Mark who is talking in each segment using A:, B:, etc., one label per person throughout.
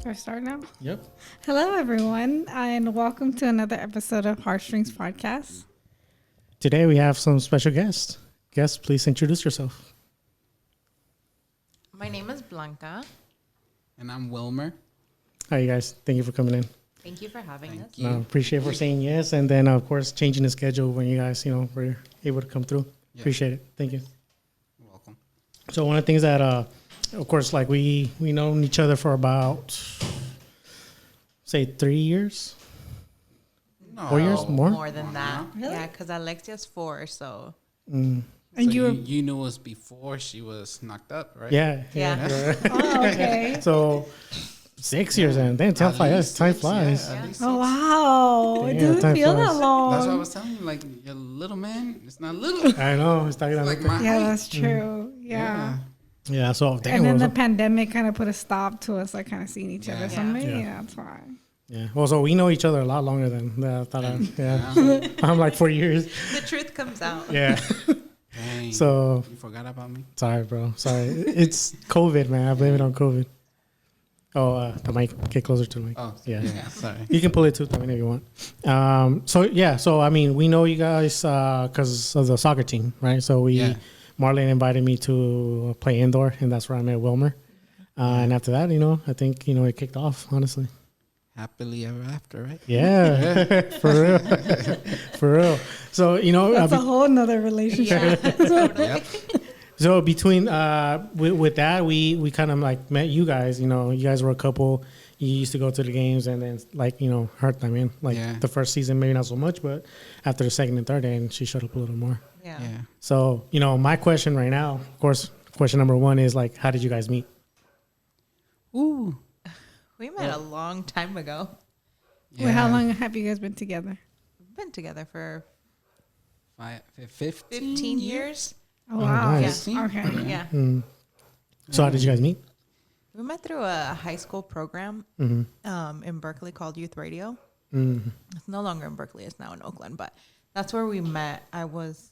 A: Do I start now?
B: Yep.
A: Hello, everyone, and welcome to another episode of Heartstrings Podcast.
B: Today we have some special guests. Guests, please introduce yourself.
C: My name is Blanca.
D: And I'm Wilmer.
B: Hi, you guys. Thank you for coming in.
C: Thank you for having us.
D: you.
B: Appreciate for saying yes, and then of course changing the schedule when you guys, were able to come through.
D: Yeah.
B: Appreciate it. Thank you.
D: You're welcome.
B: So one of the things that, of course, like we known each other for about, say, 3 years.
D: No.
B: 4 years more.
C: More than that.
A: Really?
C: Yeah, because Alexia's 4, so.
B: Mm.
A: And
D: So
A: you were...
D: you knew us before she was knocked up, right?
B: Yeah.
C: Yeah.
A: Oh, okay.
B: So 6 years and then time
D: At
B: flies.
D: least
B: Time
D: six,
B: flies.
D: yeah, at least
A: Oh,
D: six.
A: wow. It
B: Damn,
A: doesn't
B: time
A: feel
B: flies.
A: that long.
D: That's what I was telling you. Like, you're a little man. It's not little.
B: I know. It's talking
D: Like
B: about
D: my
A: Yeah,
D: height.
A: that's true. Yeah.
B: yeah. So damn,
A: And then
B: it
A: the
B: was
A: pandemic kind of put a stop to us, like, kind of seeing each other.
D: Yeah.
A: So
C: Yeah.
A: maybe
B: Yeah.
A: that's fine.
B: yeah. Well, so we know each other a lot longer than I thought. Yeah. I'm like 4 years.
C: The truth comes out.
B: Yeah.
D: Dang.
B: So
D: You forgot about me?
B: sorry, bro. Sorry. It's COVID, man. I blame it on COVID. Oh, the mic. Get closer to the mic.
D: Oh,
B: Yeah.
D: Sorry.
B: You can pull it too, if you want. So I mean, we know you guys because of the soccer team, right? So
D: Yeah.
B: Marlene invited me to play indoor, and that's where I met Wilmer. And after that, I think it kicked off. Honestly,
D: Happily ever after, right?
B: yeah, for real, for real. So
A: That's a whole nother relationship.
C: Yeah, totally.
D: Yep.
B: so between with that, we kind of like met you guys. You guys were a couple. You used to go to the games, and then Hurt. I mean,
D: Yeah.
B: the first season maybe not so much, but after the second and third, and she showed up a little more.
C: Yeah.
D: Yeah.
B: So my question right now, of course, question number one is like, how did you guys meet?
D: Ooh.
C: We met a long time ago.
D: Yeah.
A: Wait, how long have you guys been together?
C: We've been together for
D: 15
C: 15 years.
A: Oh, wow.
B: nice.
A: Yeah. Okay.
C: Yeah.
B: So how did you guys meet?
C: We met through a high school program
B: Mm-hmm.
C: in Berkeley called Youth Radio.
B: Mm-hmm.
C: It's no longer in Berkeley. It's now in Oakland. But that's where we met. I was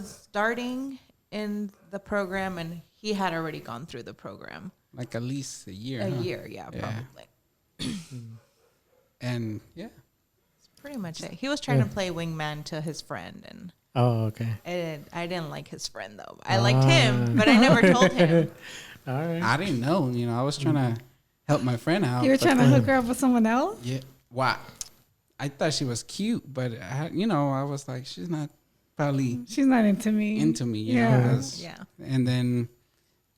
C: starting in the program, and he had already gone through the program.
D: Like at least a year.
C: A
D: huh?
C: year, yeah,
D: Yeah.
C: probably.
D: And yeah.
C: That's pretty much it. He was trying
B: Yeah.
C: to play wingman to his friend, and
B: Oh, okay.
C: I didn't like his friend though. I liked him, but I never told him.
B: All right.
D: I didn't know. I was trying to help my friend out.
A: You were
D: but
A: trying to hook her up with someone else?
D: Yeah. Wow. I thought she was cute, but I was like, she's not probably
A: She's not into me.
D: into me, you
A: Yeah.
D: know. 'cause-
C: Yeah.
D: And then,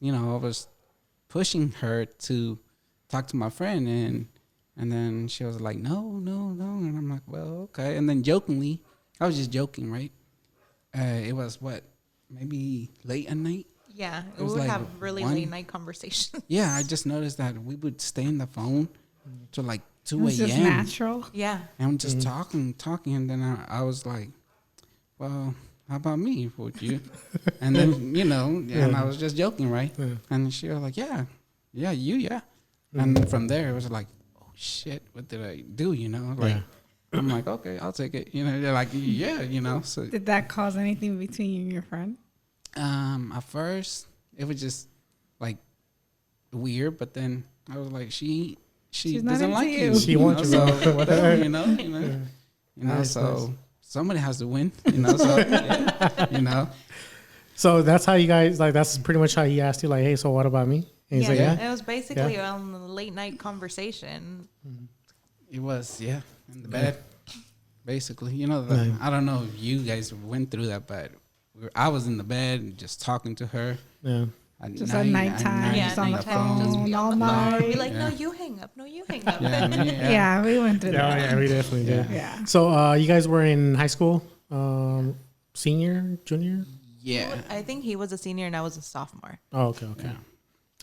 D: I was pushing her to talk to my friend, and then she was like, no, and I'm like, well, okay. And then jokingly, I was just joking, right? It was maybe late at night.
C: Yeah,
D: It
C: we
D: was
C: would
D: like
C: have really
D: one-
C: late night conversations.
D: Yeah, I just noticed that we would stay in the phone till like 2
A: It was just
D: a.m.
A: natural.
C: Yeah,
D: And I'm just talking, and then I was like, well, how about me? Would you? And then, and I was just joking, right?
B: Yeah.
D: And she was like, yeah. And from there, it was like, oh, shit, what did I do, Like,
B: Yeah.
D: I'm like, okay, I'll take it. They're like, yeah, So,
A: Did that cause anything between you and your friend?
D: at first, it was just, like, weird. But then I was like, she
A: She's not
D: doesn't
A: into
D: like
A: you.
D: you.
B: She wants you,
D: So,
B: bro.
D: whatever,
B: Nice,
D: so
B: nice.
D: somebody has to win, so, yeah,
B: So that's how you guys that's pretty much how he asked you, like, hey, so what about me? And he's like, yeah.
C: It was basically on the late night conversation.
D: It was, in the bed, basically.
B: Right.
D: I don't know if you guys went through that, but I was in the bed just talking to her.
B: Yeah.
A: Just at nighttime,
C: Yeah,
A: just on the
C: nighttime, just
A: phone
C: be
A: all
C: on the phone. Be
A: night.
C: like, no,
D: Yeah.
C: you hang up. No, you hang up.
A: Yeah, we went through
B: Yeah,
A: that.
B: yeah, we definitely did.
A: Yeah.
B: So you guys were in high school, senior, junior?
D: Yeah.
C: I think he was a senior and I was a sophomore.
B: Oh, okay.
D: Yeah.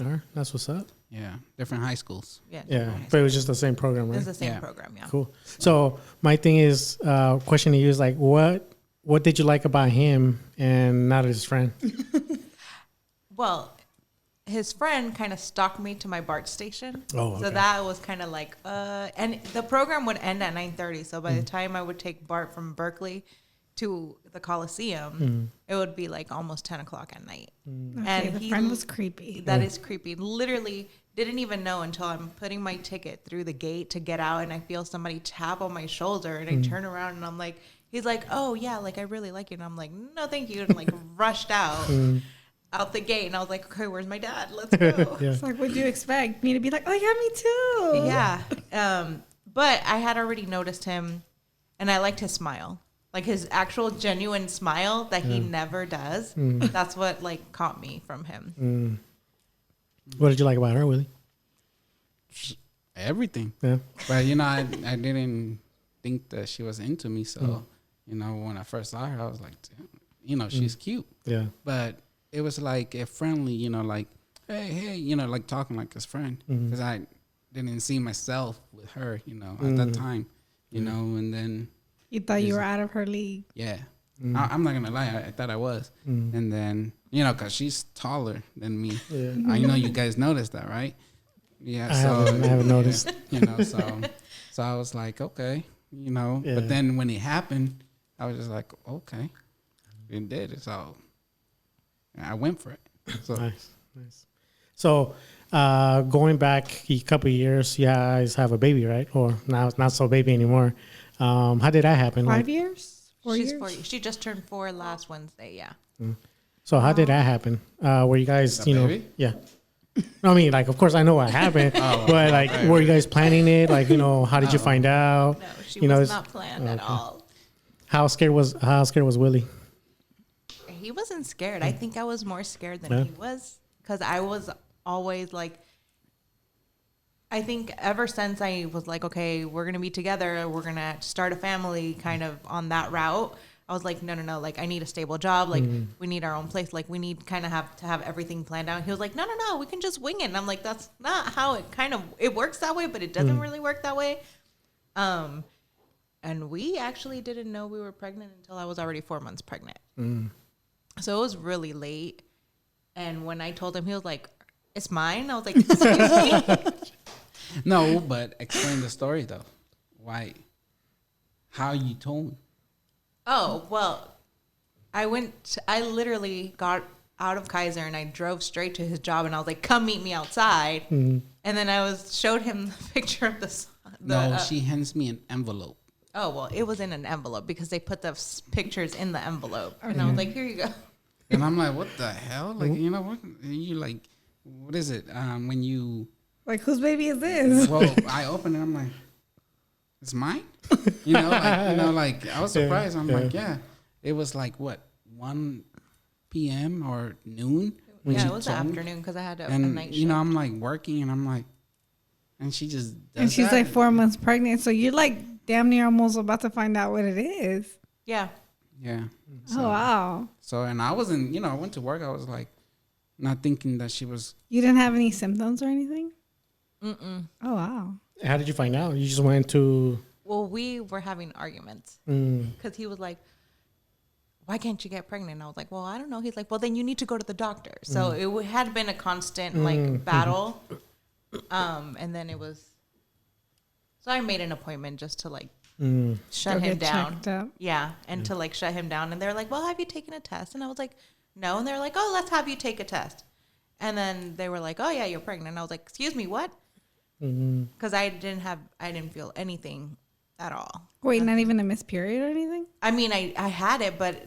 B: All right, that's what's up.
D: Yeah. Different high schools.
C: Yeah,
B: Yeah,
C: high
B: but it was just the same program,
C: It
B: right?
C: was the same
D: Yeah.
C: program, yeah.
B: Cool. So my thing is, question to you is like, what did you like about him and not his friend?
C: Well, his friend kind of stalked me to my BART station.
B: Oh,
C: So
B: okay.
C: that was kind of like, and the program would end at 9:30. So by the time I would take BART from Berkeley, to the Coliseum, it would be like almost 10 o'clock at night.
A: Okay,
C: And
A: the friend was creepy.
C: That is creepy. Literally didn't even know until I'm putting my ticket through the gate to get out, and I feel somebody tap on my shoulder, and I turn around and I'm like, he's like, oh yeah, like I really like you. And I'm like, no, thank you. And like rushed out the gate. And I was like, okay, where's my dad? Let's go.
B: Yeah.
A: It's like, what'd you expect? Me to be like, oh yeah, me too.
C: Yeah. But I had already noticed him, and I liked his smile. Like his actual genuine smile that he never does. That's what like caught me from him.
B: What did you like about her, Willie?
D: Everything.
B: Yeah.
D: But you know, I didn't think that she was into me. So you know, when I first saw her, I was like, you know, she's cute.
B: Yeah.
D: But it was like a friendly, you know, like hey, you know, like talking like his friend, because I didn't see myself with her, you know, at that time, you know, and then
A: You thought you were out of her league.
D: yeah. I'm not gonna lie, I thought I was, and then you know, cause she's taller than me.
B: Yeah.
D: I know you guys noticed that, right? Yeah,
B: I
D: so
B: haven't noticed.
D: You know, so I was like, okay, you know,
B: Yeah.
D: but then when it happened, I was just like, okay, it did. So I went for it. So
B: Nice. So, going back a couple of years, you guys have a baby, right? Or now it's not so baby anymore. How did that happen?
A: 5 years? 4
C: She's
A: years?
C: 4. She just turned 4 last Wednesday. Yeah.
B: So how did that happen? Were you guys,
D: The
B: you know,
D: baby?
B: yeah. I mean, like, of course, I know what happened, but like, were you guys planning it? Like, you know, how did you find out?
C: No, she
B: You know,
C: was
B: it's-
C: not planned at all.
B: How scared was Willie?
C: He wasn't scared. I think I was more scared than
B: Yeah.
C: he was, because I was always like, I think ever since I was like, okay, we're going to be together, we're going to start a family kind of on that route, I was like, no, like I need a stable job. Like we need our own place. Like we need kind of have everything planned out. He was like, no, we can just wing it. And I'm like, that's not how it works that way, but it doesn't really work that way. And we actually didn't know we were pregnant until I was already 4 months pregnant. So it was really late. And when I told him, he was like, it's mine. I was like, excuse me.
D: no, but explain the story though. Why? How you told me?
C: Oh, well, I literally got out of Kaiser and I drove straight to his job and I was like, come meet me outside. And then I showed him the picture of
D: She hands me an envelope.
C: Oh, well, it was in an envelope because they put the pictures in the envelope. And I was like, here you go.
D: And I'm like, what the hell? Like, you know what? You like, what is it? When you,
A: Like, whose baby is this?
D: well, I open it, I'm like, it's mine? You know, like I was surprised. I'm like, yeah. It was like, what, 1 p.m. or noon? When
C: Yeah,
D: she
C: it was the
D: told me?
C: afternoon because I had a
D: And,
C: night shift.
D: you know, I'm like working and I'm like, and she just does
A: And she's
D: that.
A: like 4 months pregnant. So you're like damn near almost about to find out what it is.
C: Yeah.
D: Yeah.
A: Oh, wow.
D: So, and I wasn't, you know, I went to work. I was like, not thinking that she was.
A: You didn't have any symptoms or anything?
C: Mm-mm.
A: Oh, wow.
B: How did you find out? You just went to.
C: Well, we were having arguments
B: Mm,
C: because he was like, why can't you get pregnant? And I was like, well, I don't know. He's like, well, then you need to go to the doctor. So it had been a constant like battle. And then it was, so I made an appointment just to like shut
A: Go
C: him
A: get
C: down.
A: checked up.
C: Yeah. And to like shut him down. And they're like, well, have you taken a test? And I was like, no. And they're like, oh, let's have you take a test. And then they were like, oh yeah, you're pregnant. And I was like, excuse me, what? Because I didn't feel anything at all.
A: Wait, not even a missed period or anything?
C: I mean, I had it, but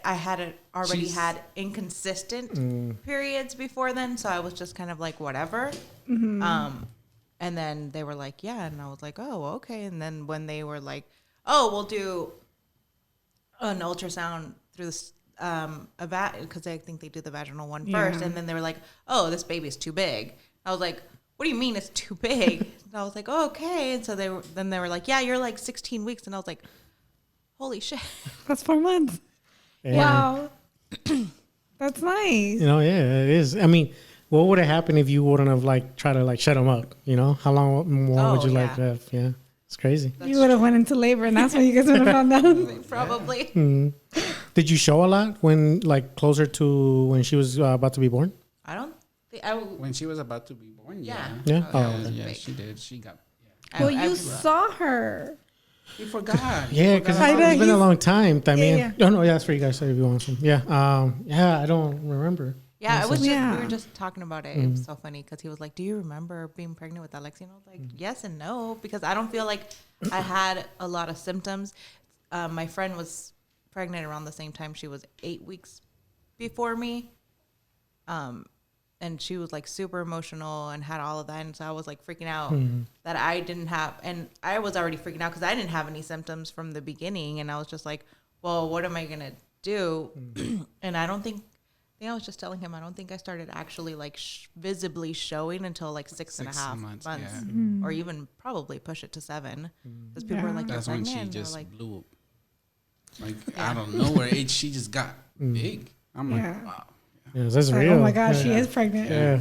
C: I had already had inconsistent periods before then. So I was just kind of like, whatever. And then they were like, yeah. And I was like, oh, okay. And then when they were like, oh, we'll do an ultrasound through this, because I think they do the vaginal one first.
A: Yeah.
C: And then they were like, oh, this baby's too big. I was like, what do you mean it's too big? And I was like, oh, okay. And so they were like, yeah, you're like 16 weeks. And I was like, holy shit.
A: That's 4 months.
B: yeah.
A: Wow. That's nice.
B: You know, yeah, it is. I mean, what would have happened if you wouldn't have like tried to like shut him up? You know, how long more would you like to have? Yeah, it's crazy.
A: You would have went into labor, and that's when you guys would have found out.
C: Probably.
B: Did you show a lot when like closer to when she was about to be born?
C: I don't think
D: When she was about to be born,
C: Yeah.
B: Yeah?
C: Oh,
B: Oh,
C: yeah.
B: okay.
D: yeah, she did. She got.
A: Well, you saw her.
D: You forgot.
B: Yeah, because
A: I know,
B: it's been a
A: he's-
B: long time. También.
A: yeah.
B: Oh, no, yeah, that's for you guys. If you want some. Yeah. Yeah, I don't remember.
C: Yeah, it was just,
A: Yeah.
C: we were just talking about it. It was so funny because he was like, do you remember being pregnant with Alexia? And I was like, yes and no, because I don't feel like I had a lot of symptoms. My friend was pregnant around the same time. She was 8 weeks before me. And she was like super emotional and had all of that. And so I was like freaking out that I didn't have, and I was already freaking out because I didn't have any symptoms from the beginning. And I was just like, well, what am I going to do? And I think I was just telling him, I don't think I started actually like visibly showing until like 6.5 months,
D: yeah.
C: or even probably push it to 7. Because people were like, you're
D: That's when
C: pregnant.
D: she
C: And they're
D: just
C: like,
D: blew up. Like, I don't know where she just got big. I'm like,
A: Yeah.
D: wow.
B: Yeah, that's
A: Like,
B: real.
A: oh my gosh,
B: yeah.
A: she is pregnant
B: Yeah.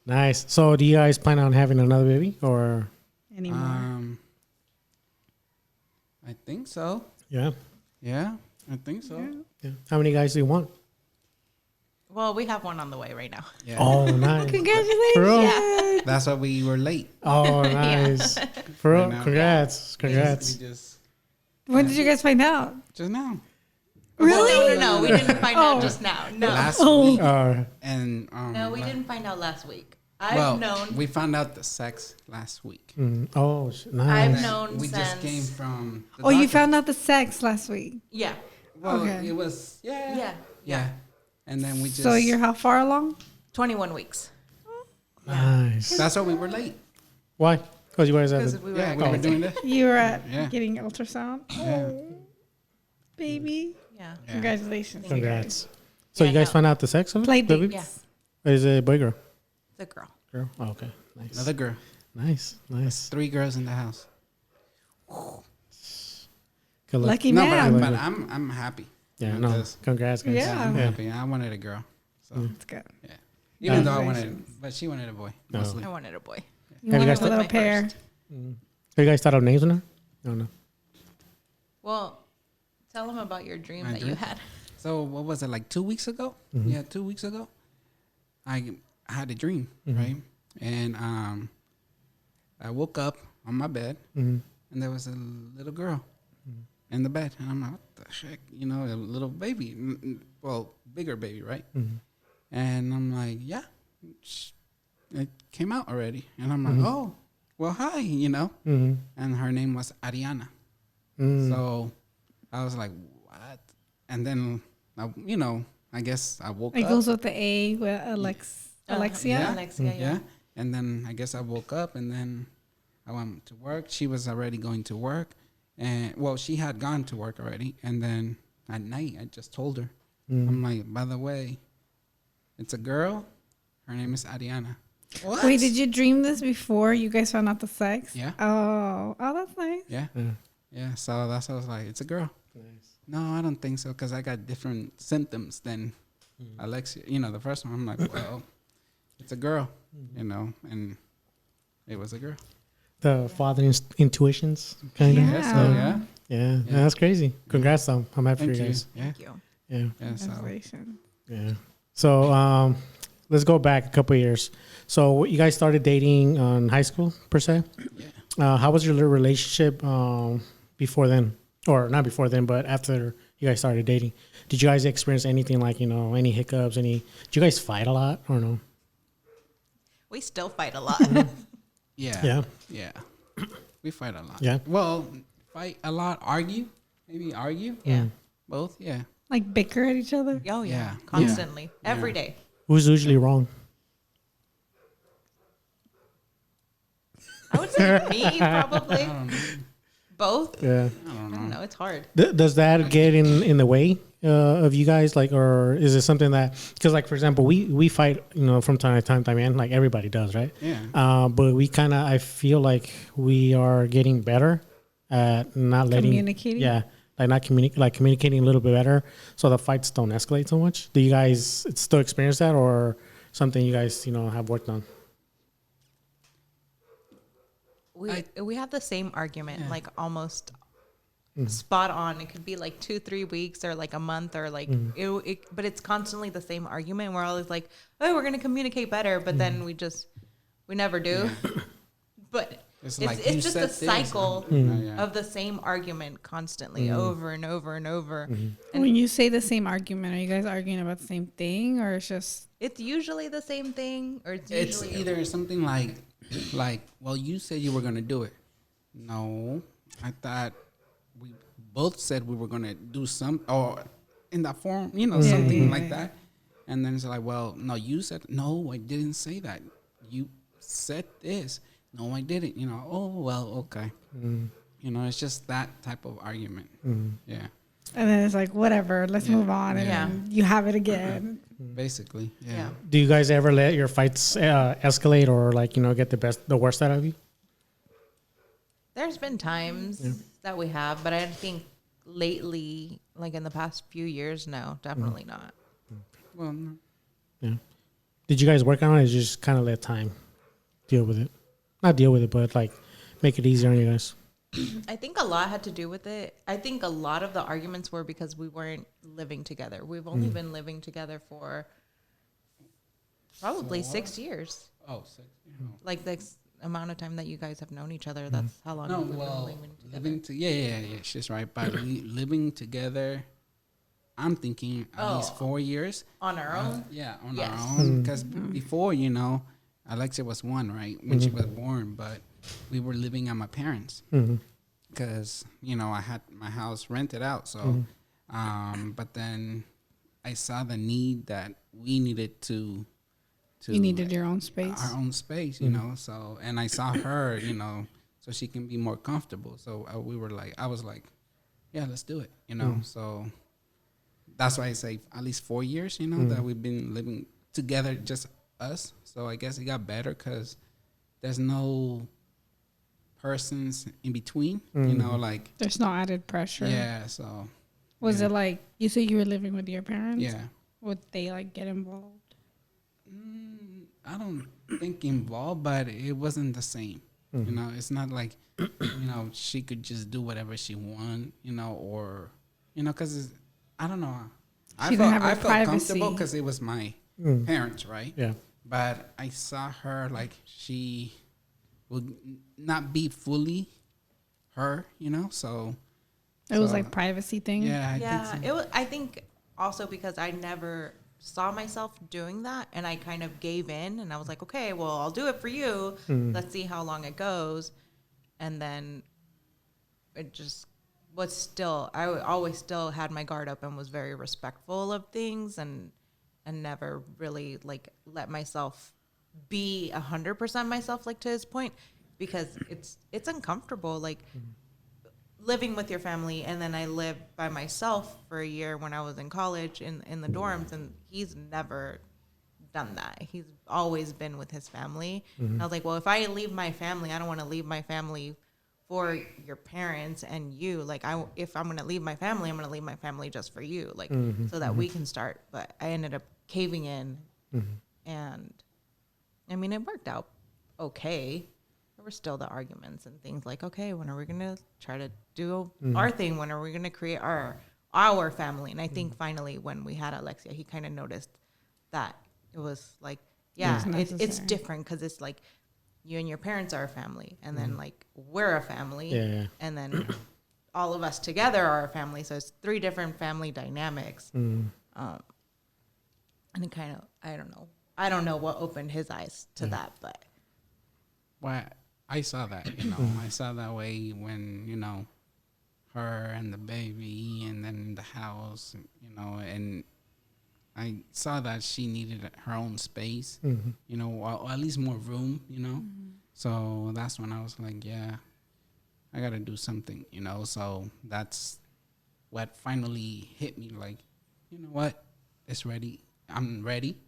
B: Nice. So, do you guys plan on having another baby or?
A: anymore.
D: I think so.
B: Yeah.
D: Yeah, I think so.
B: Yeah. How many guys do you want?
C: well, we have one on the way right now.
D: Yeah.
B: Oh, nice.
A: Congratulations.
B: For real?
C: Yeah.
D: That's why we were late.
B: Oh, nice. For real?
D: Right now.
B: Congrats. Congrats.
D: We just
A: When did you guys find out?
D: just now.
A: Really?
C: No, we didn't find out just now. No.
D: Last
A: Oh.
D: week.
B: Uh,
D: And
C: No, we didn't find out last week. I've
D: well,
C: known.
D: we found out the sex last week.
B: oh,
C: I've
B: nice.
C: known
D: We just
C: since.
D: came from. The
A: Oh, you
D: doctor.
A: found out the sex last week.
C: Yeah.
D: Well,
A: Okay.
D: it was
C: Yeah.
D: And then we just.
A: So you're how far along?
C: 21 weeks.
B: Nice.
D: That's why we were late.
B: Why? Because you guys have.
C: Because we were.
D: Yeah, we were doing this.
A: You were at
D: Yeah.
A: getting ultrasound.
D: Yeah.
A: Baby.
C: Yeah.
D: Yeah.
A: Congratulations.
B: Congrats. So
C: Yeah,
B: you guys
C: no.
B: found out the sex of it?
A: Play
B: Baby?
A: dates.
C: Yeah.
B: Is it boy, girl?
C: The girl.
B: Girl. Oh, okay. Nice.
D: Another girl.
B: Nice. Nice.
D: 3 girls in the house.
B: Good luck.
A: Lucky
D: No,
A: man.
D: but I'm happy.
B: Yeah. No.
D: Because-
B: Congrats, guys.
A: Yeah.
D: I'm
B: Yeah.
D: happy. I wanted a girl. So
A: That's good.
D: yeah. Even though I
A: Congratulations.
D: wanted, but she wanted a boy
B: No.
D: mostly.
C: I wanted a boy.
A: You
B: Have you
A: wanted
B: guys
A: a little
C: my
A: pair.
C: first.
B: Have you guys thought of names on her? No, no.
C: Well, tell them about your dream
D: My
C: that you
D: dream?
C: had.
D: So what was it, like 2 weeks ago? Yeah, 2 weeks ago. I had a dream, right? And I woke up on my bed, and there was a little girl in the bed, and I'm like, what the heck? You know, a little baby, well, bigger baby, right? And I'm like, yeah, it came out already, and I'm like, oh, well, hi, you know. And her name was Ariana. So I was like, what? And then, you know, I guess I woke
A: It
D: up.
A: goes with the A with Alexia.
C: Yeah. Alexia, yeah.
D: And then I guess I woke up and then I went to work. She was already going to work. And, well, she had gone to work already. And then at night, I just told her. I'm like, by the way, it's a girl. Her name is Ariana. What?
A: Wait, did you dream this before you guys found out the sex?
D: Yeah.
A: Oh, that's nice.
D: Yeah. Yeah. So that's what I was like, it's a girl. No, I don't think so, because I got different symptoms than Alexia. You know, the first one, I'm like, well, it's a girl, you know, and it was a girl.
B: The father intuitions, kind of.
A: Yeah.
D: Yeah, so, yeah.
B: Yeah. That's crazy. Congrats, though. I'm happy
D: Thank
B: for you
D: you.
B: guys.
D: Yeah.
C: Thank you.
B: Yeah.
D: Yeah. So,
A: Congratulations.
B: Yeah. So let's go back a couple of years. So you guys started dating in high school, per se?
D: yeah.
B: How was your little relationship before then? Or not before then, but after you guys started dating? Did you guys experience anything like, you know, any hiccups? Did you guys fight a lot or no?
C: We still fight a lot.
D: Yeah.
B: Yeah.
D: Yeah. We fight a lot.
B: Yeah.
D: Well, fight a lot, argue. Maybe argue.
C: Yeah.
D: Both. Yeah.
A: Like bicker at each other?
C: Oh, yeah.
D: Yeah.
C: Constantly. Every day.
B: Who's usually wrong?
C: I would say me, probably.
D: I don't know.
C: Both.
B: Yeah.
D: I
C: I
D: don't
C: don't
D: know.
C: know. It's hard.
B: Does that get in the way of you guys, like, or is it something that, because, like, for example, we fight, you know, from time to time, and like everybody does, right?
D: Yeah.
B: But we kind of, I feel like we are getting better at not letting
A: Communicating?
B: Yeah, like not communicating a little bit better, so the fights don't escalate so much. Do you guys still experience that, or something you guys, you know, have worked on?
C: We have the same argument, like almost spot on. It could be like 2-3 weeks or like a month or like but it's constantly the same argument. We're always like, oh, we're gonna communicate better, but then we never do. But
D: It's like
C: it's
D: you
C: just
D: said
C: a
D: this,
C: cycle
D: yeah.
C: of the same argument constantly over and over and over. And
A: When you say the same argument, are you guys arguing about the same thing, or it's just
C: it's usually the same thing, or it's
D: It's
C: usually
D: either something like, well, you said you were gonna do it. No, I thought we both said we were gonna do some, or in that form, something like that. And then it's like, well, no, you said, no, I didn't say that. You said this. No, I didn't. Oh, well, okay. It's just that type of argument. Yeah.
A: and then it's like whatever, let's move on, and
C: Yeah.
A: then you have it again.
D: Basically, yeah.
C: Yeah.
B: Do you guys ever let your fights escalate or like get the worst out of you?
C: There's been times that we have, but I think lately, like in the past few years, no, definitely not.
D: Well, no.
B: Yeah. Did you guys work on it? Or did you just kind of let time deal with it? Not deal with it, but like make it easier on you guys.
C: I think a lot had to do with it. I think a lot of the arguments were because we weren't living together. We've only been living together for probably 6 years.
D: Oh, 6.
C: Like the amount of time that you guys have known each other. That's how long
D: No,
C: we've been
D: well,
C: living together.
D: yeah, she's right. But living together, I'm thinking at least 4 years.
C: On our own?
D: Yeah, on
C: Yes.
D: our own. Because before, Alexia was 1, right, when she was born, but we were living at my parents because I had my house rented out. So, but then I saw the need that we needed to
A: You needed your own space.
D: our own space, So, and I saw her, so she can be more comfortable. So I was like, yeah, let's do it, So that's why I say at least 4 years, that we've been living together, just us. So I guess it got better because there's no persons in between, like.
A: There's no added pressure.
D: Yeah, so.
A: Was it like you said you were living with your parents?
D: Yeah.
A: Would they like get involved?
D: I don't think involved, but it wasn't the same. It's not like, she could just do whatever she want, or, because I don't know.
A: She didn't have her
D: I felt comfortable
A: privacy.
D: because it was my parents, right?
B: Yeah.
D: But I saw her like she would not be fully her, so.
A: It was
D: So,
A: like privacy thing.
D: Yeah, I
C: Yeah,
D: think so.
C: it was. I think also because I never saw myself doing that, and I kind of gave in, and I was like, okay, well, I'll do it for you. Let's see how long it goes, and then it just was still. I always still had my guard up and was very respectful of things, and never really like let myself be 100% myself, like to his point, because it's uncomfortable, like. Living with your family, and then I lived by myself for a year when I was in college in the dorms, and he's never done that. He's always been with his family. And I was like, well, if I leave my family, I don't want to leave my family for your parents and you. Like, if I'm going to leave my family, I'm going to leave my family just for you, like, so that we can start. But I ended up caving in, and I mean, it worked out okay. There were still the arguments and things like, okay, when are we going to try to do our thing? When are we going to create our family? And I think finally when we had Alexia, he kind of noticed that it was like, yeah, it's
A: necessary.
C: different because it's like you and your parents are a family, and then like we're a family,
B: Yeah.
C: and then all of us together are a family. So it's 3 different family dynamics. And it kind of, I don't know what opened his eyes to that, but.
D: Well, I saw that, I saw that way when, her and the baby and then the house, and I saw that she needed her own space, or at least more room, So that's when I was like, yeah, I got to do something, So that's what finally hit me, like, you know what? It's ready. I'm ready.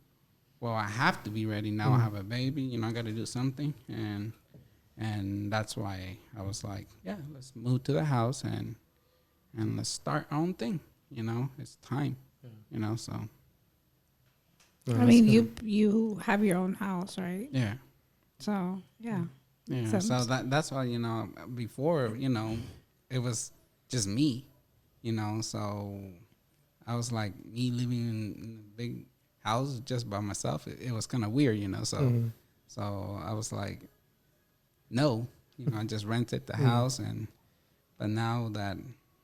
D: Well, I have to be ready now. I have a baby, I got to do something. And that's why I was like, yeah, let's move to the house and let's start our own thing. It's time, so.
A: I mean, you have your own house, right?
D: Yeah.
A: So, yeah.
D: Yeah. So that's why, before, it was just me, so I was like me living in a big house just by myself. It was kind of weird, so I was like, no, You know, I just rented the house, but now that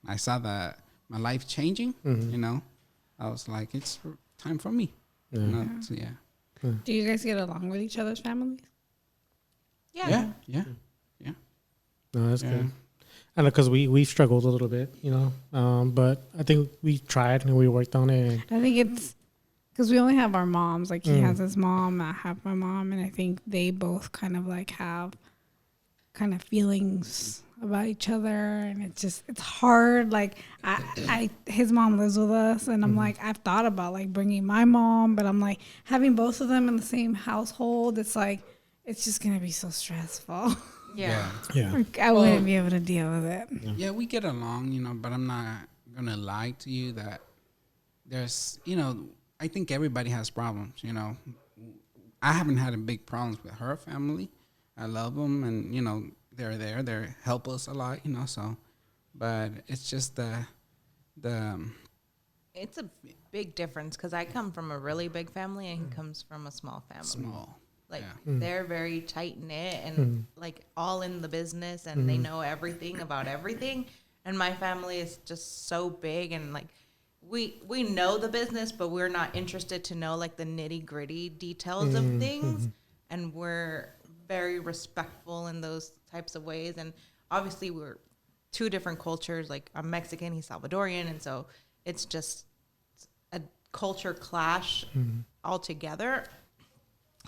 D: I saw that my life changing, you know, I was like, it's time for me.
B: Yeah.
D: You know, so, yeah.
A: Do you guys get along with each other's families?
C: Yeah.
D: Yeah.
B: No, that's
D: Yeah.
B: good. I know because we struggled a little bit, you know, but I think we tried and we worked on it.
A: I think it's because we only have our moms. Like he has his mom, I have my mom, and I think they both kind of like have kind of feelings about each other, and it's hard. Like his mom lives with us, and I'm like, I've thought about like bringing my mom, but I'm like having both of them in the same household. It's like it's just gonna be so stressful.
C: Yeah.
B: Yeah.
A: I wouldn't be able to deal with it.
D: Yeah, we get along, you know, but I'm not gonna lie to you that there's, you know, I think everybody has problems, you know. I haven't had a big problems with her family. I love them, and you know they're there. They help us a lot, you know. So, but it's just the
C: It's a big difference because I come from a really big family and he comes from a small family.
D: small.
C: Like
D: Yeah.
C: they're very tight knit and like all in the business and they know everything about everything. And my family is just so big and like we know the business, but we're not interested to know like the nitty gritty details of things. And we're very respectful in those types of ways. And obviously we're two different cultures. Like I'm Mexican, he's Salvadorian, and so it's just a culture clash altogether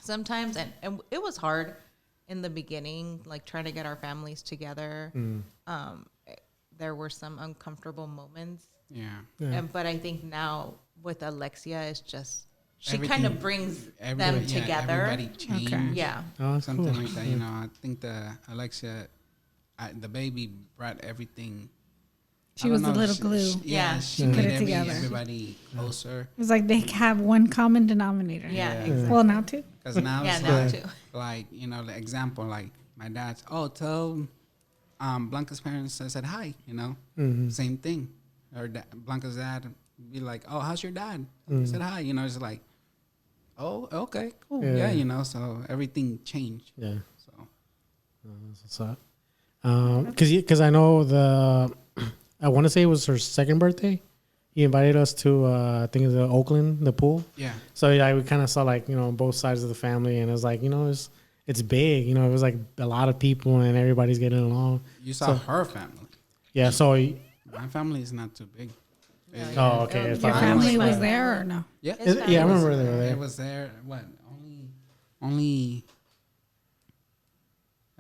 C: sometimes. And it was hard in the beginning, like trying to get our families together. There were some uncomfortable moments.
D: Yeah.
C: But I think now with Alexia, it's just, she
D: Everything-
C: kind of brings them
D: Everybody- yeah,
C: together.
D: Everybody changed.
A: Okay.
C: Yeah.
B: Oh, that's
D: Something
B: cool.
D: like that, you know. I think the Alexia, the baby brought everything.
A: She
D: I
A: was
D: don't
A: the
D: know,
A: little glue.
C: Yeah.
D: she
A: Put
D: made
A: it together.
D: everybody closer.
A: It was like they have one common denominator.
C: Yeah,
D: Yeah.
C: exactly.
A: Well, now too.
D: Because now
C: Yeah,
D: it's
C: now
D: like,
C: too.
D: like, you know, the example, like my dad's, tell Blanca's parents I said hi, you know. Same thing. Or Blanca's dad be like, oh, how's your dad? I said hi, you know. It's like, oh, okay, cool.
B: Yeah.
D: Yeah, you know, so everything changed.
B: Yeah.
D: So
B: That's what's up. Because I know I want to say it was her second birthday. He invited us to I think it's Oakland, the pool.
D: yeah,
B: So yeah, we kind of saw like, you know, both sides of the family, and it was like, you know, it's big. You know, it was like a lot of people and everybody's getting along.
D: you saw her family.
B: Yeah. So
D: My family is not too big.
B: oh, okay.
C: Your
B: it's
A: Your
B: fine.
A: family
C: my
A: was
C: family.
A: there or no?
D: Yeah,
C: His
B: Yeah, I
C: family was
B: remember they were
D: it
B: there.
D: was there. What? Only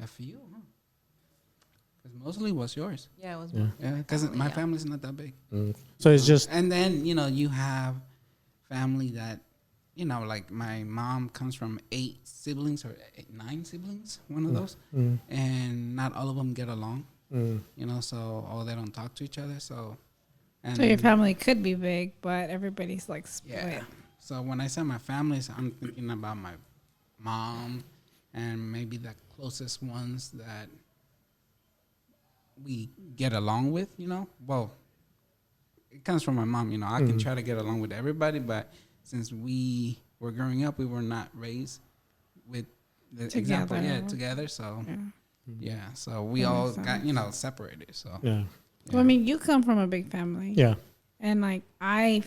D: a few, huh? Because mostly was yours.
C: Yeah, it was.
B: Yeah.
D: Yeah, because my
C: Yeah.
D: family's not that big.
B: So it's just
D: And then, you know, you have family that, you know, like my mom comes from 8 siblings or 9 siblings, one of those. And not all of them get along, you know, so, they don't talk to each other. So, and
A: So your family could be big, but everybody's like split.
D: yeah. So when I say my family, I'm thinking about my mom and maybe the closest ones that we get along with, you know. Well, it comes from my mom, you know. I can try to get along with everybody, but since we were growing up, we were not raised with the example, together. So,
A: Yeah.
D: so we
A: That
D: all
A: makes
D: got,
A: sense.
D: you know, separated. So,
B: yeah.
A: Well, I mean, you come from a big family.
B: Yeah.
A: And like, I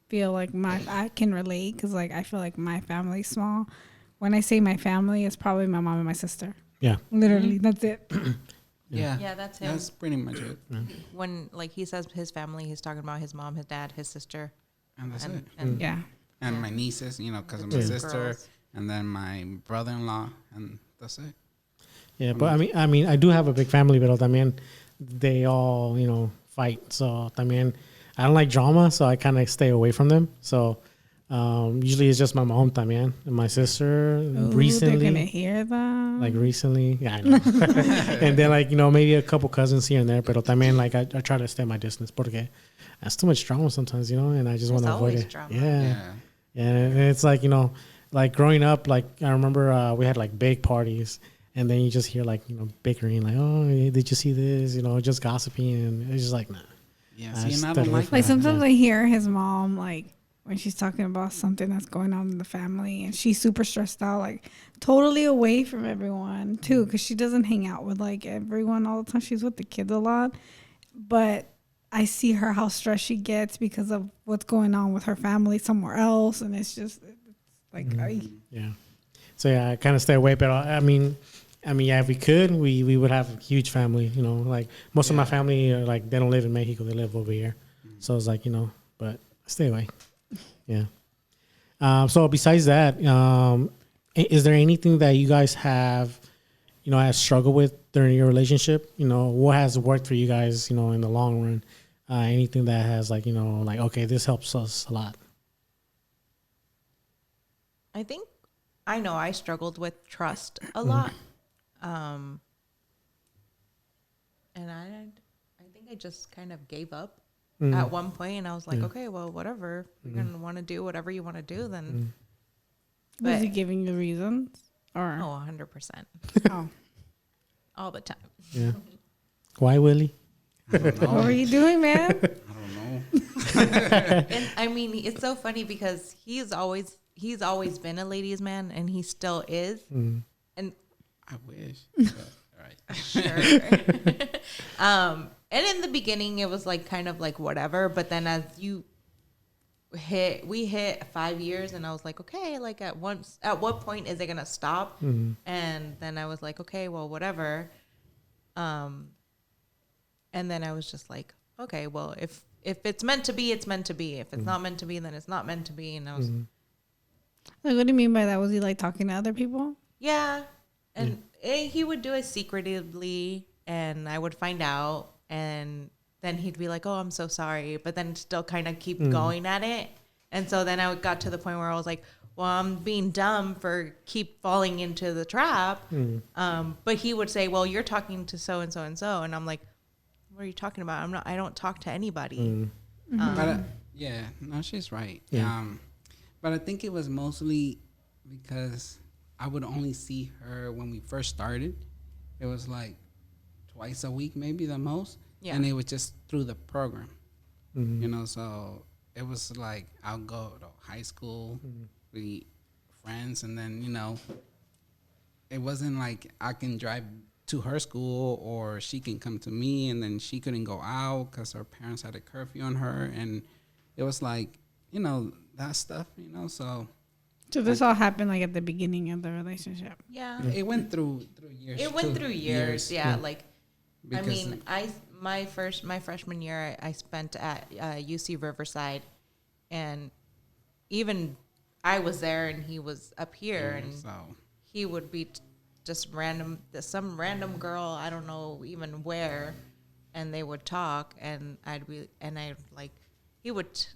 A: feel like I can relate because like, I feel like my family's small. When I say my family, it's probably my mom and my sister.
B: Yeah.
A: Literally, that's it.
D: yeah,
C: Yeah, that's him.
D: that's pretty much it.
C: When like he says his family, he's talking about his mom, his dad, his sister,
D: And that's it.
C: and
A: Yeah.
D: And my nieces, you know, because of
C: The
D: my
C: two
D: sister,
C: girls.
D: and then my brother-in-law, and that's it.
B: Yeah, but I mean, I do have a big family, but también they all, you know, fight. So también I don't like drama, so I kind of stay away from them. So usually it's just my mom también and my sister.
A: Ooh, they're gonna
B: Recently,
A: hear that.
B: like recently, yeah, I know. And then like, you know, maybe a couple cousins here and there, but también like I try to stay my distance porque that's too much drama sometimes, you know, and I just want to avoid
C: always
B: it.
C: drama.
B: Yeah, and it's like, you know, like growing up, like I remember we had like big parties. And then you just hear like, you know, bickering, like, oh, did you see this? You know, just gossiping. And it's just like, nah.
D: Yeah,
B: I
D: see, and I
B: stood
D: don't
B: away
D: like
B: from
A: Like
D: that.
A: sometimes I hear his mom like when she's talking about something that's going on in the family, and she's super stressed out, like totally away from everyone too, because she doesn't hang out with like everyone all the time. She's with the kids a lot, but I see her how stressed she gets because of what's going on with her family somewhere else, and it's like
B: Yeah. So yeah, I kind of stay away, but I mean, yeah, if we could, we would have a huge family. You know, like most of my family are like they don't live in Mexico; they live over here. So it's like but I stay away. Yeah. So besides that, is there anything that you guys have, has struggled with during your relationship? What has worked for you guys, in the long run? Anything that has like, okay, this helps us a lot.
C: I think I know I struggled with trust a lot. And I think I just kind of gave up at one point, and I was like, okay, well, whatever. You're going to want to do whatever you want to do, then.
A: Was he giving you reasons? Or?
C: Oh, 100%.
A: Oh.
C: All the time.
B: Yeah. Why, Willie?
A: What were you doing, man?
D: I don't know.
C: And I mean, it's so funny because he's always been a ladies' man, and he still is. And
D: I wish. But, all right.
C: sure. And in the beginning, it was like kind of like whatever. But then as we hit 5 years, and I was like, okay, like at what point is it gonna stop? And then I was like, okay, well, whatever. And then I was just like, okay, well, if it's meant to be, it's meant to be. If it's not meant to be, then it's not meant to be. And I was
A: Like, what do you mean by that? Was he like talking to other people?
C: yeah. And he would do it secretively, and I would find out, and then he'd be like, oh, I'm so sorry, but then still kind of keep going at it. And so then I got to the point where I was like, well, I'm being dumb for keep falling into the trap. But he would say, well, you're talking to so and so and so, and I'm like, what are you talking about? I don't talk to anybody.
D: But no, she's right.
B: Yeah.
D: But I think it was mostly because I would only see her when we first started. It was like twice a week, maybe the most.
C: Yeah.
D: And it was just through the program, so it was like I'll go to high school, we friends, and then, it wasn't like I can drive to her school or she can come to me, and then she couldn't go out because her parents had a curfew on her. And it was like, that stuff, so.
A: So this all happened like at the beginning of the relationship.
C: Yeah.
D: It went through years.
C: It went through years. Yeah. Like,
D: Because
C: my freshman year, I spent at UC Riverside, and even I was there, and he was up here, and he would be just some random girl, I don't know even where, and they would talk, and he would.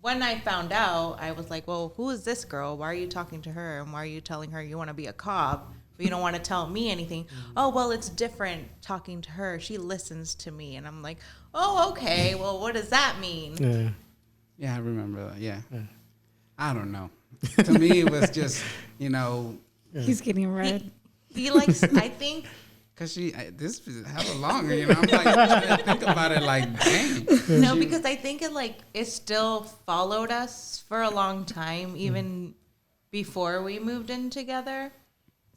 C: When I found out, I was like, well, who is this girl? Why are you talking to her? And why are you telling her you want to be a cop, but you don't want to tell me anything? Oh, well, it's different talking to her. She listens to me. And I'm like, oh, okay. Well, what does that mean?
B: Yeah.
D: Yeah, I remember that. Yeah. I don't know. To me, it was just,
A: He's getting red.
C: He likes, I think.
D: Because this is hella longer, I'm like, trying to think about it like, dang.
C: No, because I think it still followed us for a long time, even before we moved in together.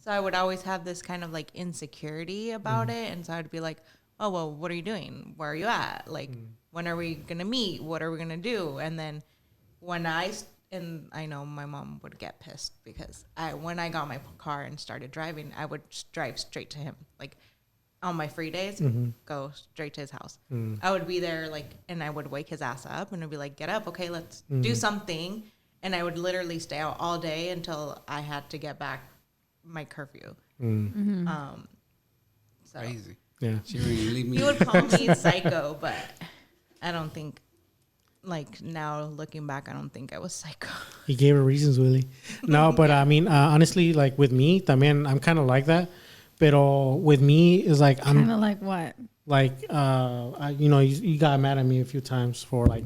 C: So I would always have this kind of like insecurity about it. And so I'd be like, oh, well, what are you doing? Where are you at? Like, when are we going to meet? What are we going to do? And then and I know my mom would get pissed because when I got my car and started driving, I would drive straight to him. Like, on my free days, go straight to his house. I would be there, and I would wake his ass up, and I'd be like, get up, okay, let's do something. And I would literally stay out all day until I had to get back my curfew. So
D: Crazy.
B: Yeah.
D: She really leave me.
C: he would call me psycho, but I don't think, now looking back, I don't think I was psycho.
B: He gave her reasons, Willie. No, but I mean, honestly, like with me, también, I'm kind of like that. Pero with me is like, I'm
A: Kind of like what?
B: like, you got mad at me a few times for like,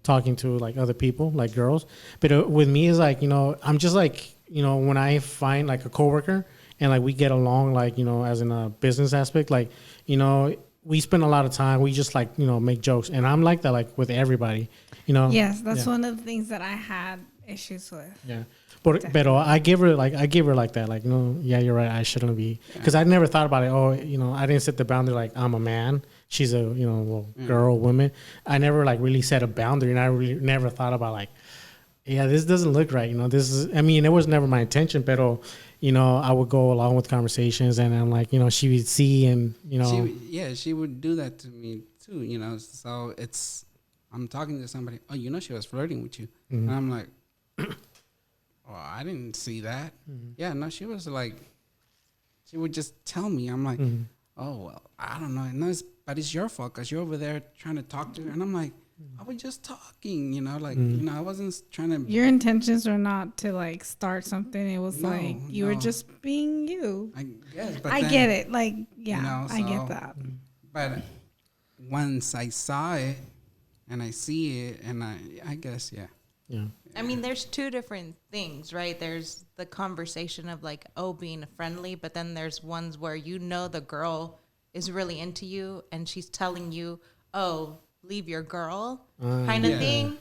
B: talking to like other people, like girls. But with me is like, I'm just like, when I find like a coworker and like we get along, like, as in a business aspect, like, we spend a lot of time. We just like, make jokes. And I'm like that, like with everybody,
A: Yes, that's
B: Yeah.
A: one of the things that I had issues with.
B: Yeah. But I give her like that. Like, yeah, you're right. I shouldn't be. Because I never thought about it. Oh, I didn't set the boundary like I'm a man. She's a, girl, woman. I never like really set a boundary. And I really never thought about like, yeah, this doesn't look right. This is, I mean, it was never my intention, but, I would go along with conversations and I'm like, she would see and,
D: She would do that to me too, so I'm talking to somebody, oh, she was flirting with you.
B: Mm-hmm.
D: And I'm like, oh, I didn't see that.
B: Mm-hmm.
D: Yeah, no, she was like, she would just tell me. I'm like,
B: Mm-hmm.
D: oh, well, I don't know. But it's your fault because you're over there trying to talk to her. And I'm like, I was just talking, I wasn't trying to.
A: Your intentions were not to like start something. It was like you were
D: no.
A: just being you.
D: I guess, but
A: I
D: then,
A: get it. Like, yeah, I get
D: so-
A: that.
D: But once I saw it and I see it, and I guess, yeah.
B: yeah.
C: I mean, there's two different things, right? There's the conversation of like, being friendly, but then there's ones where the girl is really into you and she's telling you, leave your girl kind of
D: Yeah.
C: thing.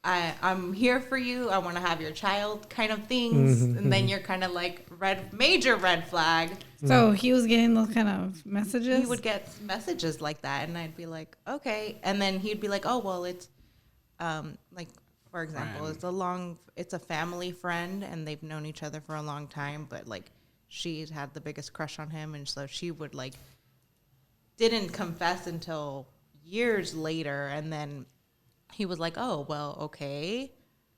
C: I'm here for you. I want to have your child kind of things. And then you're kind of like major red flag.
A: So he was getting those kind of messages.
C: He would get messages like that. And I'd be like, okay. And then he'd be like, oh, well, it's like, for example, it's a family friend and they've known each other for a long time. But like she's had the biggest crush on him. And so she would like, didn't confess until years later, and then he was like, oh, well, okay,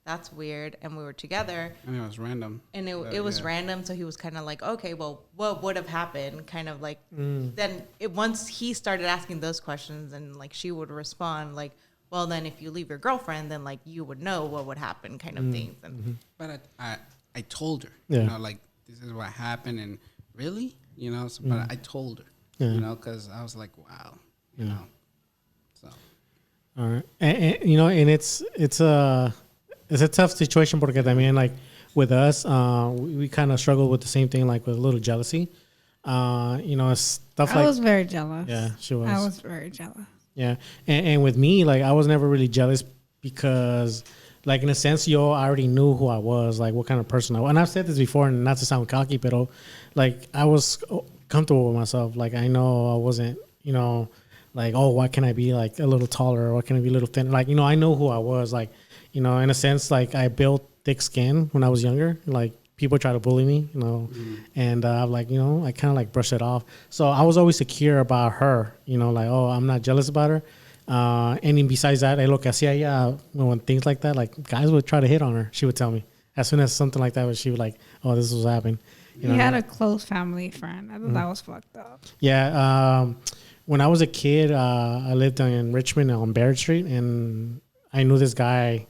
C: that's weird, and we were together,
D: And it was random.
C: and it was random, so he was kind of like, okay, well, what would have happened, kind of like, then once he started asking those questions, and like she would respond like, well, then if you leave your girlfriend, then like you would know what would happen, kind of things. And
D: But I told her,
B: Yeah.
D: like, this is what happened, and really, but I told her,
B: Yeah.
D: because I was like, wow, you
B: Yeah.
D: know. So
B: All right. And it's a tough situation because I mean, like with us, we kind of struggle with the same thing, like with a little jealousy. Stuff
A: I
B: like
A: was very jealous.
B: yeah, she was.
A: I was very jealous.
B: Yeah, and with me, like I was never really jealous because, like in a sense, I already knew who I was, like what kind of person I was. And I've said this before, and not to sound cocky, but like I was comfortable with myself. Like I know I wasn't, like, oh, why can I be like a little taller? Or why can I be a little thinner? Like, I know who I was. Like, in a sense, like I built thick skin when I was younger. Like people try to bully me, and I'm like, I kind of like brush it off. So I was always secure about her, like, oh, I'm not jealous about her. And then besides that, lo que hacía ella, when things like that, like guys would try to hit on her. She would tell me as soon as something like that, she would like, oh, this was happening.
A: You had a close family friend. I thought that was fucked up.
B: Yeah. When I was a kid, I lived in Richmond on Barrett Street, and I knew this guy.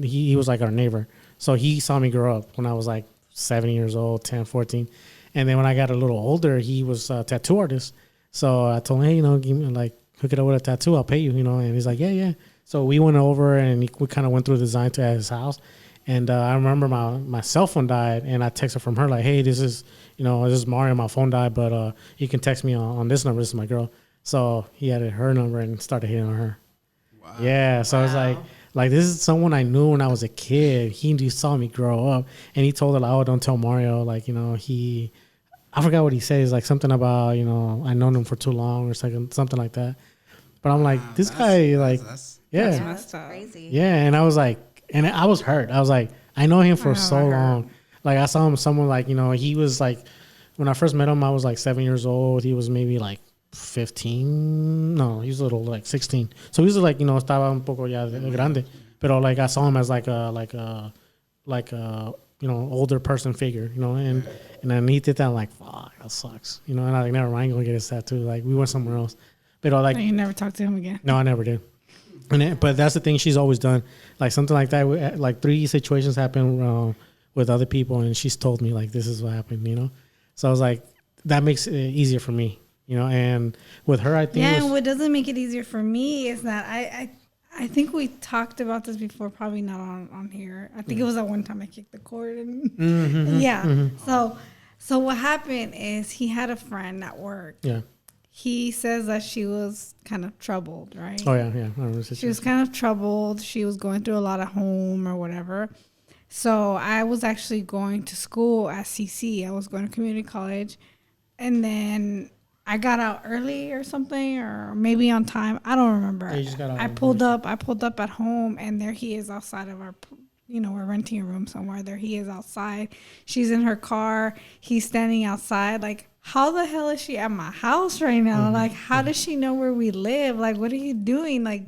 B: He was like our neighbor. So he saw me grow up when I was like 7 years old, 10, 14. And then when I got a little older, he was a tattoo artist. So I told him, hey, give me like, hook it up with a tattoo. I'll pay you, And he's like, yeah. So we went over and we kind of went through the design to at his house. And I remember my cell phone died, and I texted from her like, hey, this is Mario. My phone died, but you can text me on this number. This is my girl. So he added her number and started hitting on her.
D: wow.
B: Yeah. So I was like this is someone I knew when I was a kid. He saw me grow up, and he told her, like, oh, don't tell Mario. Like, I forgot what he said. It's like something about, I known him for too long or something like that. But I'm like, this guy, like,
D: that's
B: yeah.
A: That's
C: that's
A: messed up.
C: crazy.
B: Yeah, and I was like, and I was hurt. I was like, I know him for so long. Like I saw him, someone like, he was like, when I first met him, I was like 7 years old. He was maybe like 15. No, he was a little like 16. So he was like, estaba un poco ya grande. Pero like I saw him as like a older person figure, and then he did that. I'm like, fuck, that sucks, and I like, never mind, gonna get his tattoo. Like we went somewhere else. But like,
A: So you never talked to him again.
B: no, I never did. But that's the thing she's always done. Like something like that. Like 3 situations happened with other people, and she's told me like this is what happened. So I was like, that makes it easier for me, And with her, I think.
A: Yeah, and what doesn't make it easier for me is that I think we talked about this before, probably not on here. I think it was that one time I kicked the cord and So what happened is he had a friend at work.
B: Yeah.
A: he says that she was kind of troubled, right?
B: Oh yeah, yeah. I remember the
A: She was
B: situation.
A: kind of troubled. She was going through a lot at home or whatever. So I was actually going to school at CC. I was going to community college. And then I got out early or something, or maybe on time. I don't remember.
B: Yeah, you just got out
A: I
B: on
A: pulled up at home, and there he is outside of our, we're renting a room somewhere. There he is outside. She's in her car. He's standing outside. Like, how the hell is she at my house right now? Like, how does she know where we live? Like, what are you doing? Like,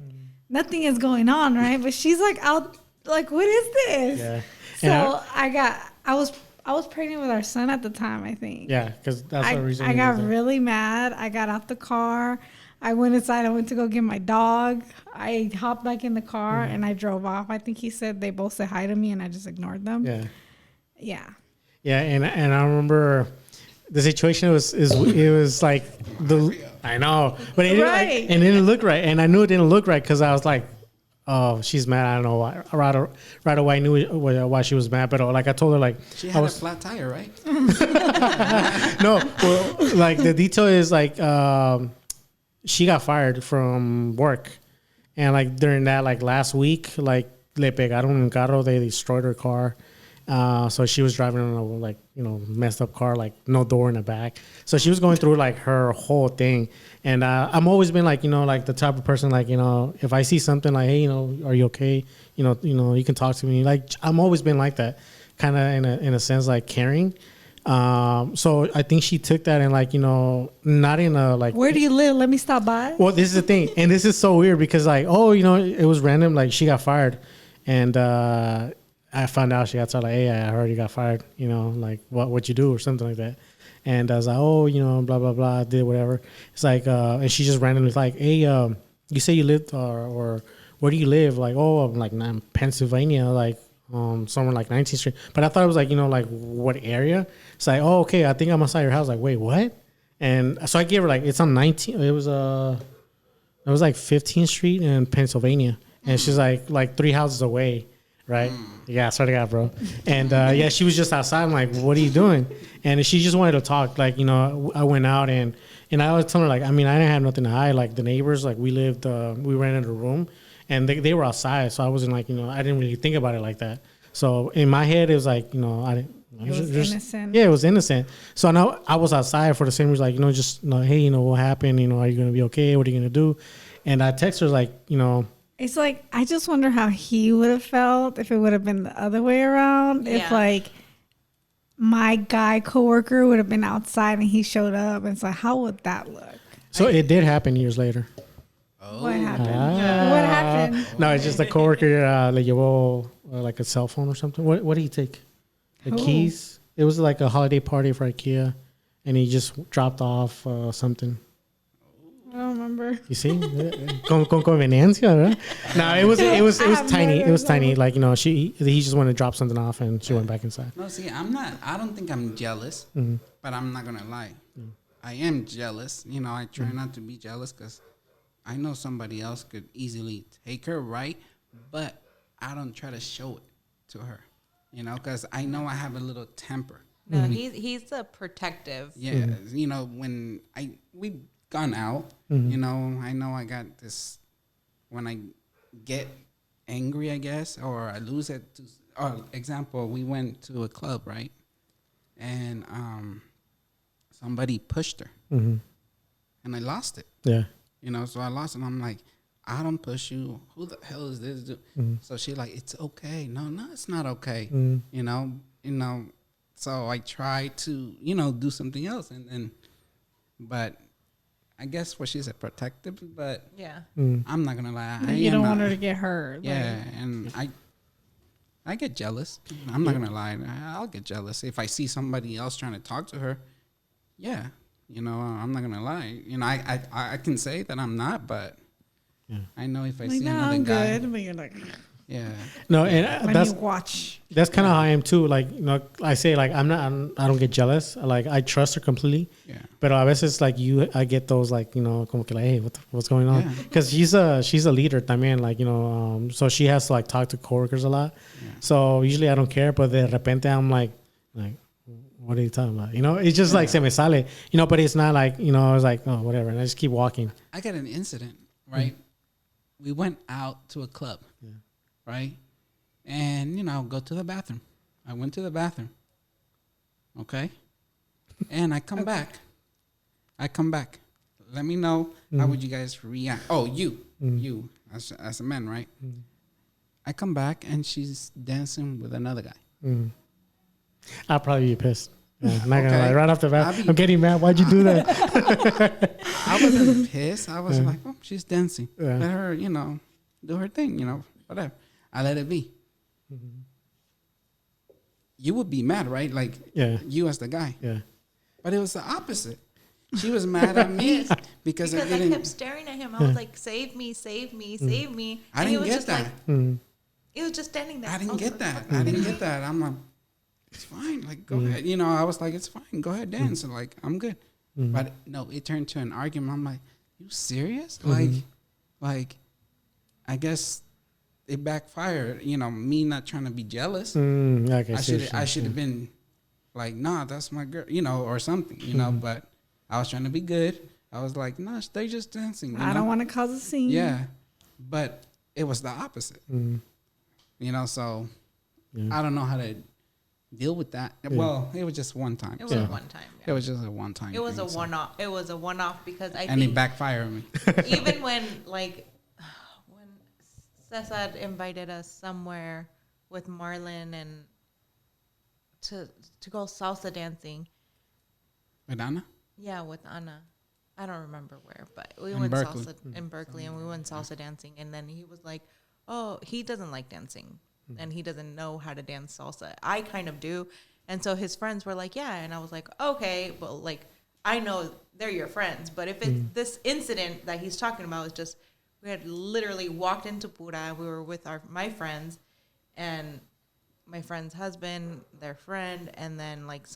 A: nothing is going on, right? But she's like out. Like, what is this?
B: Yeah.
A: So I was pregnant with our son at the time, I think.
B: Yeah, because that's the reason.
A: I got really mad. I got out the car. I went inside. I went to go get my dog. I hopped back in the car and I drove off. I think he said they both said hi to me and I just ignored them.
B: Yeah.
A: Yeah.
B: Yeah, and I remember the situation was like I know, but it didn't,
A: Right.
B: and it didn't look right, and I knew it didn't look right because I was like, oh, she's mad. I don't know why. Right away, I knew why she was mad, but like I told her like
D: She had a flat tire, right?
B: no, well, like the detail is like she got fired from work, and like during that like last week, like le pegaron un carro, they destroyed her car. So she was driving in a like messed up car, like no door in the back. So she was going through like her whole thing, and I'm always been like like the type of person like if I see something like hey are you okay you can talk to me, like I'm always been like that, kind of in a sense like caring. So I think she took that and like not in a like
A: Where do you live? Let me stop by.
B: well, this is the thing, and this is so weird because like it was random, like she got fired, and I found out she got told like, hey, I heard you got fired, like what you do or something like that. And I was like, oh, blah, blah, blah, I did whatever. It's like, and she just randomly was like, hey, you say you lived or where do you live? Like, oh, I'm like in Pennsylvania, like somewhere like 19th Street. But I thought it was like, like what area? It's like, oh, okay, I think I'm outside your house. Like, wait, what? And so I gave her like, it's on 19, it was like 15th Street in Pennsylvania. And she's like 3 houses away. Right? Yeah, I swear to God, bro. And yeah, she was just outside. I'm like, what are you doing? And she just wanted to talk. Like, I went out and I was telling her, like, I mean, I didn't have nothing to hide. Like, the neighbors, like, we rented a room and they were outside. So I wasn't like, I didn't really think about it like that. So in my head, it was like, I didn't.
A: It was innocent.
B: Yeah, it was innocent. So now I was outside for the same reason, like, just, hey, what happened? Are you going to be okay? What are you going to do? And I texted her, like,
A: It's like, I just wonder how he would have felt if it would have been the other way around.
C: Yeah.
A: If like my guy coworker would have been outside and he showed up. And it's like, how would that look?
B: so it did happen years later.
A: What happened? What happened?
B: No, it's just a coworker le llevó like a cell phone or something. What did he take? The
A: Who?
B: keys. It was like a holiday party for IKEA, and he just dropped off something.
A: I don't remember.
B: You see, con conveniencia, right? No, it was tiny. It was tiny. Like he just wanted to drop something off, and she went back inside.
D: No, see, I don't think I'm jealous, but I'm not gonna lie. I am jealous. I try not to be jealous because I know somebody else could easily take her, right? But I don't try to show it to her, because I know I have a little temper.
C: No, he's a protective.
D: Yeah, when we've gone out, I know I got this, when I get angry, I guess, or I lose it. Example, we went to a club, right? And somebody pushed her, and I lost it.
B: Yeah.
D: So I lost it. And I'm like, I don't push you. Who the hell is this dude? So she's like, it's okay. No, it's not okay. So I try to, do something else, but I guess what she said, protective, but
C: Yeah.
D: I'm not gonna lie.
A: You don't want her to get hurt.
D: Yeah, and I get jealous. I'm not gonna lie. I'll get jealous if I see somebody else trying to talk to her. Yeah, I'm not gonna lie. I can say that I'm not, but I know if I
A: Like,
D: see
A: no,
D: another
A: I'm
D: guy.
A: good. But you're like,
D: Yeah.
B: No, and
A: when
B: that's
A: you watch.
B: that's kind of how I am too. Like I say like I don't get jealous. Like I trust her completely.
D: Yeah.
B: But a veces like I get those like como que like hey what's going on?
D: Yeah.
B: Because she's a leader también, like so she has to like talk to coworkers a lot.
D: Yeah.
B: So usually I don't care, but de repente I'm like what are you talking about? You know, it's just like se me sale, you know, but it's not like, you know, I was like, oh, whatever. And I just keep walking.
D: I got an incident, right? We went out to a club, right? And, you know, go to the bathroom. I went to the bathroom. Okay? And I come back. Let me know how would you guys react. Oh, you as a man, right? I come back and she's dancing with another guy.
B: I'll probably be pissed. Yeah, I'm not gonna lie. Right off the bat, I'm getting mad. Why'd you do that?
D: I wasn't pissed. I was like, oh, she's dancing. Let her, you know, do her thing, you know, whatever. I let it be. You would be mad, right? Like, you as the guy.
B: Yeah.
D: But it was the opposite. She was mad at me because I
C: kept staring at him. I was like, save me, save me, save me.
D: I didn't get that.
C: He was just standing there.
D: I didn't get that. I'm like, it's fine. Like, go ahead. You know, I was like, it's fine. Go ahead, dance. And like, I'm good. But no, it turned to an argument. I'm like, you serious? Like, I guess it backfired. You know, me not trying to be jealous. I should have been like, nah, that's my girl. You know, or something. You know, but I was trying to be good. I was like, nah, they just dancing.
A: I don't want to cause a scene.
D: Yeah, but it was the opposite. You know, so I don't know how to deal with that. Well, it was just one time.
C: It was a one time.
D: It was just a one time.
C: It was a one off. It was a one off because I
D: and
C: think
D: it backfired on me.
C: Even when Cesar invited us somewhere with Marlon and to go salsa dancing.
D: With Anna?
C: Yeah, with Anna. I don't remember where, but we
D: In
C: went
D: Berkeley.
C: salsa in Berkeley, and we went salsa dancing. And then he was like, "Oh, he doesn't like dancing, and he doesn't know how to dance salsa. I kind of do." And so his friends were like, "Yeah," and I was like, "Okay, but like I know they're your friends, but if it's this incident that he's talking about is just we had literally walked into Pura, we were with my friends, and my friend's husband, their friend, and then like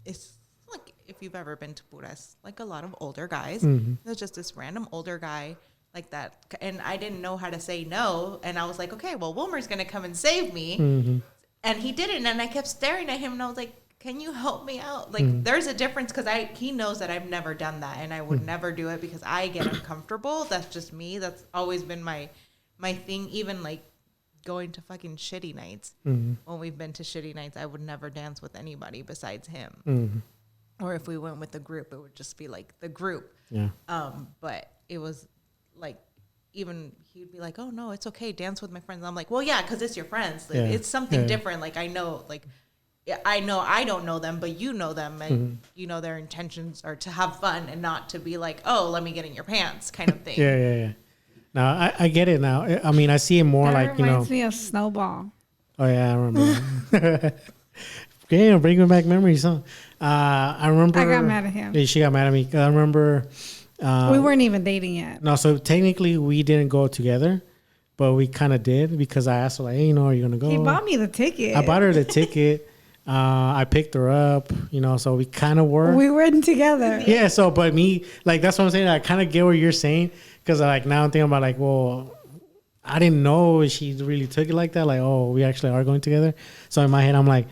C: it's." Like if you've ever been to Pura, it's like a lot of older guys. There's just this random older guy like that, and I didn't know how to say no, and I was like, okay, well, Wilmer's gonna come and save me, and he didn't, and I kept staring at him, and I was like, can you help me out? Like, there's a difference because he knows that I've never done that, and I would never do it because I get uncomfortable. That's just me. That's always been my thing. Even like going to fucking shitty nights. When we've been to shitty nights, I would never dance with anybody besides him. Or if we went with the group, it would just be like the group. Yeah. But it was like, even he'd be like, "Oh no, it's okay, dance with my friends." And I'm like, "Well, yeah, because it's your friends. Like, it's something different. Like I know, I know I don't know them, but you know them, and you know their intentions are to have fun and not to be like, oh, let me get in your pants, kind of thing."
B: Yeah. Now I get it now. I mean, I see it more
A: that
B: like, you know.
A: reminds me of Snowball.
B: Oh yeah, I remember. Damn, bringing back memories, huh? I remember.
A: I got mad at him.
B: Yeah, she got mad at me. I remember.
A: We weren't even dating yet.
B: No, so technically we didn't go together, but we kind of did because I asked her like, hey, you know, are you gonna go?
A: He bought me the ticket.
B: I bought her the ticket. I picked her up, you know, so we kind of were.
A: We weren't together.
B: Yeah, so but me, like that's what I'm saying. I kind of get what you're saying because like now I'm thinking about like, well, I didn't know she really took it like that. Like, oh, we actually are going together. So in my head, I'm like.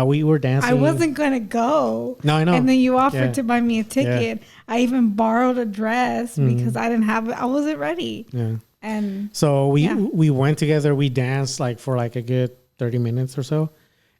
B: We were dancing.
A: I wasn't going to go.
B: No, I know.
A: And then you offered to buy me a ticket. Yeah. I even borrowed a dress because I didn't have it. I wasn't ready. Yeah. And
B: so we went together. We danced like for like a good 30 minutes or so.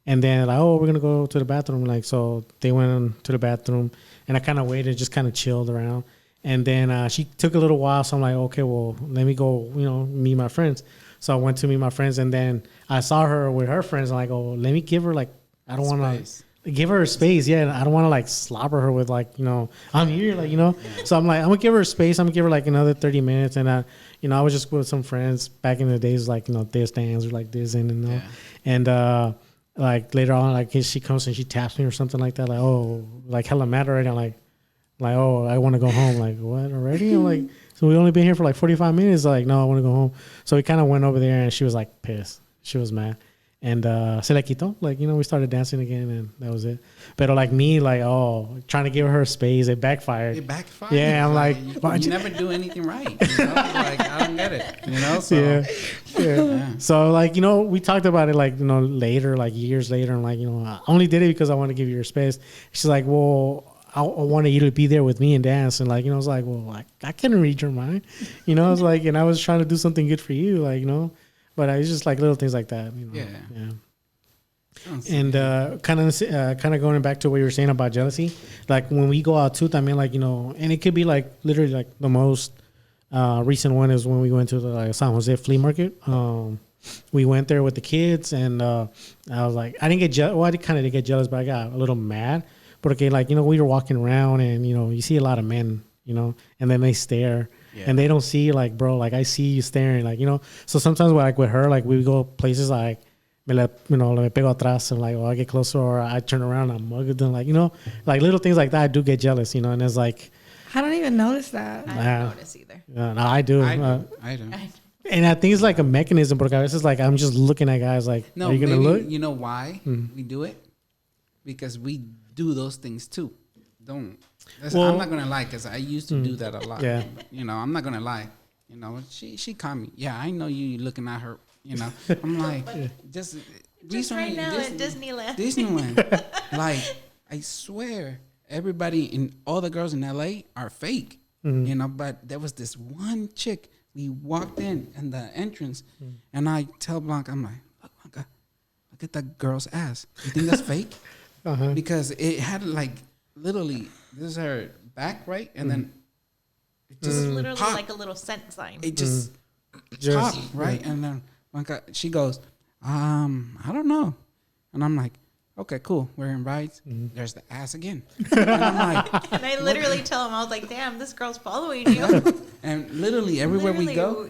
B: And then like, oh, we're going to go to the bathroom. Like, so they went to the bathroom and I kind of waited, just kind of chilled around. And then she took a little while. So I'm like, okay, well, let me go, you know, meet my friends. So I went to meet my friends and then I saw her with her friends. I'm like, oh, let me give her like, I don't want to give her space. Yeah. I don't want to like slobber her with like, you know, I'm here, like, you know. Yeah. So I'm like, I'm going to give her space. I'm going to give her like another 30 minutes. And, you know, I was just with some friends back in the days, like, you know, this dance or like this and, you know. Yeah. And like later on, like she comes and she taps me or something like that. Like, oh, like hella mad already. I'm like, oh, I want to go home. Like, what, already? I'm like, so we only been here for like 45 minutes. Like, no, I want to go home. So we kind of went over there and she was like pissed. She was mad. And se le quitó. Like, we started dancing again, and that was it. But like me, like, trying to give her space, it backfired.
D: It backfired.
B: Yeah, I'm like,
D: you never do anything right. Like, I don't get it. So
B: yeah. So like, we talked about it like, later, like years later. And like, I only did it because I want to give you your space. She's like, well, I wanted you to be there with me and dance. And like, I was like, well, I couldn't read your mind. I was like, and I was trying to do something good for you, like, but I was just like little things like that.
D: Yeah.
B: And kind of going back to what you were saying about jealousy, like when we go out too, I mean, like, and it could be like literally like the most recent one is when we went to the San Jose flea market. We went there with the kids, and I was like, I didn't get jealous. Well, I kind of did get jealous, but I got a little mad. But okay, like, we were walking around, and you see a lot of men, and then they stare. Yeah. And they don't see, like, bro, like, I see you staring, like, So sometimes, like, with her, like, we go places like, me pego atrás, and like, I get closer, or I turn around, I'm mugged them, like, like little things like that. I do get jealous, and it's like,
A: I don't even notice that.
C: I don't notice either.
B: No, I do.
D: I do.
B: And I think it's like a mechanism, because it's just like I'm just looking at guys like,
D: no,
B: are you gonna look?
D: You know why we do it? Because we do those things too. I'm not gonna lie, because I used to do that a lot.
B: Yeah.
D: I'm not gonna lie. She caught me. Yeah, I know you looking at her. I'm like, just
C: right now at Disneyland.
D: Disneyland. Like, I swear, everybody in all the girls in LA are fake. But there was this one chick. We walked in the entrance, and I tell Blanca, I'm like, look, Blanca, look at that girl's ass. You think that's fake?
B: Uh-huh.
D: Because it had like literally, this is her back, right? And then it just
C: literally
D: popped.
C: like a little scent sign.
D: It just popped, right? And then Blanca, she goes, I don't know. And I'm like, okay, cool. We're in rides. There's the ass again. And I'm like,
C: and I literally tell him, I was like, damn, this girl's following you.
D: And literally everywhere we go,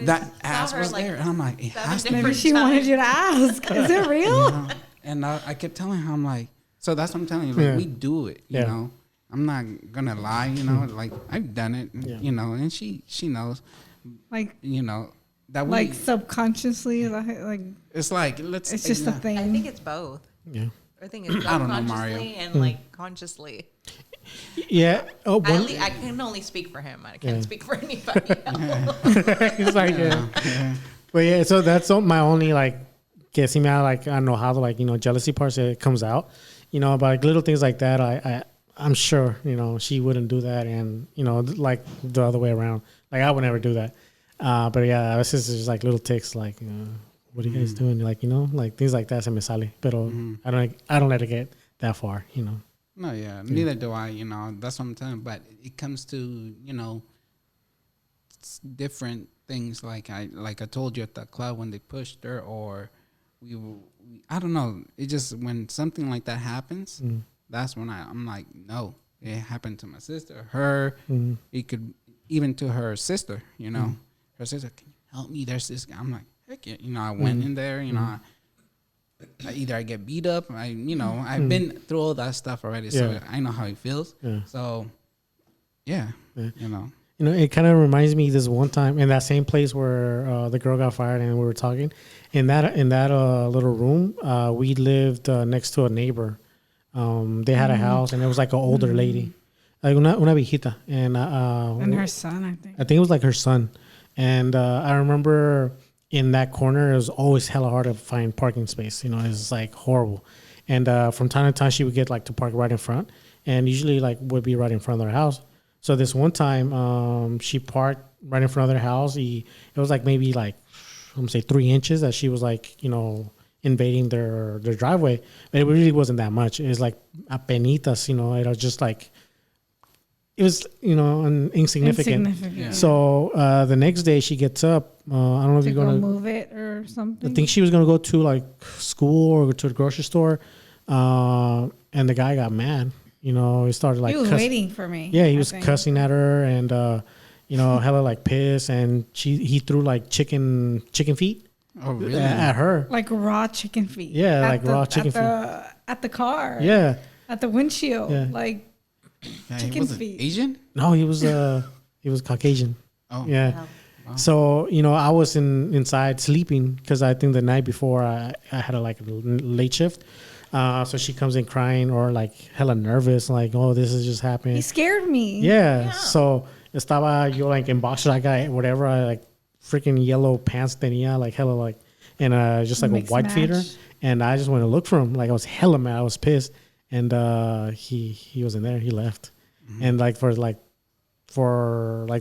D: that ass was
C: like
D: there. And I'm like, it has to be.
A: Maybe she wanted you to ask. Is it real?
D: And I kept telling her, I'm like, so that's what I'm telling you. Like, we do it, you know. I'm not gonna lie, like I've done it, and she knows,
A: like,
D: that we,
A: like subconsciously, like
D: it's like
A: it's just a thing.
C: I think it's both.
B: Yeah.
C: I think it's
D: I don't know,
C: subconsciously
D: Mario.
C: and like consciously.
B: Yeah. Oh,
C: I can only speak for him. I can't speak for anybody else.
B: It's like, but yeah. So that's my only like guessing me out. Like, I don't know how the jealousy part it comes out. But like little things like that, I'm sure she wouldn't do that, and like the other way around. Like, I would never do that. But yeah, it's just like little tics, like, what are you guys doing? Like, like things like that se me sale. Pero I don't let it get that far,
D: No, yeah, neither do I. That's what I'm telling you. But it comes to different things. Like I told you at the club when they pushed her, or I don't know. It just when something like that happens, that's when I'm like, no, it happened to my sister, her. It could even to her sister. Her sister, can you help me? There's this guy. I'm like, heck yeah. I went in there. I get beat up. I've been through all that stuff already, so I know how it feels. Yeah. So, yeah.
B: It kind of reminds me this one time in that same place where the girl got fired and we were talking. In that little room, we lived next to a neighbor. They had a house, and it was like an older lady, like una viejita, and
A: her son, I think.
B: I think it was like her son, and I remember in that corner it was always hella hard to find parking space. It's like horrible, and from time to time she would get like to park right in front, and usually like would be right in front of their house. So this one time, she parked right in front of their house. It was like maybe like, I'm gonna say 3 inches that she was like, invading their driveway. But it really wasn't that much. It was like apenitas, it was just like, it was, insignificant.
A: Yeah.
B: So the next day she gets up. I don't know if you're going to
A: move it or something.
B: I think she was going to go to like school or to the grocery store. And the guy got mad. He started like...
A: He was waiting for me.
B: Yeah, he was cussing at her and, hella like pissed. And he threw like chicken feet.
D: Oh, really?
B: At her.
A: Like raw chicken feet.
B: Yeah, like raw chicken feet.
A: At the car.
B: Yeah.
A: At the windshield.
B: Yeah.
A: Like chicken feet.
D: Asian?
B: No, he was Caucasian.
D: Oh.
B: Yeah. So, I was inside sleeping because I think the night before I had a late shift. So she comes in crying or like hella nervous, like, oh, this is just happening.
A: He scared me.
B: Yeah. So estaba yo like in boxers, I got whatever, I like freaking yellow pants tenía, like hella like, and just like
A: Mix
B: a white
A: match.
B: feeder. And I just went to look for him. Like I was hella mad. I was pissed. And he wasn't there. He left. And like for the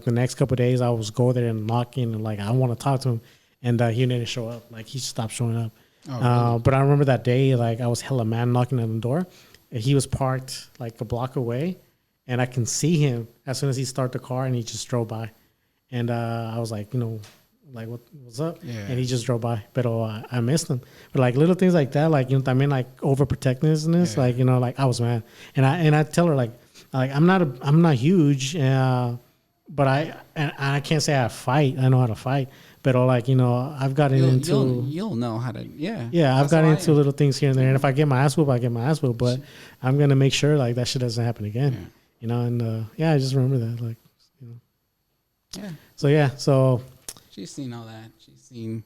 B: next couple of days, I was go there and knocking and like I want to talk to him, and he didn't show up. Like he stopped showing up.
D: Oh, really?
B: But I remember that day, like I was hella mad knocking on the door. And he was parked like a block away, and I can see him as soon as he started the car, and he just drove by. And I was like, like what's up?
D: Yeah.
B: And he just drove by. But I missed him. But like little things like that, like también like overprotectiveness, like like I was mad, and I tell her like I'm not huge, but I can't say I fight. I know how to fight, but like I've gotten into
D: you'll know how to
B: I've gotten into little things here and there, and if I get my ass whooped, I get my ass whooped, but I'm gonna make sure like that shit doesn't happen again. And I just remember that like so
D: she's seen all that. She's seen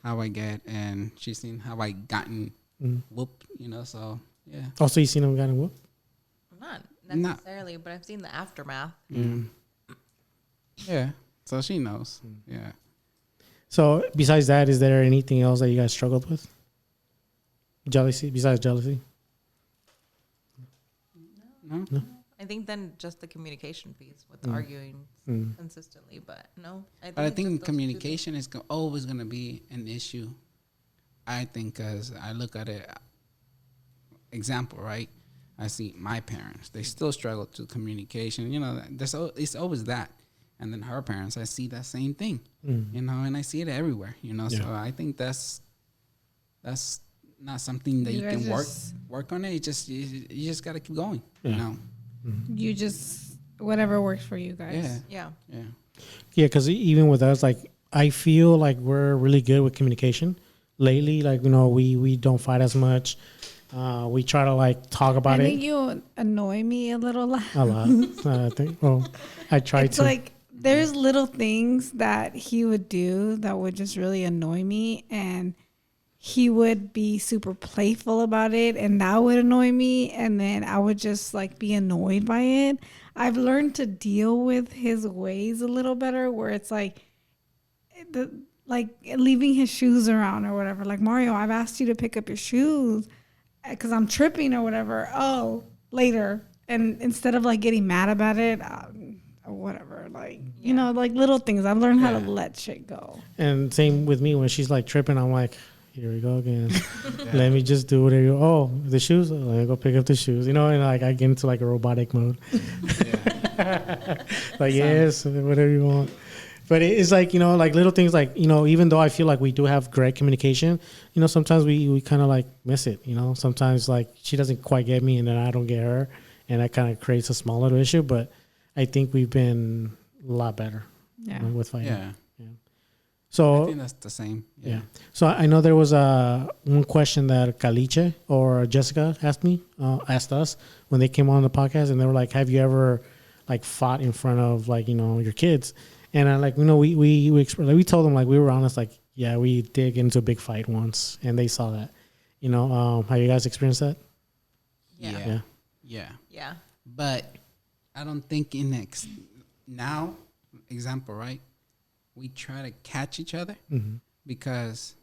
D: how I get, and she's seen how I gotten whooped. So yeah.
B: Also, you seen him gotten whooped?
C: Not necessarily, but I've seen the aftermath.
D: Yeah. So she knows. Yeah.
B: So besides that, is there anything else that you guys struggled with? Jealousy, besides jealousy?
D: No.
C: I think then just the communication piece with arguing consistently, but no.
D: But I think communication is always going to be an issue. I think because I look at it, example, right? I see my parents; they still struggle to communication. It's always that. And then her parents, I see that same thing. And I see it everywhere. So I think that's not something that you can work on it. You just got to keep going.
A: You just whatever works for you guys.
C: Yeah.
B: Because even with us, like I feel like we're really good with communication lately. Like we don't fight as much. We try to like talk about it.
A: I think you annoy me a little.
B: A lot. I think. Well, I try
A: It's
B: to.
A: like there's little things that he would do that would just really annoy me, and he would be super playful about it, and that would annoy me, and then I would just like be annoyed by it. I've learned to deal with his ways a little better, where it's like leaving his shoes around or whatever. Like, Mario, I've asked you to pick up your shoes because I'm tripping or whatever. Oh, later. And instead of like getting mad about it, or whatever, like like little things. I've learned how to let shit go.
B: And same with me when she's like tripping, I'm like, here we go again. Let me just do whatever. The shoes. Let me go pick up the shoes. And like I get into like a robotic mode. Like yes, whatever you want. But it's like like little things like even though I feel like we do have great communication, sometimes we kind of like miss it. Sometimes like she doesn't quite get me, and then I don't get her, and that kind of creates a small little issue. But I think we've been a lot better with fighting.
D: Yeah.
B: So
D: I think that's the same. Yeah.
B: So I know there was one question that Caliche or Jessica asked us when they came on the podcast, and they were like, "Have you ever like fought in front of like your kids?" And I like we told them like we were honest, like we did get into a big fight once, and they saw that. Have you guys experienced that?
C: Yeah.
D: But I don't think now, example, right? We try to catch each other because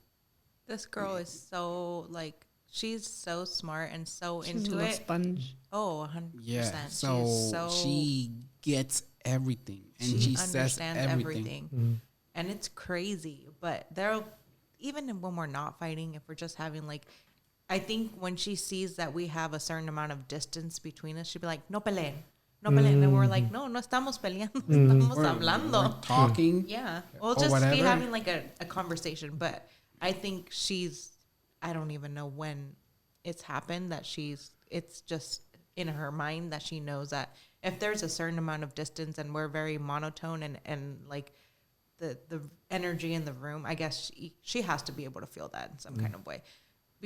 C: This girl is so like she's so smart and so
A: She's
C: into
A: a little
C: it.
A: sponge.
C: Oh, 100%.
D: yeah.
C: She's
D: She gets everything and she says
C: understands
D: everything.
C: And it's crazy. But even when we're not fighting, if we're just having like, I think when she sees that we have a certain amount of distance between us, she'll be like, no peleen. No peleen. And we're like, no estamos peleando. Estamos hablando.
D: We're talking.
C: Yeah. We'll
D: or
C: just
D: whatever.
C: be having like a conversation. But I think I don't even know when it's happened that it's just in her mind that she knows that if there's a certain amount of distance and we're very monotone and like the energy in the room, I guess she has to be able to feel that in some kind of way.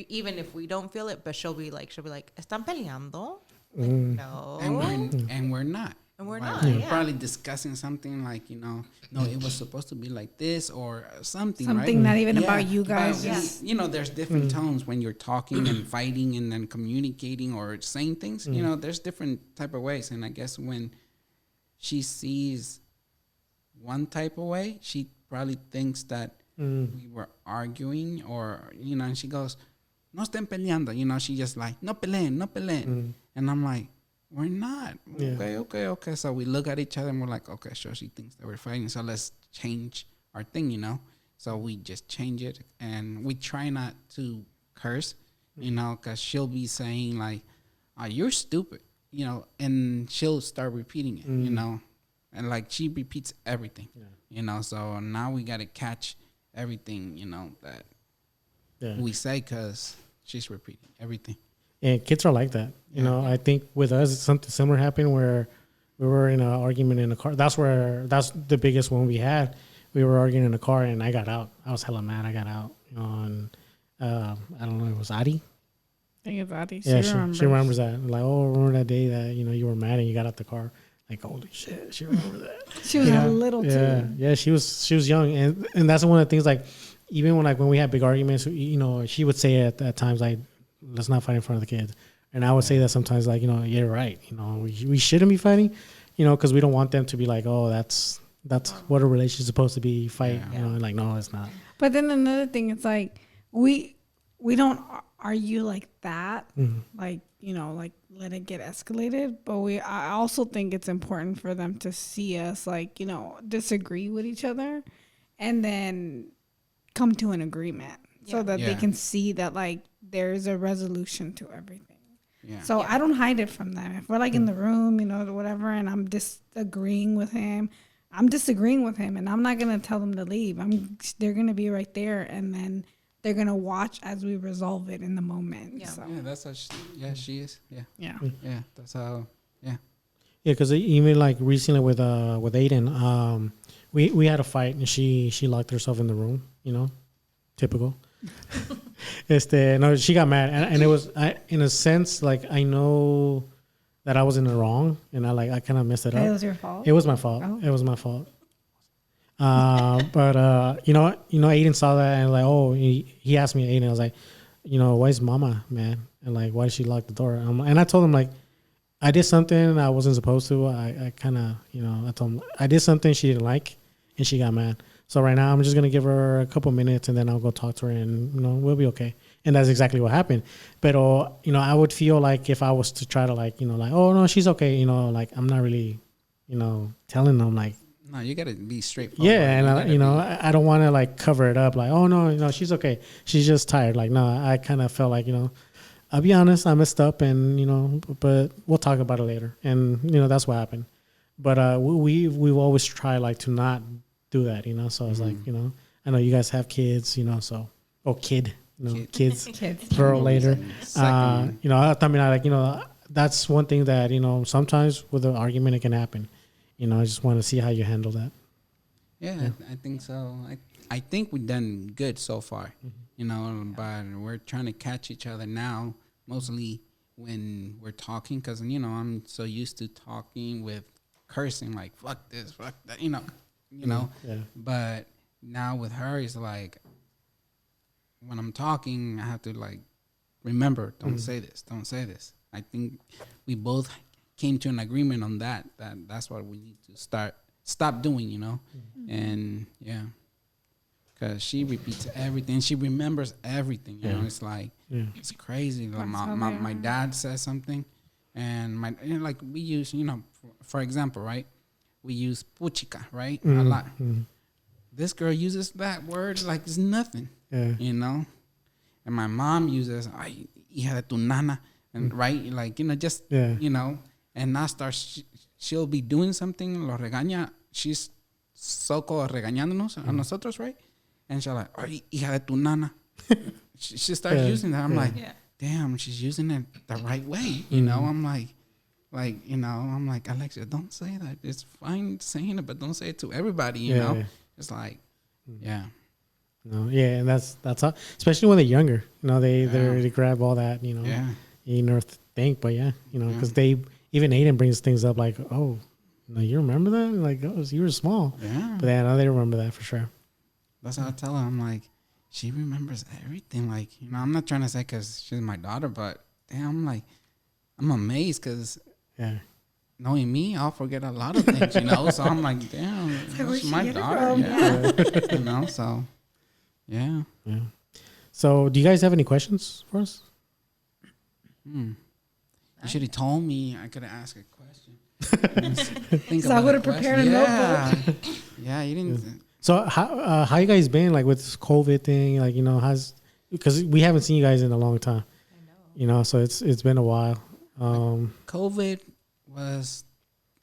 C: Even if we don't feel it, but she'll be like, ¿Están peleando? Like, no.
D: And we're not.
C: And we're
D: Right.
C: not.
D: We're
C: Yeah.
D: probably discussing something like, no, it was supposed to be like this or something, right?
A: Something not even
D: Yeah,
A: about you guys.
D: but there's different tones when you're talking and fighting and then communicating or saying things. There's different type of ways. And I guess when she sees one type of way, she probably thinks that we were arguing or, and she goes, no estén peleando. She just like, no peleen, no peleen. And I'm like, we're not.
B: Yeah.
D: Okay. So we look at each other and we're like, okay, sure, she thinks that we're fighting. So let's change our thing, So we just change it. And we try not to curse, because she'll be saying like, oh, you're stupid, and she'll start repeating it, And like she repeats everything, So now we got to catch everything, that we say because she's repeating everything.
B: And kids are like that. I think with us, something similar happened where we were in an argument in a car. That's the biggest one we had. We were arguing in the car, and I got out. I was hella mad. I got out. And I don't know. It was Adi.
A: I think it's Adi.
B: Yeah, she remembers that. Like, oh, remember that day that you were mad and you got out the car. Like, holy shit, she remembers that.
A: She was a little too.
B: Yeah, she was young, and that's one of the things. Like, even when we had big arguments, she would say at times like, let's not fight in front of the kids. And I would say that sometimes, like, you're right. We shouldn't be fighting, because we don't want them to be like, oh, that's what a relationship is supposed to be, fight. And like, no, it's not.
A: But then another thing, it's like we don't argue like that, like like let it get escalated. But I also think it's important for them to see us like disagree with each other, and then come to an agreement so that they can see that like there's a resolution to everything.
D: Yeah.
A: So I don't hide it from them. If we're like in the room, whatever, and I'm disagreeing with him, I'm disagreeing with him, and I'm not gonna tell them to leave. They're gonna be right there, and then they're gonna watch as we resolve it in the moment.
C: Yeah.
A: So.
D: Yeah, that's how she is. Yeah.
A: Yeah.
D: Yeah, that's how. Yeah.
B: Yeah, because even like recently with Aiden, we had a fight and she locked herself in the room. Typical. No, she got mad, and it was in a sense like I know that I was in the wrong, and I kind of messed it up.
A: It was your fault.
B: It was my fault.
A: Oh.
B: It was my fault. But Aiden saw that and like, oh, he asked me, Aiden, I was like, why's mama, man? And like, why did she lock the door? And I told him like, I did something I wasn't supposed to. I kind of, I told him I did something she didn't like, and she got mad. So right now I'm just gonna give her a couple minutes, and then I'll go talk to her, and we'll be okay. And that's exactly what happened. But I would feel like if I was to try to like, like, oh no, she's okay, like I'm not really, telling them like.
D: No, you gotta be straightforward.
B: Yeah, and I don't want to like cover it up like, oh no, she's okay, she's just tired. Like, no, I kind of felt like, I'll be honest, I messed up, and but we'll talk about it later. And that's what happened. But we've always tried like to not do that, So it's like, I know you guys have kids, so kids,
A: Kids.
B: plural later. I mean, I like, that's one thing that sometimes with an argument it can happen. I just want to see how you handle that.
D: Yeah. I think so. I think we've done good so far, but we're trying to catch each other now, mostly when we're talking, because, I'm so used to talking with cursing, like, fuck this, fuck that, Yeah. But now with her, it's like, when I'm talking, I have to, like, remember, don't say this, don't say this. I think we both came to an agreement on that's what we need to stop doing, And yeah, because she repeats everything, she remembers everything, it's like it's crazy. Like my dad says something, and like we use, for example, right, we use puchica, right, a lot. This girl uses that word like it's nothing, and my mom uses ay, hija de tu nana, and right, like just and now she'll be doing something, lo regaña, she's so-called regañándonos a nosotros, right? And she'll like, ay, hija de tu nana. she starts using that. I'm like, damn, she's using it the right way. I'm like, I'm like, Alexia, don't say that. It's fine saying it, but don't say it to everybody, you know? Yeah. It's like,
B: No, and that's how, especially when they're younger, they grab all that, you never think, but because even Aiden brings things up like, oh, no, you remember that? Like, you were small.
D: Yeah.
B: But yeah, no, they remember that for sure.
D: That's how I tell her. I'm like, she remembers everything. Like, I'm not trying to say because she's my daughter, but damn, like, I'm amazed because
B: Yeah.
D: knowing me, I'll forget a lot of things, So I'm like, damn,
A: where'd
D: that's
A: she
D: my
A: get it
D: daughter.
A: from?
D: Yeah. So, yeah.
B: Yeah. So, do you guys have any questions for us?
D: You should have told me. I could have asked a question. Think
A: So I
D: about
A: would
D: a
A: have prepared a
D: question.
A: notebook.
D: Yeah, you didn't.
B: So, how you guys been, like, with this COVID thing? Like, because we haven't seen you guys in a long time.
C: I know.
B: So it's been a while.
D: COVID was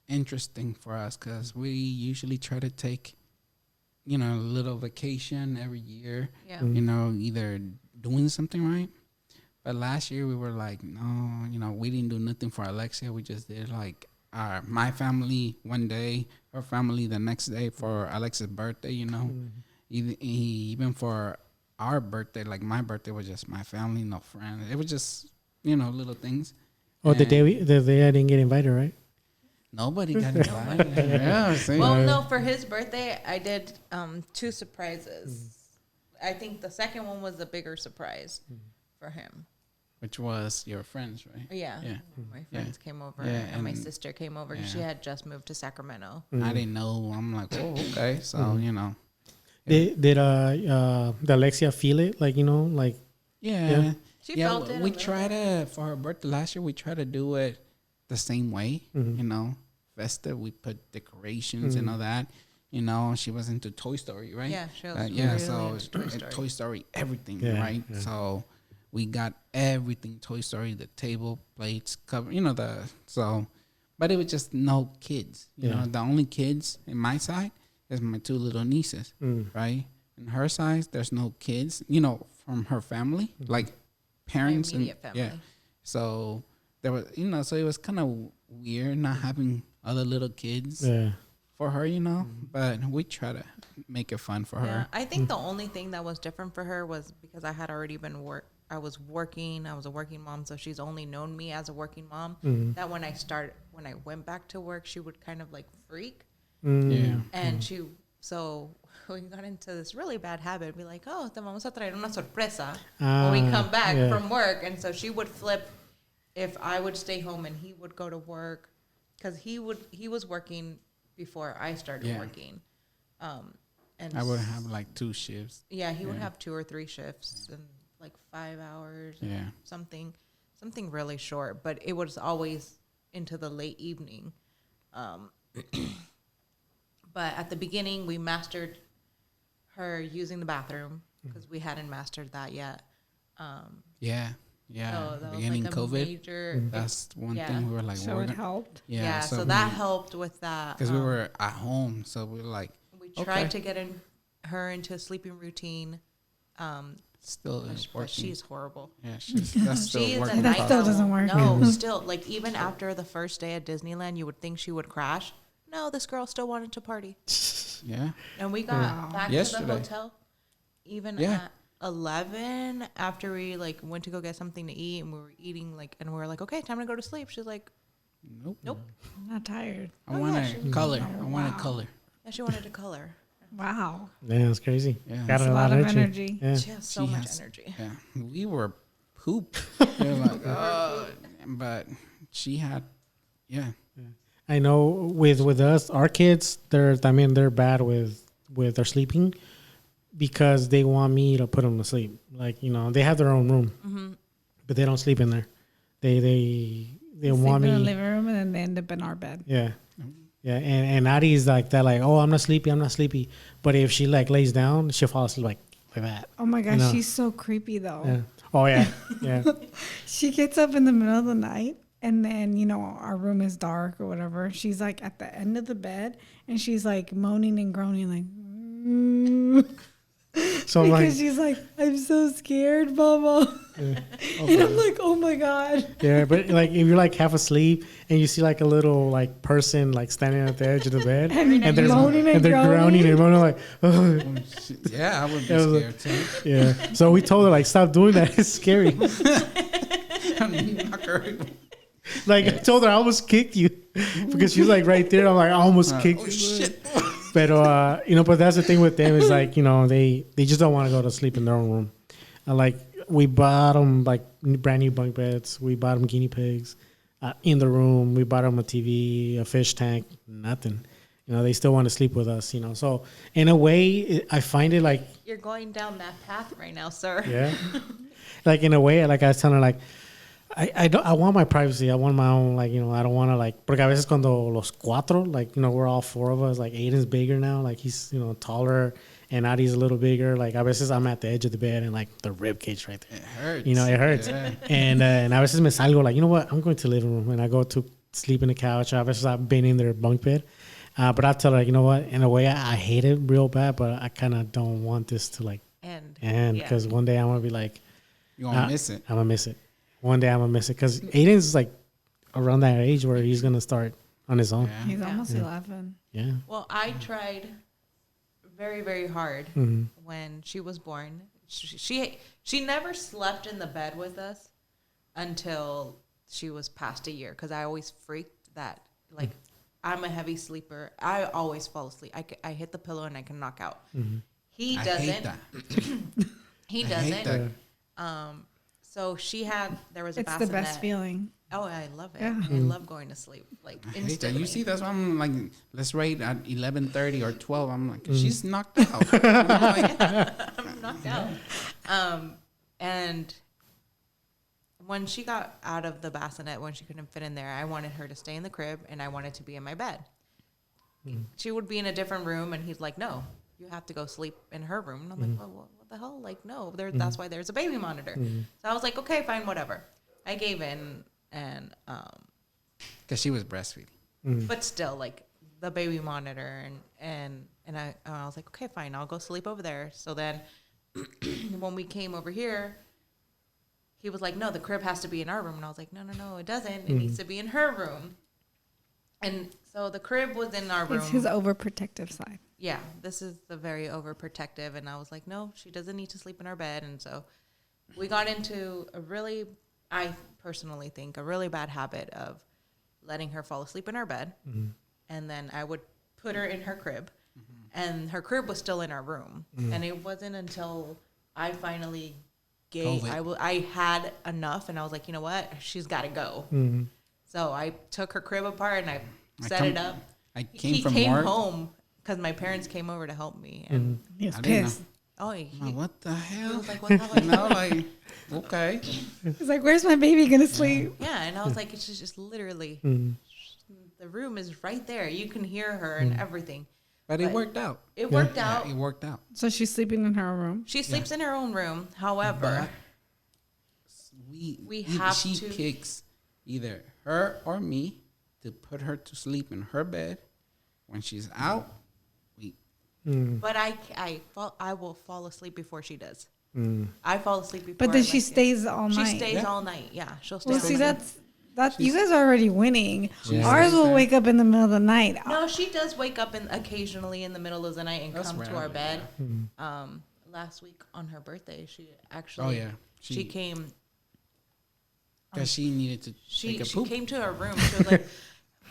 D: interesting for us because we usually try to take, a little vacation every year.
C: Yeah.
D: Either doing something right. But last year we were like, no, we didn't do nothing for Alexia. We just did like my family one day, her family the next day for Alexia's birthday, Even for our birthday, like my birthday was just my family, no friends. It was just, little things.
B: Oh, the day I didn't get invited, right?
D: Nobody got invited. Yeah, see?
C: Well, no, for his birthday, I did 2 surprises. I think the second one was a bigger surprise for him.
D: Which was your friends, right?
C: Yeah. My friends came over, and my sister came over because she had just moved to Sacramento.
D: I didn't know. I'm like, oh, okay. So,
B: Did the Alexia feel it? Like, like...
D: Yeah.
C: She felt it.
D: We try to, for her birthday last year, we try to do it the same way, festive. We put decorations and all that. She was into Toy Story, right?
C: Yeah, she was
D: really
C: into
D: Toy Story, everything,
B: Yeah,
D: right?
B: yeah.
D: So we got everything Toy Story, the table, plates, cover, but it was just no kids. The only kids in my side is my 2 little nieces, right? In her side, there's no kids, from her family, like parents and
C: immediate family.
D: yeah. So there was, so it was kind of weird not having other little kids for her, but we try to make it fun for her.
C: I think the only thing that was different for her was because I had already been I was working. I was a working mom, so she's only known me as a working mom. That when I went back to work, she would kind of like freak.
D: Yeah.
C: And so we got into this really bad habit. Be like, oh, te vamos a traer una sorpresa when we come back from work. And so she would flip if I would stay home and he would go to work because he was working before I started working. And
D: I would have like 2 shifts.
C: Yeah, he would have 2 or 3 shifts and like 5 hours.
D: Yeah.
C: Something really short, but it was always into the late evening. But at the beginning, we mastered her using the bathroom because we hadn't mastered that yet.
D: Yeah.
C: So that
D: Beginning
C: was like
D: COVID.
C: major.
D: That's one thing we were like,
A: So
D: we're
A: it
D: gonna,
A: helped.
C: Yeah, so that helped with that.
D: because we were at home, so we were like,
C: We tried to get her into a sleeping routine.
D: still is
C: But
D: working.
C: she's horrible.
D: Yeah, that's still
C: She is
D: working.
C: a
A: That
C: night
A: still
C: owl.
A: doesn't work.
C: No, still, like even after the first day at Disneyland, you would think she would crash. No, this girl still wanted to party.
D: Yeah.
C: And we got back
D: Yesterday.
C: to the hotel even at 11 after we like went to go get something to eat and we were eating and we were like, okay, time to go to sleep. She's like, nope.
A: I'm not tired.
D: I want to color. I want to color.
C: Yeah, she wanted to color.
A: Wow.
B: Yeah, it's crazy.
D: Yeah.
B: Got
A: That's
B: a lot of energy. Yeah.
C: She has so
D: She
C: much
D: has-
C: energy.
D: Yeah. We were poop. We were like, oh, but she had, yeah.
B: I know with us, our kids, they're bad with their sleeping because they want me to put them to sleep. Like, they have their own room, but they don't sleep in there. They want
A: Sleep in the
B: me.
A: living room and then they end up in our bed.
B: Yeah. Yeah. And Addie's like that, like, oh, I'm not sleepy. But if she like lays down, she'll fall asleep like that.
A: Oh my gosh,
B: know.
A: she's so creepy though.
B: Yeah. Oh yeah. Yeah.
A: She gets up in the middle of the night and then, our room is dark or whatever. She's like at the end of the bed and she's like moaning and groaning like,
B: So I'm like,
A: because she's like, I'm so scared, Mama.
B: yeah.
A: And I'm like, oh my God.
B: Yeah, but like if you're like half asleep and you see like a little like person like standing at the edge of the bed
A: And
B: they're
A: moaning and
B: they're groaning and moaning like, oh.
D: Yeah, I would be
B: It was
D: scared too.
B: Yeah. So we told her like, stop doing that. It's scary.
D: Knock her.
B: Like I told her, I almost kicked you because she's like right there. I'm like, I almost kicked you.
D: Shit.
B: But you know, but that's the thing with them is like, you know, they just don't want to go to sleep in their own room. And like we bought them like brand new bunk beds. We bought them guinea pigs in the room. We bought them a TV, a fish tank, nothing. You know, they still want to sleep with us. You know, so in a way, I find it like
C: You're going down that path right now, sir.
B: yeah, like in a way, like I was telling her, like I want my privacy. I want my own, like, you know, I don't want to like, porque a veces cuando los cuatro, like, you know, we're all four of us, like Aiden's bigger now, like he's, you know, taller and Adi's a little bigger. Like a veces I'm at the edge of the bed and like the rib cage right there.
D: It hurts.
B: You know, it hurts.
D: Yeah.
B: And a veces me salgo, like, you know what, I'm going to the living room and I go to sleep in the couch. A veces I've been in their bunk bed. But I tell her, like, you know what, in a way I hate it real bad, but I kind of don't want this to like end because one day I'm going to be like,
D: You're going to miss it.
B: I'm going to miss it. One day I'm going to miss it because Aiden's like around that age where he's going to start on his own.
D: Yeah.
A: He's almost 11.
B: Yeah.
C: Well, I tried very, very hard when she was born. She never slept in the bed with us until she was past a year because I always freaked that, like, I'm a heavy sleeper. I always fall asleep. I hit the pillow and I can knock out. He
D: I
C: doesn't.
D: hate that.
C: He
D: I
C: doesn't.
D: hate that.
C: So there was a
A: It's
C: bassinet.
A: the best feeling.
C: Oh, I love it.
A: Yeah.
C: I love going to sleep. Like,
D: I hate that.
C: instantly.
D: You see, that's why I'm like, let's rate at 11:30 or 12. I'm like, she's knocked out. And I'm like,
C: I'm knocked out. And when she got out of the bassinet, when she couldn't fit in there, I wanted her to stay in the crib and I wanted to be in my bed. She would be in a different room and he's like, no, you have to go sleep in her room. And I'm like, well, what the hell? Like, no, that's why there's a baby monitor. So I was like, okay, fine, whatever. I gave in and,
D: because she was breastfeeding.
C: but still, like, the baby monitor and I was like, okay, fine, I'll go sleep over there. So then when we came over here, he was like, no, the crib has to be in our room. And I was like, no, it doesn't. It needs to be in her room. And so the crib was in our room.
A: It's his overprotective side.
C: Yeah, this is the very overprotective. And I was like, no, she doesn't need to sleep in our bed. And so we got into I personally think, a really bad habit of letting her fall asleep in our bed. And then I would put her in her crib. And her crib was still in our room. And it wasn't until I finally I had enough. And I was like, you know what? She's got to go. So I took her crib apart and I set it up.
D: He
C: came
D: work.
C: home because my parents came over to help me. And
A: He was
D: I didn't
A: pissed.
C: oh,
D: I'm like, what the hell?
C: he was like, what the hell?
D: You know, like, okay.
A: He's like, where's my baby going to sleep?
C: Yeah, and I was like, it's just literally, the room is right there. You can hear her and everything.
D: But it worked out.
C: It worked out.
D: Yeah, it worked out.
A: So she's sleeping in her room.
C: She sleeps in her own room. However,
D: We
C: have
D: she
C: to-
D: picks either her or me to put her to sleep in her bed. When she's out,
C: but I will fall asleep before she does. I fall asleep before.
A: But then
C: I
A: she
C: like it.
A: stays all night.
C: She stays
D: Yeah.
C: all night. Yeah, she'll stay.
A: Well,
C: all
A: see,
C: night.
A: that's you guys are already winning.
B: Yeah.
A: Ours will wake up in the middle of the night.
C: No, she does wake up occasionally in the middle of the night and
D: That's
C: come to
D: rare.
C: our bed. Last week on her birthday, she actually.
D: Oh, yeah.
C: She came.
D: because she needed to
C: She
D: take a poop.
C: came to her room. She was like,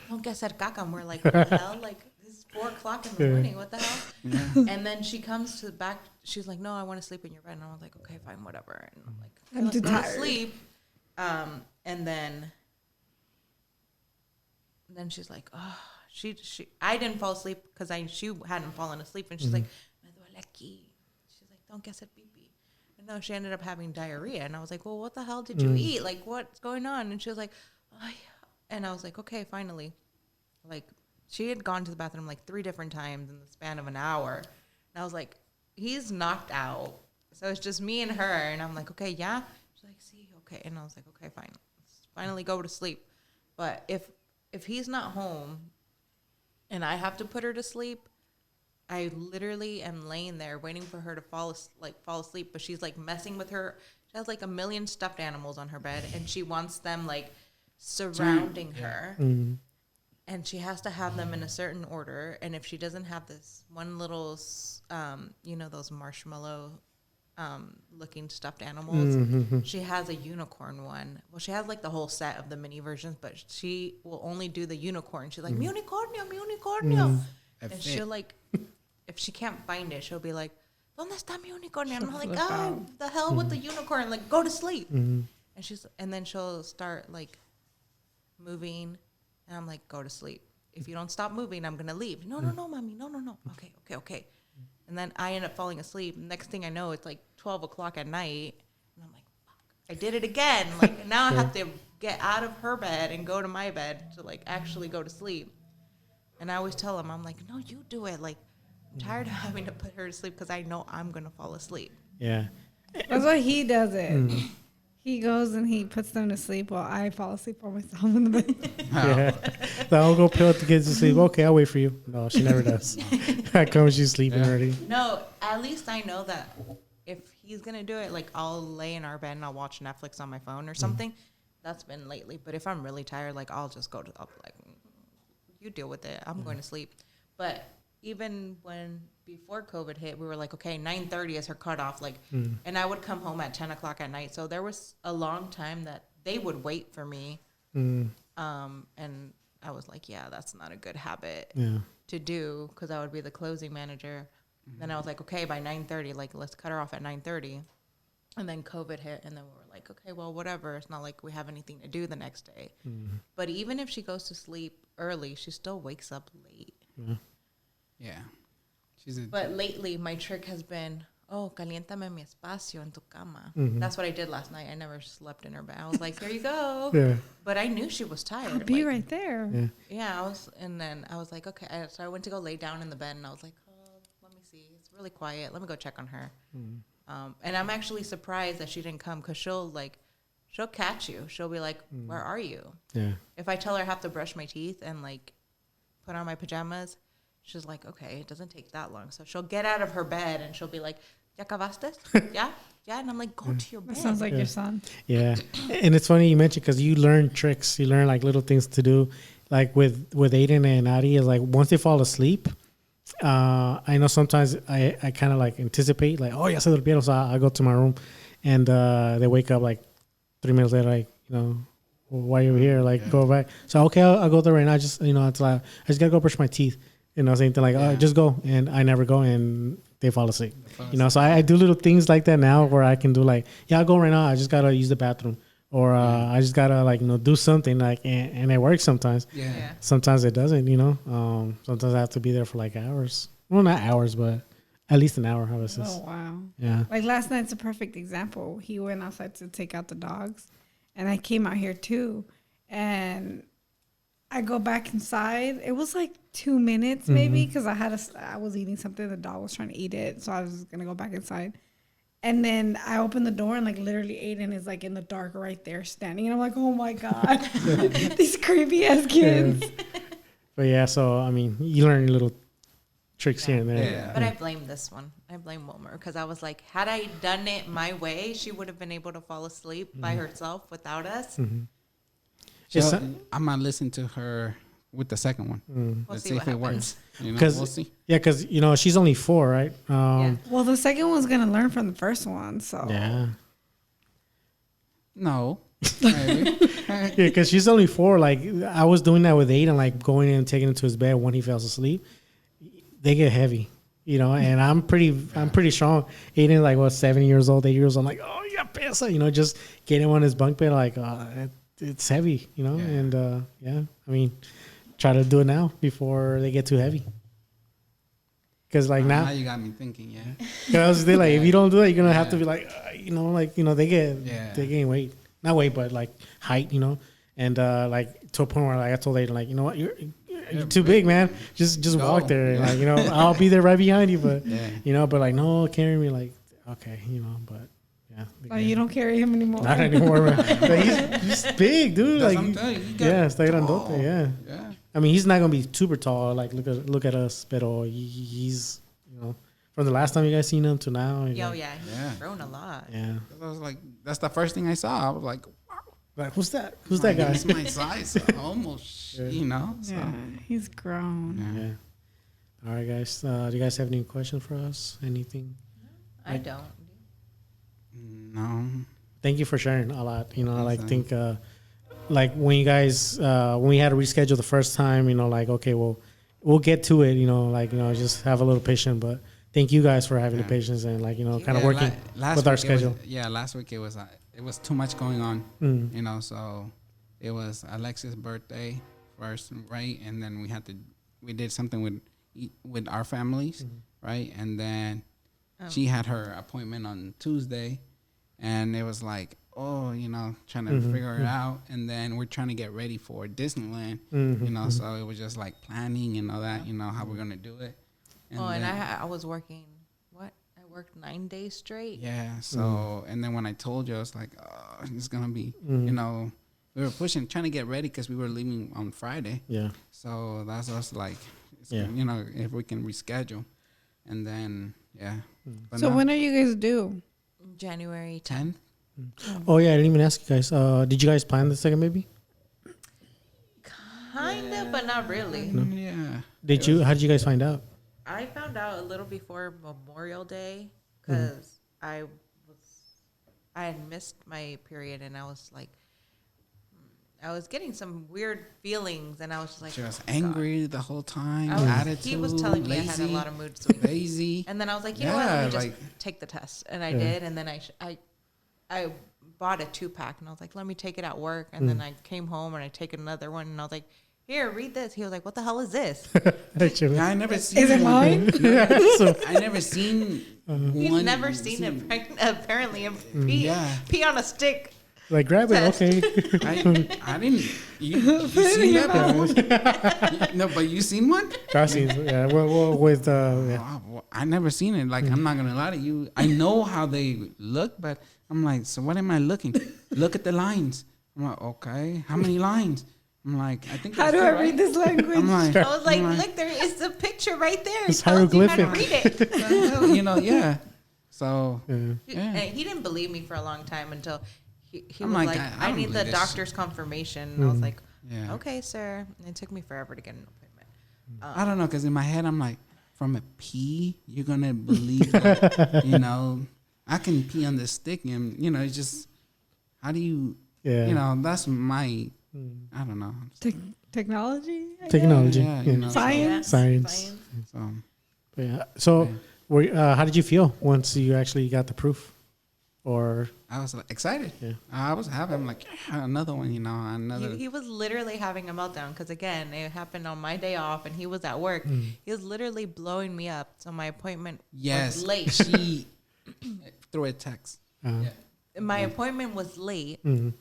C: "Don't get hacer caca." And we're like, "What the hell? Like, this is 4:00 in the morning. What the hell?"
D: Yeah.
C: And then she comes to the back. She's like, "No, I want to sleep in your bed." And I was like, "Okay, fine, whatever." And I'm like,
A: I'm
C: "Let's
A: too
C: go to
A: tired."
C: sleep." And then she's like, "Oh, she." I didn't fall asleep because she hadn't fallen asleep, and she's like, "Me duele aquí." She's like, "Don't get it, pee." And no, she ended up having diarrhea, and I was like, "Well, what the hell did you eat? Like, what's going on?" And she was like, "Oh, yeah." And I was like, "Okay, finally." Like, she had gone to the bathroom like 3 different times in the span of an hour, and I was like, "He's knocked out." So it's just me and her, and I'm like, "Okay, yeah." She's like, "See, okay," and I was like, "Okay, fine. Let's finally go to sleep." But if he's not home, and I have to put her to sleep, I literally am laying there waiting for her to fall asleep, but she's like messing with her. She has like a million stuffed animals on her bed, and she wants them like surrounding her, and she has to have them in a certain order. And if she doesn't have this one little, those marshmallow looking stuffed animals.
B: Mm-hmm.
C: She has a unicorn one. Well, she has like the whole set of the mini versions, but she will only do the unicorn. She's like, "Mi unicornio, mi unicornio," and she'll like, if she can't find it, she'll be like, "¿Dónde está mi unicornio?" And I'm like, "Oh, the hell with the unicorn! Like, go to sleep." And then she'll start like moving, and I'm like, "Go to sleep. If you don't stop moving, I'm gonna leave." No, mommy, no. Okay. And then I end up falling asleep. Next thing I know, it's like 12 o'clock at night. And I'm like, fuck, I did it again. Like, now I have to get out of her bed and go to my bed to, like, actually go to sleep. And I always tell him, I'm like, no, you do it. Like, I'm tired of having to put her to sleep because I know I'm going to fall asleep.
B: Yeah.
A: That's why he does it. He goes and he puts them to sleep while I fall asleep by myself in the bed.
B: Yeah. So I'll go put the kids to sleep. Okay, I'll wait for you. No, she never does. I come, she's sleeping already.
C: No, at least I know that if he's going to do it, like, I'll lay in our bed and I'll watch Netflix on my phone or something. That's been lately. But if I'm really tired, like, I'll just go to, I'll be like, you deal with it. I'm going to sleep. But even before COVID hit, we were like, okay, 9:30 is her cutoff. Like, and I would come home at 10 o'clock at night. So there was a long time that they would wait for me. And I was like, yeah, that's not a good habit to do, because I would be the closing manager. Then I was like, okay, by 9:30, like, let's cut her off at 9:30. And then COVID hit, and then we were like, okay, well, whatever. It's not like we have anything to do the next day. But even if she goes to sleep early, she still wakes up late.
D: Yeah.
C: But lately, my trick has been, caliéntame mi espacio en tu cama. That's what I did last night. I never slept in her bed. I was like, here you go.
B: Yeah.
C: But I knew she was tired.
A: I'll be
C: like,
A: right there.
C: Yeah, and then I was like, okay. So I went to go lay down in the bed, and I was like, let me see. It's really quiet. Let me go check on her. And I'm actually surprised that she didn't come, because she'll catch you. She'll be like, where are you?
B: Yeah.
C: If I tell her I have to brush my teeth and, like, put on my pajamas, she's like, okay, it doesn't take that long. So she'll get out of her bed and she'll be like, ¿Ya acabaste? Yeah? Yeah? And I'm like, go to your bed.
A: That sounds like your son.
B: Yeah. And it's funny you mentioned, because you learn tricks. You learn, like, little things to do. Like with Aiden and Adi, is like, once they fall asleep, I know sometimes I kind of, like, anticipate, like, oh, ya se durmieron, so I go to my room. And they wake up, like, 3 minutes later, like, why are you here? Like, go back. So, okay, I'll go there right now. Just, it's like, I just got to go brush my teeth. Same thing, like, oh, just go. And I never go, and they fall asleep. So I do little things like that now, where I can do, like, yeah, I'll go right now. I just got to use the bathroom. Or I just got to, like, do something, like, and it works sometimes.
D: Yeah.
B: Sometimes it doesn't, Sometimes I have to be there for, like, hours. Well, not hours, but at least an hour. How is this?
A: Oh, wow.
B: Yeah.
A: Like, last night's a perfect example. He went outside to take out the dogs, and I came out here too. And I go back inside. It was like 2 minutes maybe, because I was eating something. The dog was trying to eat it, so I was gonna go back inside. And then I opened the door, and, like, literally Aiden is, like, in the dark right there standing, and I'm like, oh my god, these creepy ass kids.
B: Yeah. But yeah, so I mean, you learn little tricks here and there.
D: Yeah.
C: But I blame this one. I blame Wilmer, because I was like, had I done it my way, she would have been able to fall asleep by herself without us.
D: So I'm gonna listen to her with the second one.
C: We'll
D: Let's
C: see
D: see
C: what
D: if it
C: happens.
D: works. We'll see.
B: Yeah, because she's only 4, right?
C: Yeah.
A: Well, the second one's gonna learn from the first one, so
B: Yeah.
D: No. Maybe.
B: Yeah, because she's only 4. Like, I was doing that with Aiden, like, going in and taking him to his bed when he falls asleep. They get heavy, and I'm pretty strong. Aiden, like, 7 years old, 8 years old. I'm like, oh, yeah, pesa, just get him on his bunk bed, like, it's heavy, and I mean, try to do it now before they get too heavy. Because, like, now
D: you got me thinking, yeah.
B: Because they, like, if you don't do it, you're gonna have to be like, they gain weight, not weight, but, like, height, and like, to a point where, like, I told Aiden, like, you know what, you're too big, man. Just walk there, and, like, I'll be there right behind you, but but, like, no, carry me, like, okay, but. Yeah,
A: like, you don't carry him anymore.
B: Not anymore, man. Like, he's big, dude.
D: That's
B: Like,
D: what I'm telling you,
B: está grandote, yeah.
D: Yeah.
B: I mean, he's not gonna be super tall. Like, look at us, pero he's from the last time you guys seen him to now.
C: He's
D: Yeah.
C: grown a lot.
B: Yeah.
D: I was like, that's the first thing I saw. I was like, wow.
B: Like, who's that? Who's that guy?
D: He's my size, almost. So.
A: Yeah, he's grown.
B: Yeah. All right, guys. Do you guys have any questions for us? Anything?
C: I don't.
D: No.
B: Thank you for sharing a lot. You know, like think like when you guys when we had to reschedule the first time, you know, like okay, well, we'll get to it. You know, like just have a little patience. But thank you guys for having the patience and like kind of working with our schedule.
D: Last week it was too much going on. You know, so it was Alexis' birthday first, right? And then we did something with our families, right? And then she had her appointment on Tuesday, and it was like, trying to figure it out. And then we're trying to get ready for Disneyland, so it was just like planning and all that, how we're going to do it.
C: And I was working, I worked 9 days straight.
D: Yeah. So, and then when I told you, I was like, oh, it's going to be, we were trying to get ready because we were leaving on Friday.
B: Yeah.
D: So that's us like, if we can reschedule. And then, yeah.
A: So when are you guys due?
C: January 10th.
B: Oh, yeah. I didn't even ask you guys. Did you guys plan the second baby?
C: Kind of, but not really.
B: No?
D: Yeah.
B: How did you guys find out?
C: I found out a little before Memorial Day because I had missed my period, and I was like, I was getting some weird feelings, and I was just like,
D: she was angry the whole time. Attitude.
C: He was telling me
D: lazy,
C: I had a lot of mood swings.
D: Lazy.
C: And then I was like, you know what? Let me just take the test, and I did. And then I bought a 2-pack, and I was like, let me take it at work. And then I came home and I take another one, and I was like, here, read this. He was like, what the hell is this?
D: I never seen.
A: Is it mine?
D: I never seen.
C: He's never seen it. Apparently, pee on a stick.
B: Like grab
C: test.
B: it, okay.
D: I didn't. You seen that? No, but you seen one?
B: I've seen, yeah. Well, with
D: I never seen it. Like I'm not gonna lie to you. I know how they look, but I'm like, so what am I looking? Look at the lines. I'm like, okay, how many lines? I'm like, I think.
A: How do I read this language?
C: I was like, look, there is a picture right there.
B: It's
C: tells you how to
B: hieroglyphic.
C: read it.
D: Yeah. So.
C: And he didn't believe me for a long time until he was
D: like,
C: like, I need the doctor's confirmation. And I was like, okay, sir. And it took me forever to get an appointment.
D: I don't know, because in my head, I'm like, from a pee, you're going to believe that, I can pee on the stick and, it's just, how do you, that's my, I don't know.
A: Technology?
B: Technology.
D: Yeah,
A: Science?
B: Science. So how did you feel once you actually got the proof? Or
D: I was excited. Yeah. I was happy. I'm like, another one, another.
C: He was literally having a meltdown because, again, it happened on my day off and he was at work. He was literally blowing me up. So my appointment was late.
D: She threw a text.
C: My appointment was late. And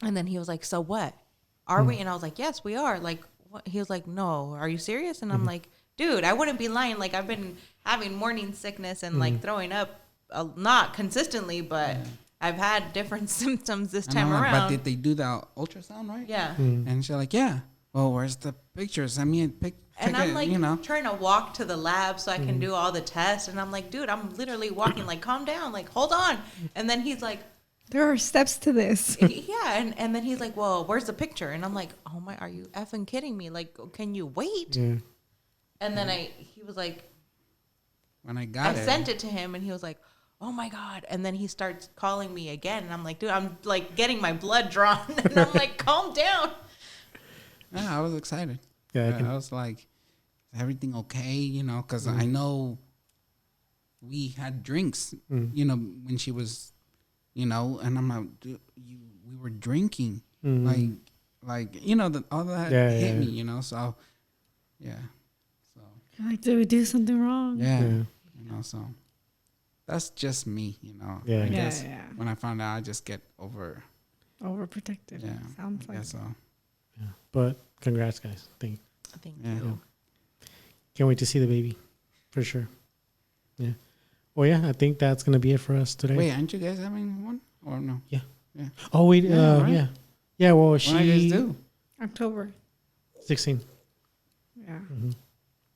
C: then he was like, so what? Are we? And I was like, yes, we are. Like, what? He was like, no, are you serious? And I'm like, dude, I wouldn't be lying. Like, I've been having morning sickness and like throwing up. Not consistently, but I've had different symptoms this time around.
D: But did they do the ultrasound, right?
C: Yeah.
D: And she's like, yeah. Well, where's the pictures? Send me a pic.
C: And I'm like, trying to walk to the lab so I can do all the tests. And I'm like, dude, I'm literally walking. Like, calm down. Like, hold on. And then he's like,
A: there are steps to this.
C: Yeah. And then he's like, well, where's the picture? And I'm like, oh my, are you effing kidding me? Like, can you wait?
B: Yeah.
C: And then he was like,
D: when I
C: sent it to him, and he was like, oh my God. And then he starts calling me again. And I'm like, dude, I'm like getting my blood drawn. And I'm like, calm down.
D: Yeah, I was excited.
B: Yeah,
D: I was like, is everything okay? Because I know we had drinks, when she was, and I'm like, dude, we were drinking. Like all that hit me, so, yeah. So.
A: Like, did we do something wrong?
D: Yeah. So. That's just me,
B: Yeah.
D: I guess when I found out, I just get
A: overprotective.
D: Yeah.
A: Sounds like
D: so.
B: Yeah. But congrats, guys. Thank
C: you.
B: Can't wait to see the baby, for sure. Yeah. Well, yeah, I think that's gonna be it for us today.
D: Wait, aren't you guys having one or no?
B: Yeah. Oh wait,
D: right?
B: yeah. Yeah. Well,
D: when are you guys due?
A: October
B: 16.
A: Yeah.
B: Mm-hmm.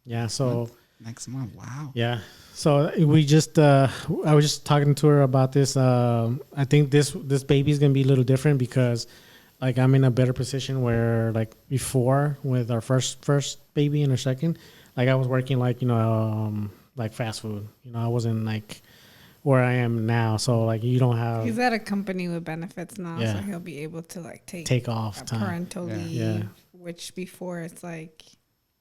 B: Yeah. So
D: next month. Wow.
B: Yeah. So we just, I was just talking to her about this. I think this baby is gonna be a little different because, like, I'm in a better position where, like, before with our first baby and our second, like, I was working like like fast food. I wasn't like where I am now. So like you don't have
A: He's at a company with benefits now,
B: Yeah.
A: so he'll be able to like
B: take off
A: a
B: time.
A: parental
D: Yeah.
A: leave,
B: Yeah.
A: which before it's like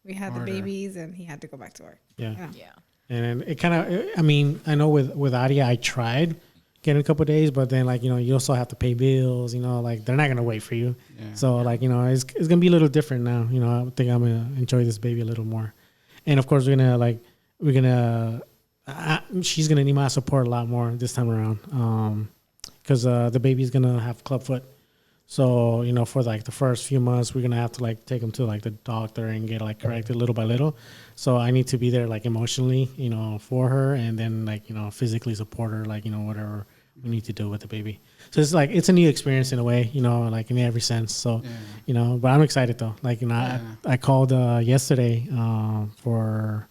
A: we had
D: Harder.
A: the babies and he had to go back to work.
B: Yeah.
A: You know?
C: Yeah.
B: And it kind of, I mean, I know with Adia, I tried getting a couple of days, but then like, you also have to pay bills, like they're not going to wait for you.
D: Yeah.
B: So like, it's going to be a little different now. I think I'm going to enjoy this baby a little more. And of course, she's going to need my support a lot more this time around. Cause the baby's going to have clubfoot. So, for like the first few months, we're going to have to like take him to like the doctor and get like corrected little by little. So I need to be there like emotionally, for her, and then like, physically support her, like, whatever we need to do with the baby. So it's like, it's a new experience in a way, like in every sense. So, but I'm excited though. Like, I called yesterday for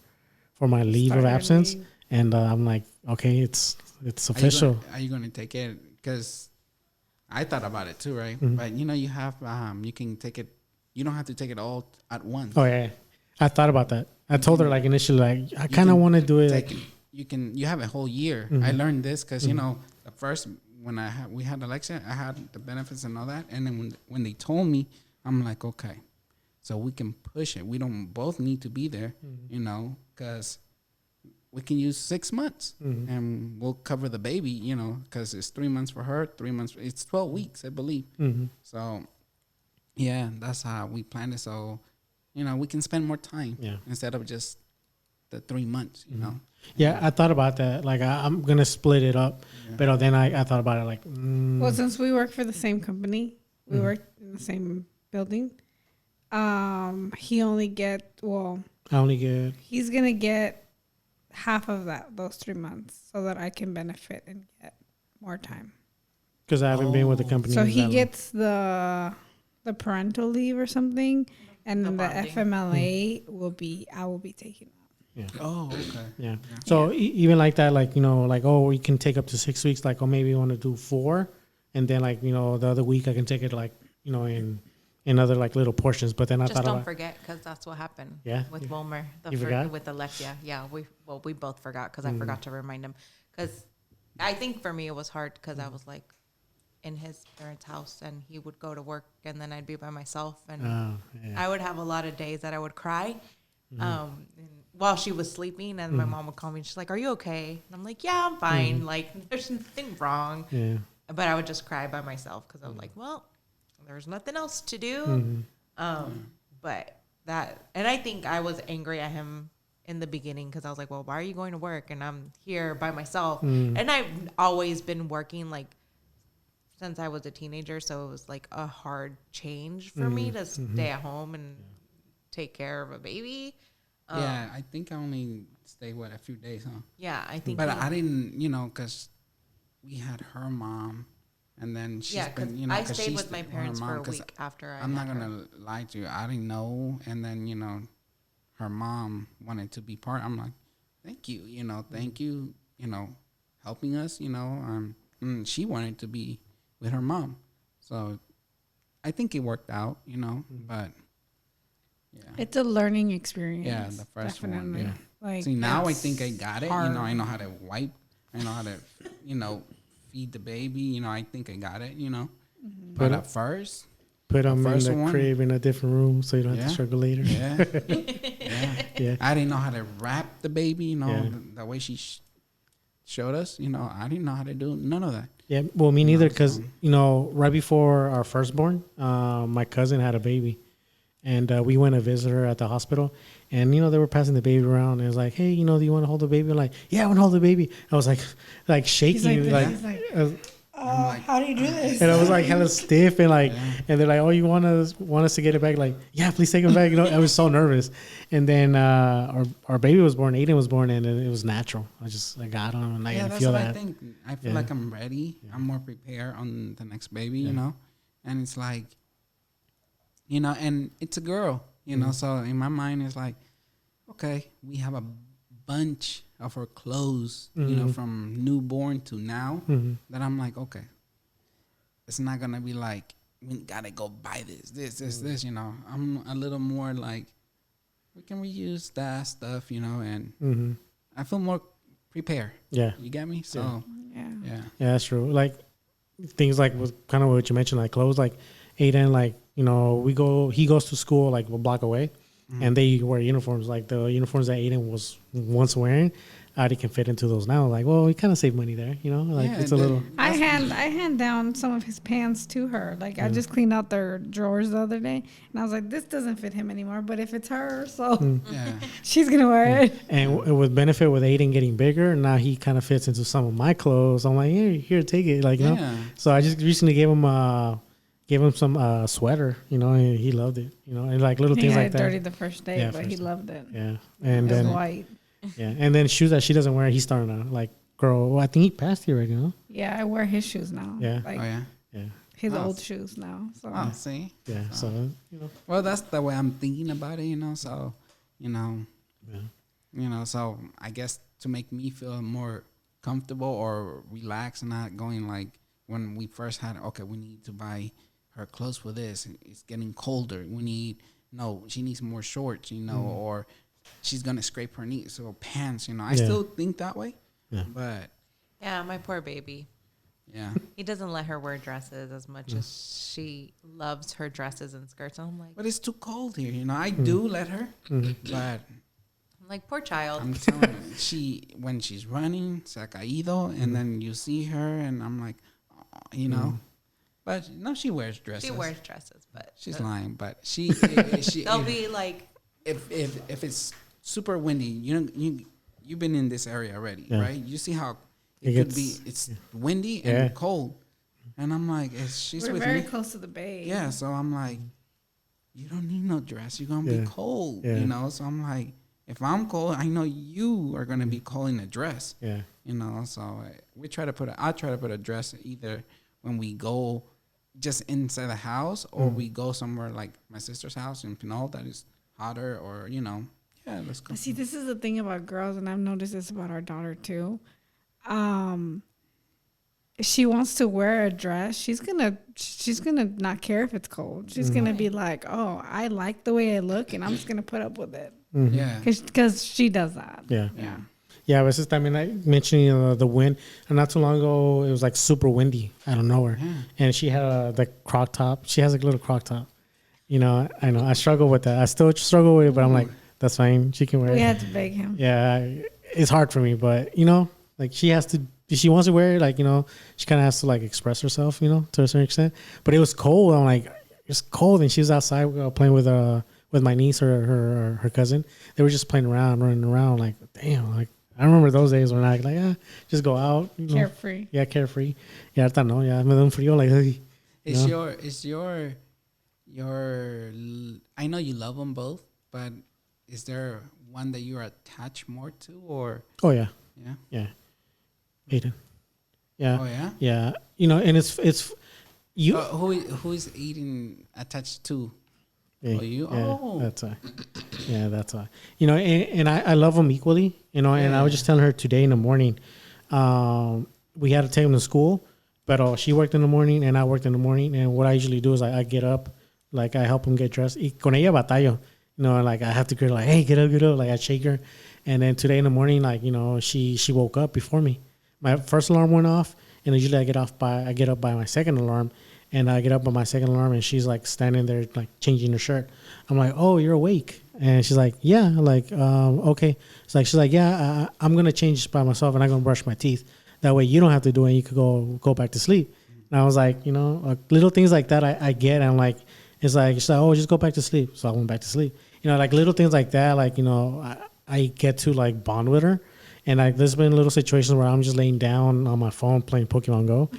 B: my leave of absence. And I'm like, okay, it's official.
D: Are you going to take it? Because I thought about it too, right?
B: Mm-hmm.
D: But you have you can take it. You don't have to take it all at once.
B: Oh yeah, I thought about that. I told her like initially, like I kind of want to do it. Like,
D: You have a whole year.
B: Mm-hmm.
D: I learned this because the first when we had Alexa, I had the benefits and all that, and then when they told me, I'm like, okay, so we can push it. We don't both need to be there, because we can use 6 months and we'll cover the baby, because it's 3 months for her, 3 months. It's 12 weeks, I believe.
B: Mm-hmm.
D: So, yeah, that's how we planned it. So, we can spend more time instead of just the 3 months,
B: Yeah, I thought about that. Like, I'm going to split it up. Yeah. But then I thought about it like,
A: Well, since we work for the same company, we work in the same building, he only he's going to get half of those 3 months, so that I can benefit and get more time.
B: Because I haven't been with the company.
A: So he gets the parental leave or something, and then the FMLA I will be taking that.
B: Yeah.
D: Oh, okay.
B: Yeah. So even like that, like, like, oh, we can take up to 6 weeks. Like, oh, maybe you want to do 4. And then like, the other week I can take it like, in other like little portions. But then I
C: just
B: thought
C: don't forget, because that's what happened with Wilmer. With Alexia. Yeah, we both forgot, because I forgot to remind him. Because I think for me it was hard, because I was like in his parents' house, and he would go to work, and then I'd be by myself, and I would have a lot of days that I would cry while she was sleeping, and my mom would call me and she's like, "Are you okay?" And I'm like, "Yeah, I'm fine. Like, there's nothing wrong."
B: Yeah.
C: But I would just cry by myself, because I was like, well, there's nothing else to do. But that, and I think I was angry at him in the beginning, because I was like, well, why are you going to work and I'm here by myself? And I've always been working like since I was a teenager, so it was like a hard change for me to stay at home and take care of a baby.
D: Yeah, I think I only stayed a few days, huh?
C: Yeah, I think.
D: But I didn't, because we had her mom, and then she's been,
C: I stayed with my parents for a week after
D: I'm not gonna lie to you, I didn't know, and then her mom wanted to be part. I'm like, thank you, thank you, helping us, and she wanted to be with her mom, so I think it worked out, but. Yeah.
A: It's a learning experience.
D: Yeah, the first
A: definitely.
D: one. Yeah.
A: Like,
D: see, now I think I got it.
A: hard.
D: I know how to wipe. I know how to, feed the baby. I think I got it. But at first,
B: put them in the crib in a different room so you don't have to struggle later.
D: Yeah. Yeah. I didn't know how to wrap the baby. The way she showed us. I didn't know how to do none of that. Yeah,
B: well, me neither. Because right before our firstborn, my cousin had a baby. And we went to visit her at the hospital, and they were passing the baby around, and it was like, hey, do you want to hold the baby? I'm like, yeah, I want to hold the baby. I was like shaking,
A: how do you do this?
B: And I was like hella stiff, and and they're like, oh, you want us to get it back? Like, yeah, please take it back. I was so nervous. And then our baby was born, Aiden was born, and it was natural. I got him, and I didn't feel that.
D: I feel like I'm ready. Yeah. I'm more prepared on the next baby, and it's like. And it's a girl, so in my mind, it's like, okay, we have a bunch of her clothes, from newborn to now, that I'm like, okay, it's not going to be like, we got to go buy this, I'm a little more like, we can reuse that stuff, and I feel more prepare.
B: Yeah.
D: You get me? So
A: Yeah.
D: yeah.
B: Yeah, that's true. Like things like with kind of what you mentioned, like clothes, like Aiden, like, you know, he goes to school like a block away and they wear uniforms. Like the uniforms that Aiden was once wearing, I already can fit into those now. Like, well, we kind of save money there, you know, like
D: Yeah,
B: it's a little.
A: I hand down some of his pants to her. Like I just cleaned out their drawers the other day, and I was like, "This doesn't fit him anymore, but if it's her, so
D: Yeah.
A: she's gonna wear it."
B: And with benefit with Aiden getting bigger, now he kind of fits into some of my clothes. I'm like, here, take it, like, you know.
D: Yeah.
B: So I just recently gave him some sweater, you know, and he loved it, you know, and like little
A: He
B: things
A: got
B: like
A: it
B: that.
A: dirty the first day,
B: Yeah,
A: but he loved it.
B: Yeah,
A: It
B: and
A: was
B: then
A: white.
B: yeah, and then shoes that she doesn't wear, he's starting to like grow. Well, I think he passed you already, you know.
A: Yeah, I wear his shoes now.
B: Yeah.
A: Like
D: Oh yeah.
B: Yeah,
A: his
D: Oh.
A: old shoes now. So
D: Oh, see.
B: yeah. So you know,
D: Well, that's the way I'm thinking about it, you know. So,
B: yeah.
D: So I guess to make me feel more comfortable or relaxed, not going like when we first had, okay, we need to buy her clothes for this. It's getting colder. She needs more shorts, you know, or she's gonna scrape her knees. So pants, you know. I
B: Yeah.
D: still think that way,
B: Yeah.
D: but
C: Yeah, my poor baby.
D: yeah,
C: He doesn't let her wear dresses as much as she loves her dresses and skirts. And I'm
D: but it's too cold here, you know. I do let her, but
C: poor child.
D: I'm telling you, when she's running, se ha caído, and then you see her, and I'm like, oh, you know. But no, she wears dresses.
C: She wears dresses, but
D: She's lying, but
C: they'll be like,
D: if it's super windy, you've been in this area already,
B: Yeah.
D: right? You see how
B: It
D: it could
B: gets-
D: be. It's windy
B: Yeah.
D: and cold, and I'm like, she's
A: we're
D: with
A: very
D: me.
A: close to the bay.
D: Yeah, so I'm like, you don't need no dress. You're gonna
B: Yeah.
D: be cold,
B: Yeah.
D: you know. So I'm like, if I'm cold, I know you are gonna be cold in a dress,
B: Yeah.
D: you know. So I try to put a dress either when we go just inside the house or we go somewhere like my sister's house in Pinole that is hotter, or let's go.
A: See, this is the thing about girls, and I've noticed this about our daughter too. If she wants to wear a dress, she's gonna not care if it's cold. She's gonna be like, "Oh, I like the way I look, and I'm just gonna put up with it,"
D: Yeah.
A: because she does that.
B: Yeah.
A: Yeah.
B: Yeah, but just, I mean, like mentioning the wind, and not too long ago, it was like super windy out of nowhere, and she had the croc top. She has like a little croc top. You know, I know I struggle with that. I still struggle with it, but I'm like, that's fine. She can wear
A: We
B: it.
A: had to beg him.
B: Yeah, it's hard for me, but you know, like she has to. If she wants to wear it, like, you know, she kind of has to like express herself, you know, to a certain extent. But it was cold. I'm like, it's cold, and she was outside playing with my niece or her cousin. They were just playing around, running around. Like, damn, like. I remember those days when I just go out. You know.
A: Carefree.
B: Yeah, carefree. Yeah, ahorita no, ya me da un frío, like, ay,
D: Is
B: no.
D: your I know you love them both, but is there one that you're attached more to, or
B: Oh, yeah.
D: yeah?
B: Yeah. Aiden. Yeah.
D: Oh yeah.
B: Yeah. You know, and it's you.
D: Who is Aiden attached to?
B: Yeah,
D: Oh, you?
B: yeah,
D: Oh.
B: that's why. Yeah, that's why. You know, and I love them equally. You know, and I was
D: Yeah.
B: just telling her today in the morning, we had to take them to school, but she worked in the morning and I worked in the morning. And what I usually do is I get up, like I help them get dressed. Y con ella batallo, you know, like I have to get like, hey, get up, like I shake her. And then today in the morning, like, you know, she woke up before me. My first alarm went off, and usually I get up by my second alarm. And I get up on my second alarm, and she's like standing there, like changing her shirt. I'm like, "Oh, you're awake?" And she's like, "Yeah." Like, okay. She's like, "Yeah, I'm gonna change by myself, and I'm gonna brush my teeth. That way, you don't have to do it. You could go back to sleep." And I was like, you know, little things like that, I get. And like, she's like, "Oh, just go back to sleep." So I went back to sleep. You know, like little things like that. Like, you know, I get to like bond with her. And like, there's been little situations where I'm just laying down on my phone playing Pokemon Go,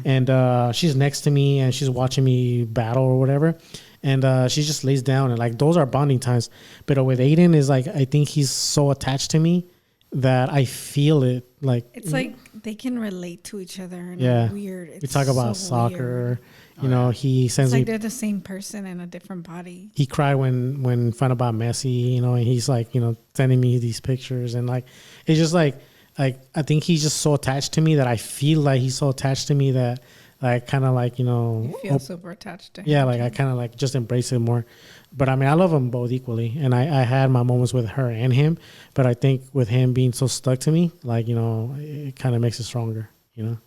B: and she's next to me and she's watching me battle or whatever, and she just lays down, and like those are bonding times. But with Aiden is like, I think he's so attached to me that I feel it. Like
A: It's like they can relate to each other in
B: Yeah.
A: a weird.
B: we
A: It's
B: talk about
A: so
B: soccer.
A: weird.
B: You know, he
A: It's
B: sends
A: like
B: me.
A: they're the same person in a different body.
B: He cried when found about Messi. You know, and he's like, you know, sending me these pictures, and like it's just like I think he's just so attached to me that I feel like he's so attached to me that I kind of like,
A: You feel super attached to him.
B: yeah, like I kind of like just embrace it more. But I mean, I love them both equally, and I had my moments with her and him. But I think with him being so stuck to me, like, you know, it kind of makes it stronger. You know,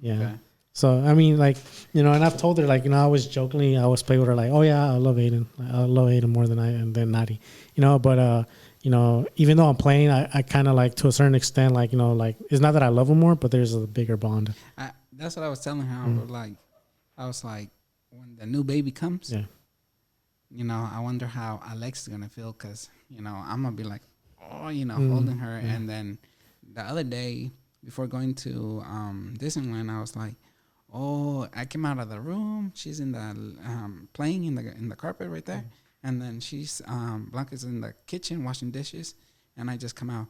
B: yeah.
D: Okay.
B: So I mean, like, you know, and I've told her, like, you know, I always jokingly, I always play with her like, oh yeah, I love Aiden. I love Aiden more than Nadi. You know, but you know, even though I'm playing, I kind of like to a certain extent, like, you know, like it's not that I love him more, but there's a bigger bond.
D: That's what I was telling her. I was like, when the new baby comes,
B: Yeah.
D: you know, I wonder how Alex is gonna feel, because, you know, I'm gonna be like, oh, you know, holding her.
B: Yeah.
D: And then the other day before going to Disneyland, I was like, oh, I came out of the room. She's in the playing in the carpet right there, and then she's Blanca's in the kitchen washing dishes, and I just come out.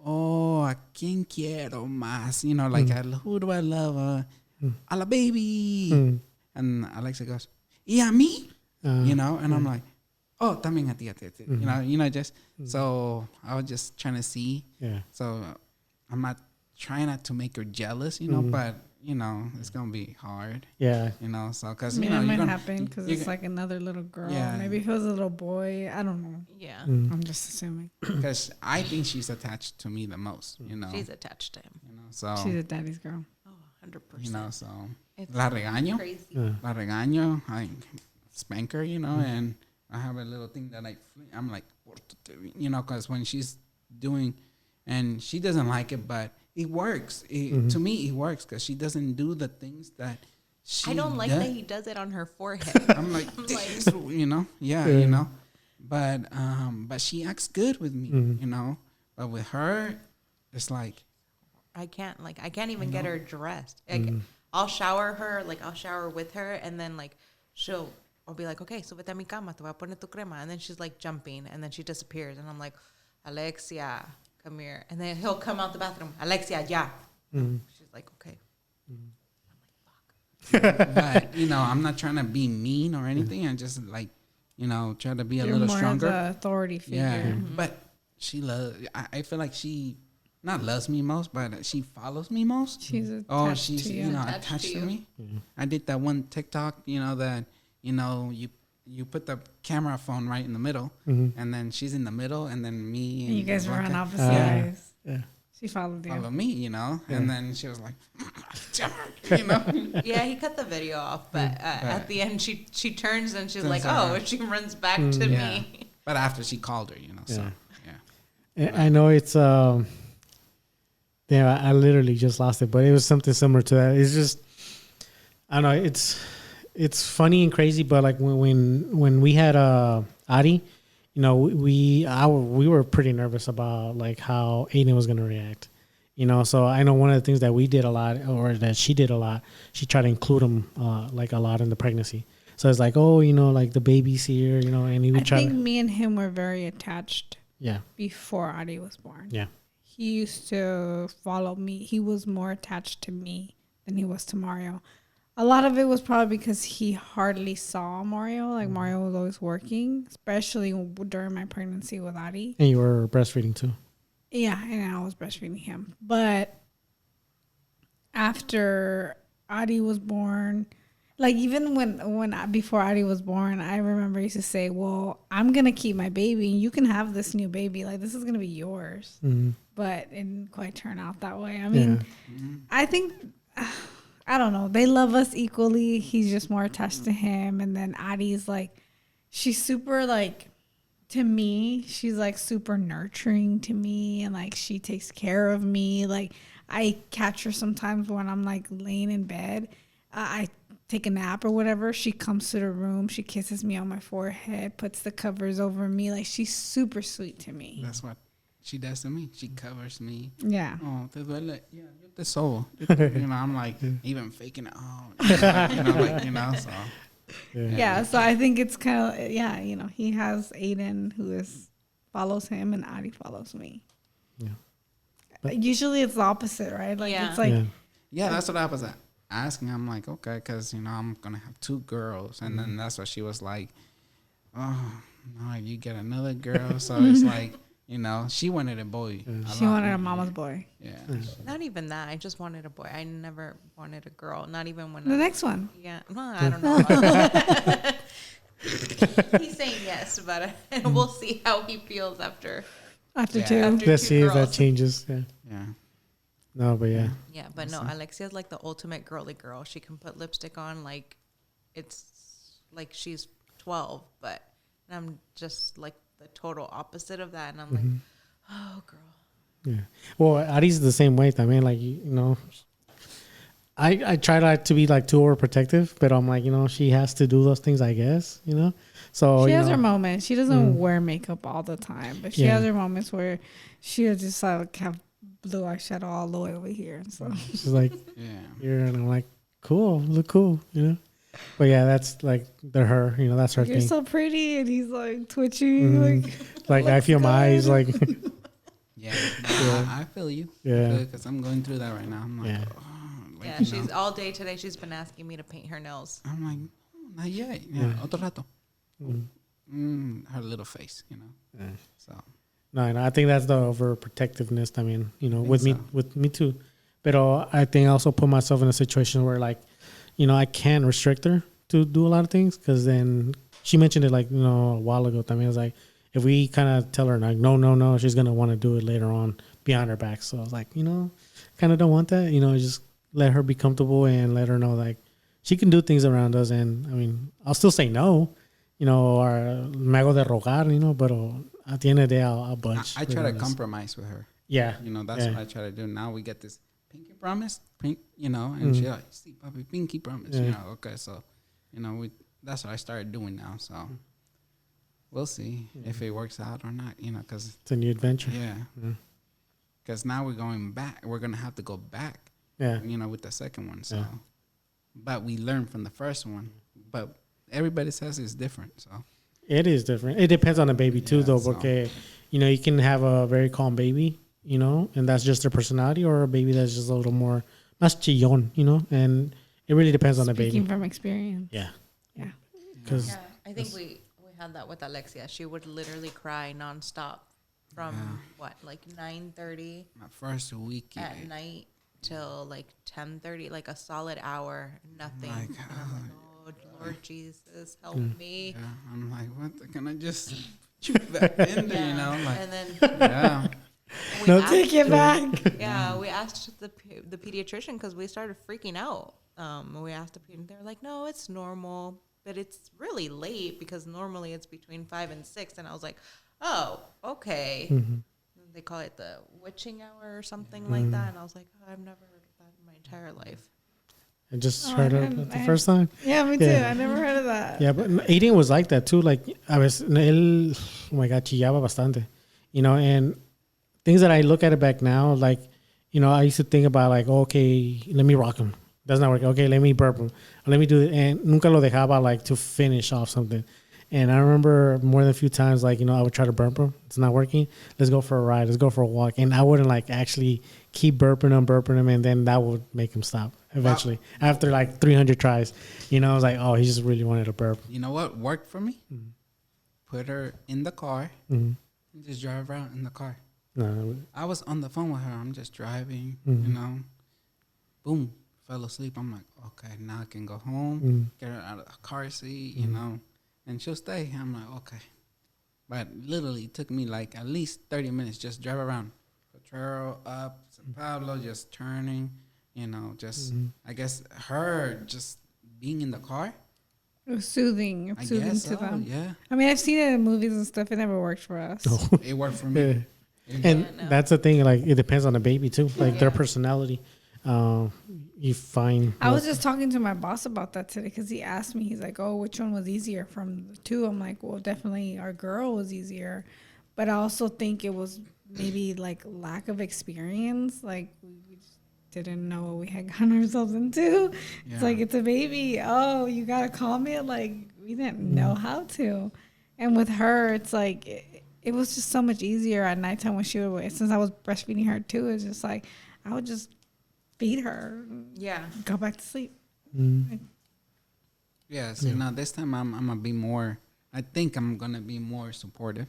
D: Oh, ¿a quién quiero más? You know, like, who do I love? A la baby. And Alexa goes, ¿y a mí? You know, and I'm like, oh, también a ti, a ti, a ti. You know, just, so I was just trying to see.
B: Yeah.
D: So I'm not trying not to make her jealous, you know, but, you know, it's going to be hard.
B: Yeah.
D: You know, so, because,
A: I mean,
D: you know,
A: it
D: you're
A: might
D: gonna,
A: happen because it's like another little girl.
D: Yeah.
A: Maybe if it was a little boy, I don't know.
C: Yeah.
A: I'm just assuming.
D: because I think she's attached to me the most, you know.
C: She's attached to him.
D: You know, so,
A: She's a daddy's girl.
C: Oh, 100%.
D: you know, so
C: It's
D: la regaño.
C: crazy.
B: Yeah.
D: La regaño, I spank her, you know, and I have a little thing that I'm like, you know, because when she's doing, and she doesn't like it, but it works. To me, it works because she doesn't do the things that she
C: I don't like
D: does.
C: that he does it on her forehead.
D: I'm like, you know, you know, but she acts good with me, you know, but with her, it's like,
C: I can't even get her dressed. Like, I'll shower her, like I'll shower with her, and then like I'll be like, okay, so vete a mi cama, te voy a poner tu crema, and then she's like jumping, and then she disappears, and I'm like, Alexia, come here, and then he'll come out the bathroom, Alexia, ya. She's like, okay.
D: but you know, I'm not trying to be mean or anything. I just like, you know, try to be a
A: You're
D: little
A: more
D: stronger.
A: of the authority figure.
D: Yeah, but she loves. I feel like she not loves me most, but she follows me most.
A: She's attached
D: she's
A: to you.
D: you know attached to me. I did that one TikTok, you know, that you know you put the camera phone right in the middle, and then she's in the middle, and then me and
A: You guys were on
D: Blanca
A: opposite eyes.
B: Yeah.
A: She followed you.
D: follow me, you know, and then she was like, you know.
C: Yeah, he cut the video off, but at the end, she turns and she's
D: Turns
C: like,
D: around.
C: oh, and she runs back to
D: Yeah.
C: me.
D: But after she called her, you know, so yeah.
B: I know it's yeah, I literally just lost it, but it was something similar to that. It's just, I don't know, it's funny and crazy, but like when we had Ari, you know, we were pretty nervous about like how Aiden was gonna react, you know. So I know one of the things that we did a lot, or that she did a lot, she tried to include him like a lot in the pregnancy. So it's like, oh, you know, like the baby's here, you know, and he would
A: I think me and him were very attached before Adi was born.
B: Yeah.
A: He used to follow me. He was more attached to me than he was to Mario. A lot of it was probably because he hardly saw Mario. Like Mario was always working, especially during my pregnancy with Adi.
B: And you were breastfeeding too.
A: Yeah, and I was breastfeeding him. But after Adi was born, like even when before Adi was born, I remember he used to say, well, I'm going to keep my baby and you can have this new baby. Like this is going to be yours. But it didn't quite turn out that way. I mean, I think, I don't know. They love us equally. He's just more attached to him. And then Adi's like, she's super like, to me, she's like super nurturing to me. And like, she takes care of me. Like I catch her sometimes when I'm like laying in bed. I take a nap or whatever. She comes to the room. She kisses me on my forehead, puts the covers over me. Like she's super sweet to me.
D: That's what she does to me. She covers me.
A: Yeah.
D: Oh, te duele. Yeah, yo te sobo. You know, I'm like even faking it. Oh, you know, so.
A: Yeah, so I think it's kind of, yeah, you know, he has Aiden who follows him and Adi follows me.
B: Yeah.
A: Usually it's the opposite, right? Like
C: Yeah.
A: it's like,
D: Yeah, that's what I was asking. I'm like, okay, because, you know, I'm going to have 2 girls. And then that's what she was like, oh, no, you get another girl. So it's like, You know, she wanted a boy.
A: She wanted a mama's boy.
D: Yeah.
C: Not even that. I just wanted a boy. I never wanted a girl. Not even when
A: The next one.
C: Yeah. Well, I don't know. About that. He's saying yes, but we'll see how he feels after.
A: After
D: Yeah.
A: two.
C: After
B: Let's
C: two
B: see if that
C: girls.
B: changes. Yeah.
D: Yeah.
B: No, but yeah.
C: Yeah, but no, Alexia's like the ultimate girly girl. She can put lipstick on like it's like she's 12, but I'm just like the total opposite of that. And I'm like, oh, girl.
B: Yeah. Well, Ari's the same way. I mean, like, you know, I try not to be like too overprotective, but I'm like, you know, she has to do those things, I guess, you know? So,
A: She
B: you
A: has
B: know,
A: her moments. She doesn't wear makeup all the time, but she
B: Yeah.
A: has her moments where she'll just like have blue eyeshadow all the way over here. So
B: she's like,
D: Yeah.
B: here, and I'm like, cool, look cool, you know? But yeah, that's like, they're her, you know, that's her
A: you're
B: thing.
A: so pretty, and he's like twitching.
B: Like, I feel my eyes, like,
D: Yeah. No, I feel you.
B: Yeah.
D: Because I'm going through that right now. I'm like,
B: Yeah.
D: oh, like,
C: Yeah,
D: you
C: she's
D: know.
C: all day today. She's been asking me to paint her nails.
D: I'm like, oh, not yet. Yeah. Otro rato. Her little face, you know.
B: Yeah.
D: So.
B: no, I think that's the overprotectiveness. I mean, you know,
D: think
B: with me too. But I think I also put myself in a situation where, like, you know, I can restrict her to do a lot of things, because then she mentioned it, like, you know, a while ago. I mean, it was like, if we kind of tell her like, no, she's gonna want to do it later on behind her back. So I was like, you know, kind of don't want that. You know, just let her be comfortable and let her know like she can do things around us. And I mean, I'll still say no, you know, or me hago de rogar, you know, but at the end of the day, I'll budge.
D: I try to compromise with her.
B: Yeah,
D: You know, that's
B: Yeah.
D: what I try to do. Now we get this pinky promise, you know, and she's like, see, puppy, pinky promise. You
B: Yeah.
D: know, okay, so, you know, that's what I started doing now. So we'll see if it works out or not, you know, because,
B: it's a new adventure.
D: yeah. Because now we're going back. We're going to have to go back,
B: Yeah,
D: you know, with the second one. So,
B: Yeah.
D: but we learned from the first one. But everybody says it's different. So,
B: it is different. It depends on the baby too,
D: Yeah,
B: though.
D: so-
B: Okay, you know, you can have a very calm baby, you know, and that's just their personality, or a baby that's just a little more más chillón, you know, and it really depends on the
A: Speaking
B: baby.
A: from experience.
B: Yeah,
A: Yeah.
B: because
C: Yeah, I think we had that with Alexia. She would literally cry nonstop from like 9:30
D: my first week,
C: at night till like 10:30, like a solid hour, nothing.
D: My
C: And I'm like, oh Lord Jesus, help me.
D: yeah, I'm like, what? Can I just shoot back in there, you know? Like,
C: And then
D: yeah.
C: we
B: No,
C: asked-
A: Take it back.
C: Yeah, we asked the pediatrician because we started freaking out. We asked the pediatrician, they're like, no, it's normal, but it's really late because normally it's between 5 and 6. And I was like, oh, okay. They call it the witching hour or something like that. And I was like, oh, I've never heard of that in my entire life.
B: I just
A: Oh,
B: heard
A: I
B: it
A: hadn't-
B: the
A: I
B: first time.
A: Yeah, me too.
B: Yeah.
A: I never heard of that.
B: Yeah, but Aiden was like that too. Like, él, oh my God, chillaba bastante, you know, and things that I look at it back now, like, you know, I used to think about like, okay, let me rock him. Does not work. Okay, let me burp him. Let me do it. And nunca lo dejaba like to finish off something. And I remember more than a few times, like, you know, I would try to burp him. It's not working. Let's go for a ride. Let's go for a walk. And I wouldn't like actually keep burping him. And then that would make him stop eventually after like 300 tries. You know, I was like, oh, he just really wanted to burp.
D: You know what worked for me? Put her in the car and just drive around in the car.
B: No,
D: I was on the phone with her. I'm just driving, you know. Boom, fell asleep. I'm like, okay, now I can go home, get her out of the car seat, you know, and she'll stay. I'm like, okay. But literally it took me like at least 30 minutes just drive around. Potrero up, San Pablo, just turning, you know, just, I guess her just being in the car.
A: It was soothing.
D: I
A: Soothing
D: guess
A: to
D: so,
A: them.
D: yeah.
A: I mean, I've seen it in movies and stuff. It never worked for us.
D: It worked for
B: Yeah.
D: me.
B: And that's the thing, like, it depends on the baby too, like their personality. You find.
A: I was just talking to my boss about that today because he asked me, he's like, oh, which one was easier from the two? I'm like, well, definitely our girl was easier. But I also think it was maybe like lack of experience. Like we just didn't know what we had gotten ourselves into.
D: Yeah.
A: It's like, it's a baby. Oh, you got to calm it. Like we didn't know how to. And with her, it's like, it was just so much easier at nighttime when she would, since I was breastfeeding her too, it's just like, I would just feed her,
C: Yeah.
A: go back to sleep.
D: Yeah, so now this time I'm gonna be more I think I'm gonna be more supportive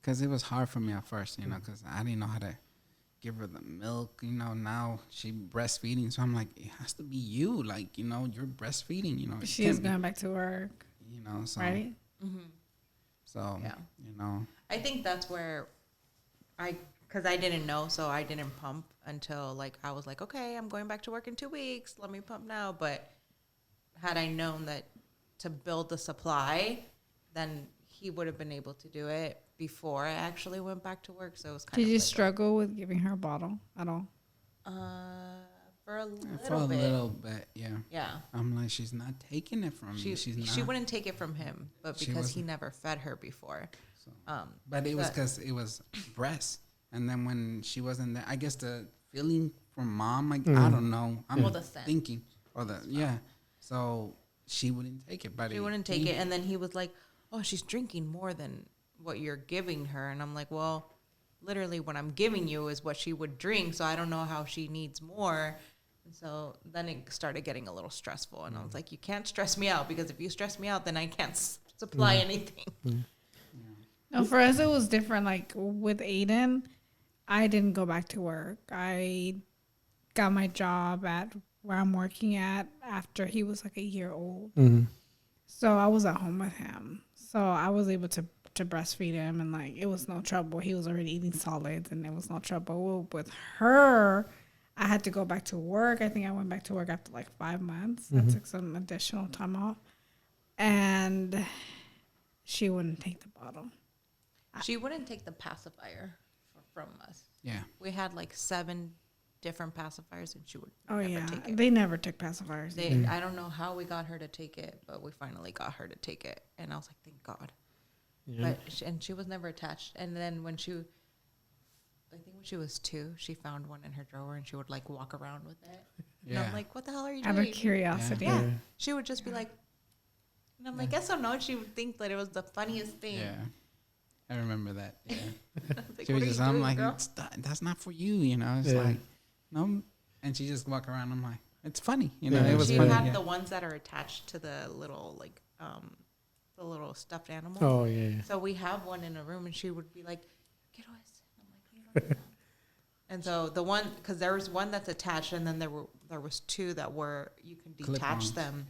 D: because it was hard for me at first, you know, because I didn't know how to give her the milk. You know, now she breastfeeding, so I'm like, it has to be you, like, you know, you're breastfeeding. You know, it
A: She
D: can't
A: is
D: be-
A: going back to work,
D: You know, so
A: right?
D: so
C: Yeah.
D: you know,
C: I think that's where because I didn't know, so I didn't pump until like I was like, okay, I'm going back to work in 2 weeks. Let me pump now. But had I known that to build the supply, then he would have been able to do it before I actually went back to work. So it was kind
A: Did
C: of
A: you
C: like
A: struggle with giving her a bottle at all?
C: for a little
D: for a
C: bit.
D: little bit, yeah.
C: Yeah.
D: I'm like, she's not taking it from me. She's not.
C: She wouldn't take it from him, but
D: She
C: because he
D: wasn't.
C: never fed her before.
D: So. But it was because it was breast, and then when she wasn't there, I guess the feeling from mom, like I don't know, I'm
C: Well, the scent.
D: thinking, or the so she wouldn't take it. But
C: She wouldn't take it, and then he was like, "Oh, she's drinking more than what you're giving her," and I'm like, "Well, literally, what I'm giving you is what she would drink, so I don't know how she needs more." And so then it started getting a little stressful, and I was like, "You can't stress me out because if you stress me out, then I can't supply anything."
A: No, for us it was different. Like with Aiden, I didn't go back to work. I got my job at where I'm working at after he was like a year old. So I was at home with him. So I was able to breastfeed him, and like it was no trouble. He was already eating solids, and it was no trouble. With her, I had to go back to work. I think I went back to work after like 5 months. I took some additional time off, and she wouldn't take the bottle.
C: She wouldn't take the pacifier from us.
D: Yeah.
C: We had like 7 different pacifiers, and she would
A: Oh
C: never
A: yeah,
C: take it.
A: they never took pacifiers.
C: I don't know how we got her to take it, but we finally got her to take it, and I was like, thank God.
B: Yeah.
C: But she was never attached. And then I think when she was 2, she found one in her drawer, and she would like walk around with it. And
D: Yeah.
C: I'm like, what the hell are you
A: Out
C: doing?
A: of curiosity.
C: Yeah. She would just be like, and I'm like, guess I know. She would think that it was the funniest thing.
D: Yeah. I remember that. Yeah.
C: I was like,
D: She
C: what
D: was
C: are
D: just,
C: you
D: I'm
C: doing,
D: like,
C: girl?
D: that's not for you, you know. It's
B: Yeah.
D: like, no. And she just walk around. I'm like, it's funny, you know.
B: Yeah.
D: It was
C: She
D: funny.
C: had
D: yeah.
C: the ones that are attached to the little the little stuffed animal.
B: Oh yeah.
C: So we have one in a room, and she would be like, "Get away!" I'm like, "You don't know." And so the one, because there was one that's attached, and then there was 2 that were you can detach
D: Clip-ons,
C: them.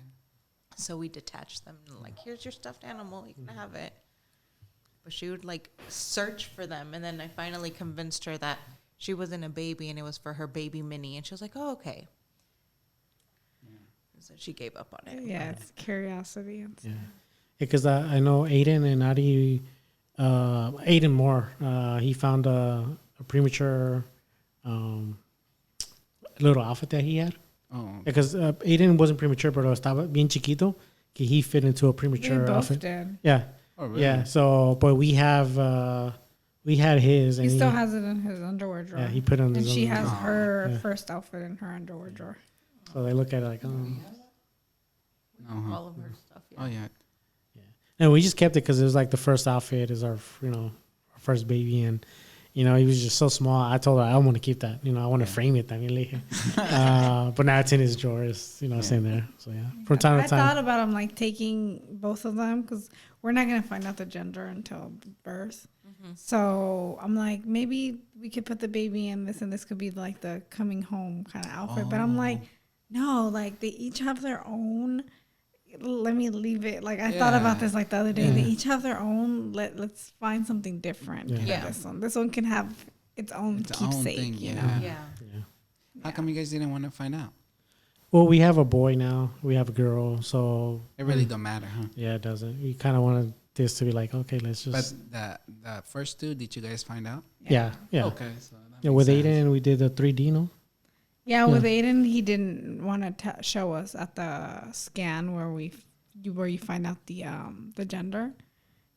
C: So we detached them, and like, here's your stuffed animal, you can have it. But she would like search for them, and then I finally convinced her that she wasn't a baby, and it was for her baby Minnie, and she was like, "Oh, okay." And so she gave up on it.
A: Yeah, it's curiosity. And
B: Yeah. Because I know Aiden and Adi, Aiden more. He found a premature little outfit that he had.
D: Oh,
B: Because Aiden wasn't premature, pero estaba bien chiquito que he fit into a
A: they
B: premature
A: both
B: outfit.
A: did.
B: Yeah.
D: oh really?
B: Yeah. So, but we had his,
A: He
B: and
A: still has it in his underwear drawer.
B: yeah, he put it on
A: and
B: his
A: she
B: own.
A: has
D: Aw.
A: her
B: Yeah.
A: first outfit in her underwear drawer.
B: So they look at it like, oh.
D: No, huh?
C: All of her stuff. Yeah.
D: Oh yeah.
B: And we just kept it because it was like the first outfit is our our first baby, and he was just so small. I told her I don't want to keep that. I want to frame it. También le dije. But now it's in his drawers. Sitting there. So yeah, from time
A: I
B: to time.
A: thought about him like taking both of them because we're not gonna find out the gender until birth. So I'm like, maybe we could put the baby in this, and this could be like the coming home kind of outfit. But I'm like, no, like they each have their own. Let me leave it. Like I thought about this like the other day. They each have their own. Let's find something different.
B: Yeah.
A: For this one can have its own
D: Its own
A: keepsake.
D: thing,
A: You
D: yeah.
A: know.
C: Yeah.
D: How come you guys didn't want to find out?
B: Well, we have a boy now. We have a girl. So
D: It really don't matter, huh?
B: yeah, it doesn't. We kind of wanted this to be like, okay, let's just.
D: But the first 2, did you guys find out?
B: Yeah.
D: Okay. So that
B: Yeah,
D: makes
B: with
D: sense.
B: Aiden, we did a 3D, no?
A: Yeah, with Aiden, he didn't want to show us at the scan where you find out the gender.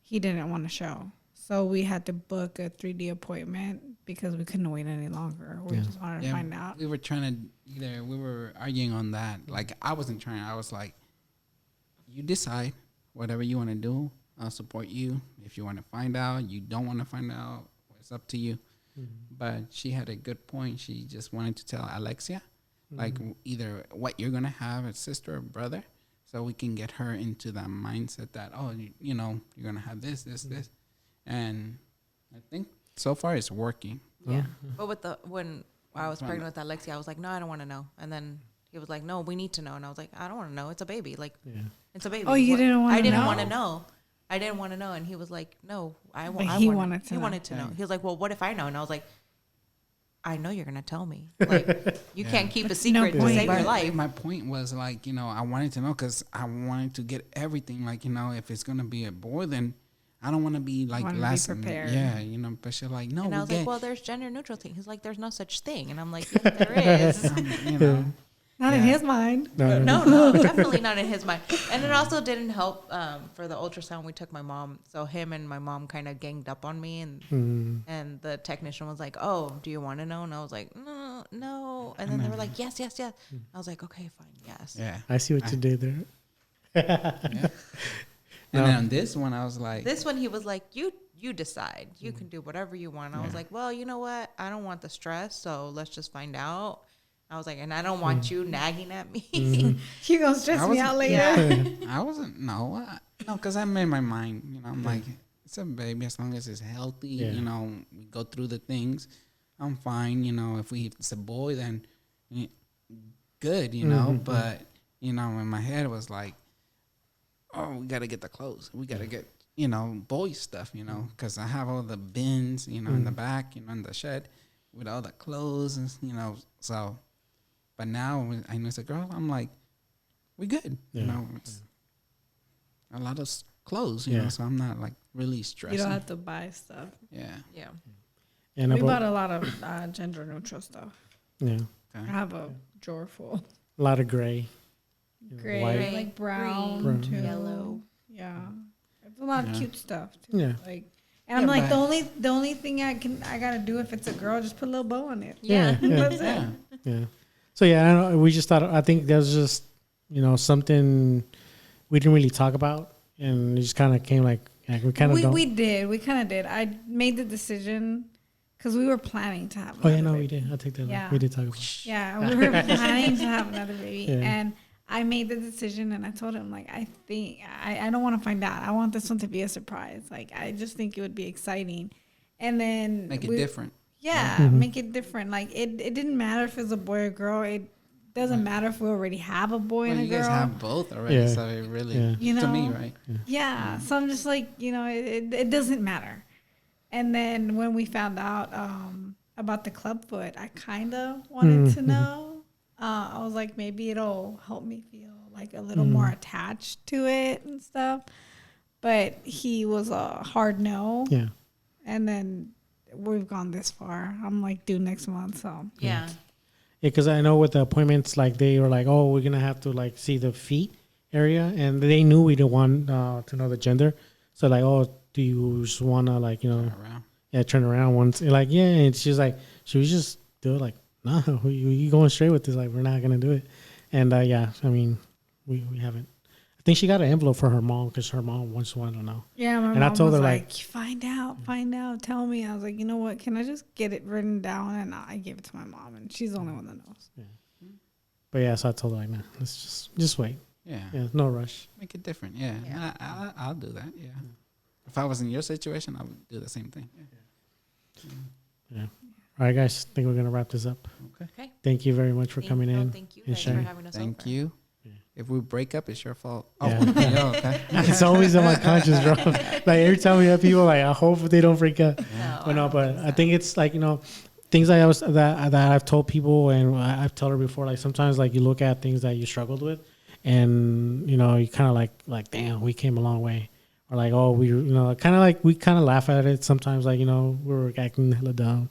A: He didn't want to show, so we had to book a 3D appointment because we couldn't wait any longer. We just wanted to find out.
D: We were trying to we were arguing on that. Like I wasn't trying. I was like, you decide whatever you want to do. I'll support you. If you want to find out, you don't want to find out, it's up to you. But she had a good point. She just wanted to tell Alexia, like either what you're gonna have, a sister or brother. so we can get her into that mindset that, oh, you know, you're gonna have this, and I think so far it's working.
C: Yeah. But when I was pregnant with Alexia, I was like, no, I don't want to know. And then he was like, no, we need to know. And I was like, I don't want to know. It's a baby. Like, it's a baby.
A: Oh, you didn't want to know?
C: I didn't want to know. I didn't want to know. And he was like, no,
A: he wanted to
C: know. He was like, well, what if I know? And I was like, I know you're going to tell me. Like, you can't keep a secret to save your life.
D: My point was, like, you know, I wanted to know because I wanted to get everything. Like, you know, if it's going to be a boy, then I don't want to be like last.
A: Prepared.
D: Yeah, you know, but she's like, no.
C: And I was like, well, there's gender neutral thing. He's like, there's no such thing. And I'm like, yes, there is.
D: You know.
A: Not in his mind.
C: No, definitely not in his mind. And it also didn't help for the ultrasound. We took my mom. So him and my mom kind of ganged up on me. And the technician was like, oh, do you want to know? And I was like, no. And then they were like, yes. I was like, okay, fine, yes.
D: Yeah.
B: I see what you did there.
D: Yeah. And then on this one, I was like.
C: This one, he was like, you decide. You can do whatever you want. I was like, well, you know what? I don't want the stress. So let's just find out. I was like, and I don't want you nagging at me.
A: You gonna stress me out later.
C: Yeah.
D: I wasn't, no, because I made my mind, you know, I'm like, it's a baby as long as it's healthy, you know, we go through the things, I'm fine, you know, if it's a boy, then good, you know, but, you know, in my head it was like, oh, we got to get the clothes, we got to get, you know, boy stuff, you know, because I have all the bins, you know, in the back, you know, in the shed with all the clothes, and, you know, so. But now when I know it's a girl, I'm like, we good. You know, it's a lot of clothes, you know, so I'm not like really stressing.
A: You don't have to buy stuff.
D: Yeah.
B: And
A: we bought a lot of gender neutral stuff.
B: Yeah.
A: I have a drawer full.
B: A lot of gray.
A: Gray,
B: white.
A: like brown, too.
C: Yellow.
A: Yeah. It's a lot of cute stuff too.
B: Yeah.
A: Like, and I'm like, the only thing I gotta do if it's a girl, just put a little bow on it.
B: Yeah.
A: That's it.
B: Yeah. So yeah, I don't know, we just thought, I think that was just, you know, something we didn't really talk about, and it just kind of came like we kind of
A: we kind of did. I made the decision because we were planning to have.
B: Oh yeah,
A: another
B: no,
A: baby.
B: we did. I take that.
A: Yeah.
B: We did talk about it.
A: Yeah, we were planning to have another baby,
B: Yeah.
A: and I made the decision, and I told him like, I think I don't want to find out. I want this one to be a surprise. Like, I just think it would be exciting, and then
D: Make it different.
A: Yeah, make it different. Like, it didn't matter if it's a boy or girl. It doesn't matter if we already have a boy and a girl.
D: You guys have both already, so it really,
A: you know,
D: to me, right?
A: Yeah. So I'm just like, you know, it doesn't matter. And then when we found out about the clubfoot, I kind of wanted to know. I was like, maybe it'll help me feel like a little more attached to it and stuff. But he was a hard no.
B: Yeah.
A: And then we've gone this far. I'm like due next month, so
C: Yeah.
B: Because I know with the appointments, like they were like, oh, we're gonna have to like see the feet area, and they knew we didn't want to know the gender. So like, oh, do you just wanna like, you know, turn around once? Like, yeah, and she's like, should we just do it? Like, no, we going straight with this. Like, we're not gonna do it. And yeah, I mean, we haven't. I think she got an envelope for her mom because her mom just wanted to know.
A: yeah. My
B: And
A: mom
B: I told
A: was
B: her,
A: like, find out, tell me. I was like, you know what? Can I just get it written down? And I gave it to my mom, and she's the only one that knows.
B: Yeah. But yeah, so I told her like, nah, let's just wait.
D: Yeah.
B: Yeah, no rush.
D: Make it different. Yeah. I'll do that. Yeah. If I was in your situation, I would do the same thing.
B: Yeah. All right, guys. I think we're gonna wrap this up.
C: Okay.
B: Thank you very much for coming in.
C: Thank you
B: and
C: guys for
B: sharing.
C: having us
D: Thank
C: over.
D: you. If we break up, it's your fault. Oh,
B: Yeah.
D: yeah, okay.
B: It's always on my conscience, bro. Like every time we have people, like I hope they don't break up. But I think it's like, you know, things that I've told people, and I've told her before. Like sometimes, like you look at things that you struggled with, and you know, you kind of like damn, we came a long way, or like, oh, we, you know, kind of like we kind of laugh at it sometimes, like, you know, we were acting hella dumb,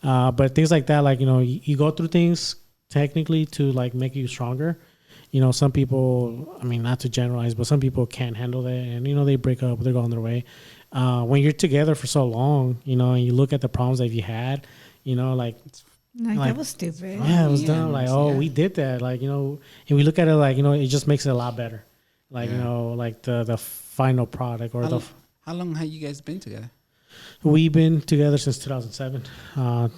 B: but things like that, like, you know, you go through things technically to like make you stronger. You know, some people, I mean, not to generalize, but some people can't handle that, and you know, they break up, they're going their way. When you're together for so long, you know, and you look at the problems that you had, you know, like
A: that was stupid.
B: yeah, it was dumb. Like, oh, we did that. Like, you know, and we look at it like, you know, it just makes it a lot better. Like, you know, like the final product or
D: how long have you guys been together?
B: We've been together since 2007,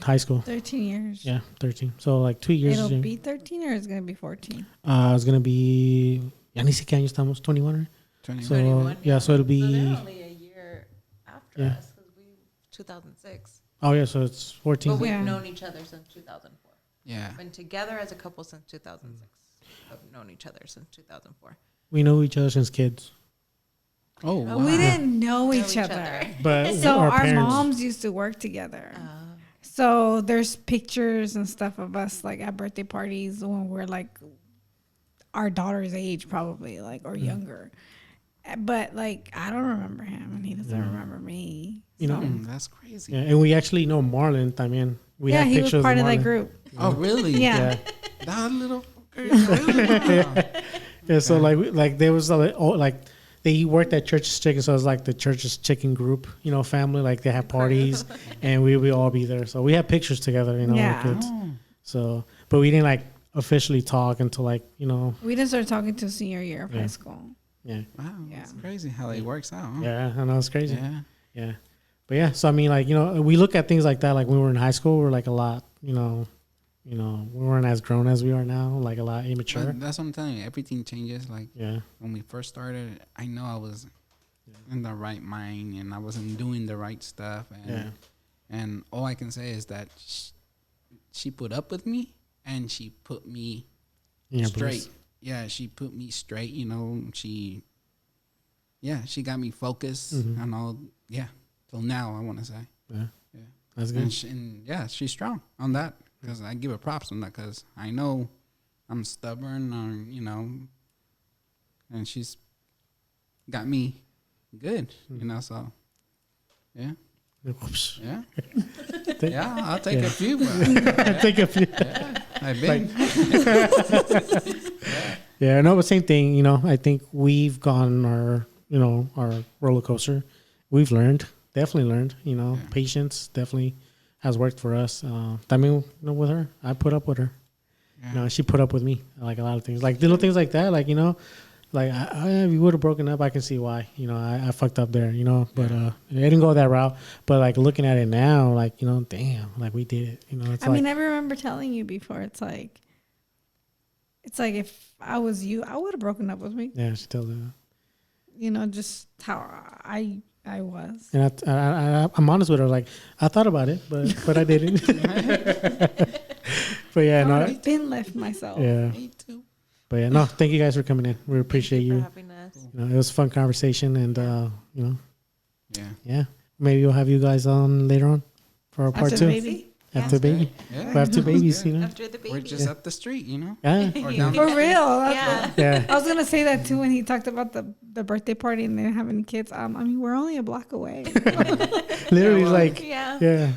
B: high school.
A: 13 years.
B: Yeah, 13. So like 2 years.
A: It'll be 13 or it's gonna be 14.
B: It's gonna be Ya ni sé qué año estamos, 21, right?
D: 21.
B: So,
C: 21,
B: yeah, so it'll be...
C: So they're only a year after
B: Yeah.
C: us because we 2006.
B: Oh, yeah, so it's 14.
C: But we've
A: Yeah.
C: known each other since 2004.
D: Yeah.
C: Been together as a couple since 2006. But known each other since 2004.
B: We know each other since kids.
D: Oh, wow.
A: We didn't know
C: Know
A: each other.
B: But
A: So our
B: parents,
A: moms used to work together. So there's pictures and stuff of us like at birthday parties when we're like our daughter's age probably like or younger. But like I don't remember him and he doesn't remember me.
B: You know,
D: That's crazy.
B: yeah, and we actually know Marlon. I mean, we
A: yeah,
B: have
A: he
B: pictures
A: was part of
B: Marlon.
A: that group.
D: Oh, really?
A: Yeah.
D: That little. Wow.
B: Yeah, so like there was they worked at Church's Chicken, so it was like the Church's Chicken group, you know, family. Like they had parties, and we would all be there. So we had pictures together, you know,
A: Yeah.
B: our kids. So, but we didn't like officially talk until like, you know,
A: We didn't start talking till senior year of
B: Yeah.
A: high school.
B: yeah,
D: Wow, that's
A: Yeah.
D: crazy how it works out. Huh?
B: yeah. I know it's crazy.
D: Yeah.
B: Yeah. But yeah, so I mean, like, you know, we look at things like that. Like when we were in high school, we were like a lot, you know, we weren't as grown as we are now, like a lot immature.
D: But that's what I'm telling you. Everything changes. Like
B: Yeah.
D: when we first started, I know I was in the right mind and I wasn't doing the right stuff. And
B: Yeah.
D: and all I can say is that she put up with me and she put me
B: Yeah.
D: straight. Yeah, she put me straight. You know, she got me focused and all. Yeah, till now I want to say.
B: Yeah.
D: Yeah.
B: That's good.
D: And yeah, she's strong on that because I give her props on that because I know I'm stubborn or, you know, and she's got me good, you know, so yeah. Yeah. Yeah, I'll take a few. But
B: Take a few.
D: yeah, I've been.
B: Yeah, no, but same thing. You know, I think we've gone our roller coaster. We've definitely learned. You know, patience definitely has worked for us. I mean, you know, with her, I put up with her.
D: Yeah.
B: You know, she put up with me. Like a lot of things, like little things like that. Like, you know, like we would have broken up. I can see why. You know, I fucked up there. You know, but I didn't go that route. But like looking at it now, like, you know, damn, like we did it. You know, it's
A: I mean, I remember telling you before. It's like if I was you, I would have broken up with me.
B: yeah, she tells me.
A: You know, just how I was.
B: And I'm honest with her. Like, I thought about it, but I didn't. But yeah, no.
A: I've been left myself.
B: Yeah.
D: Me too.
B: But yeah, no, thank you guys for coming in. We appreciate
C: For
B: you.
C: having us.
B: You know, it was a fun conversation, and you know,
D: Yeah.
B: maybe we'll have you guys on later on for our part
A: After
B: two.
A: baby.
B: After baby,
D: Yeah.
B: we have two babies. You know,
C: After the baby.
D: We're just up the street, you know.
B: yeah,
D: Or down
A: For
D: the
A: real.
C: Yeah.
B: yeah,
A: I was gonna say that too when he talked about the birthday party and they didn't have any kids. I mean, we're only a block away.
B: literally,
D: well,
B: like,
C: Yeah.
B: yeah,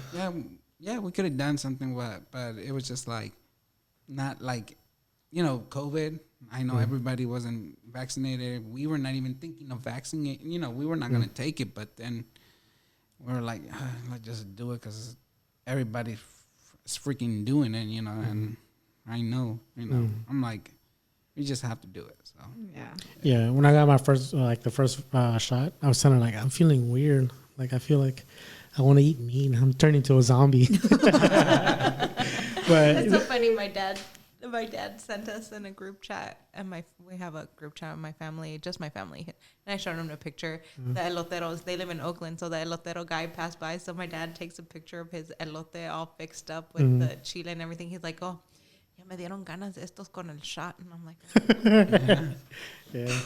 D: Yeah, we could have done something, but it was just like, not like, you know, COVID. I know everybody wasn't vaccinated. We were not even thinking of vaccinating. You know, we were not going to take it, but then we were like, let's just do it because everybody is freaking doing it, you know, and I know, you know, I'm like, we just have to do it. So
A: Yeah.
B: yeah. When I got my first, the first shot, I was kind of like, I'm feeling weird. Like, I feel like I want to eat meat. I'm turning into a zombie. But
C: It's so funny. My dad sent us in a group chat, and we have a group chat with my family, just my family. And I showed him a picture. The eloteros, they live in Oakland, so the elotero guy passed by. So my dad takes a picture of his elote all fixed up with the chile and everything. He's like, "Oh, ya me dieron ganas de estos con el shot," and I'm like,
B: yeah.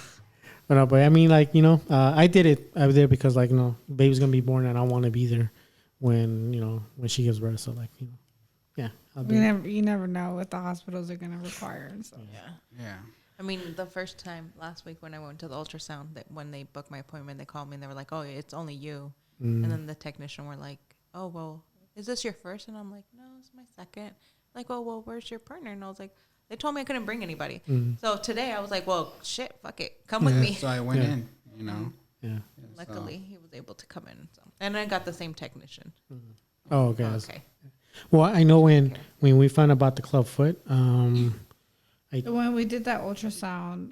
B: But I mean, like, you know, I did it. I was there because, like, you know, baby's gonna be born, and I want to be there when, you know, when she gives birth. So, like, you know, yeah, I'll do it.
A: You never know what the hospitals are gonna require. And so.
D: yeah.
C: I mean, the first time last week when I went to the ultrasound, that when they booked my appointment, they called me and they were like, "Oh, it's only you." And then the technician were like, "Oh, well, is this your first?" And I'm like, "No, it's my second." Like, well, where's your partner? And I was like, they told me I couldn't bring anybody. So today I was like, well, shit, fuck it, come with me.
D: So I went in, you know.
B: Yeah.
C: Luckily, he was able to come in. So. And I got the same technician.
B: Oh, okay.
C: Okay.
B: Well, I know when we found out about the club foot,
A: When we did that ultrasound,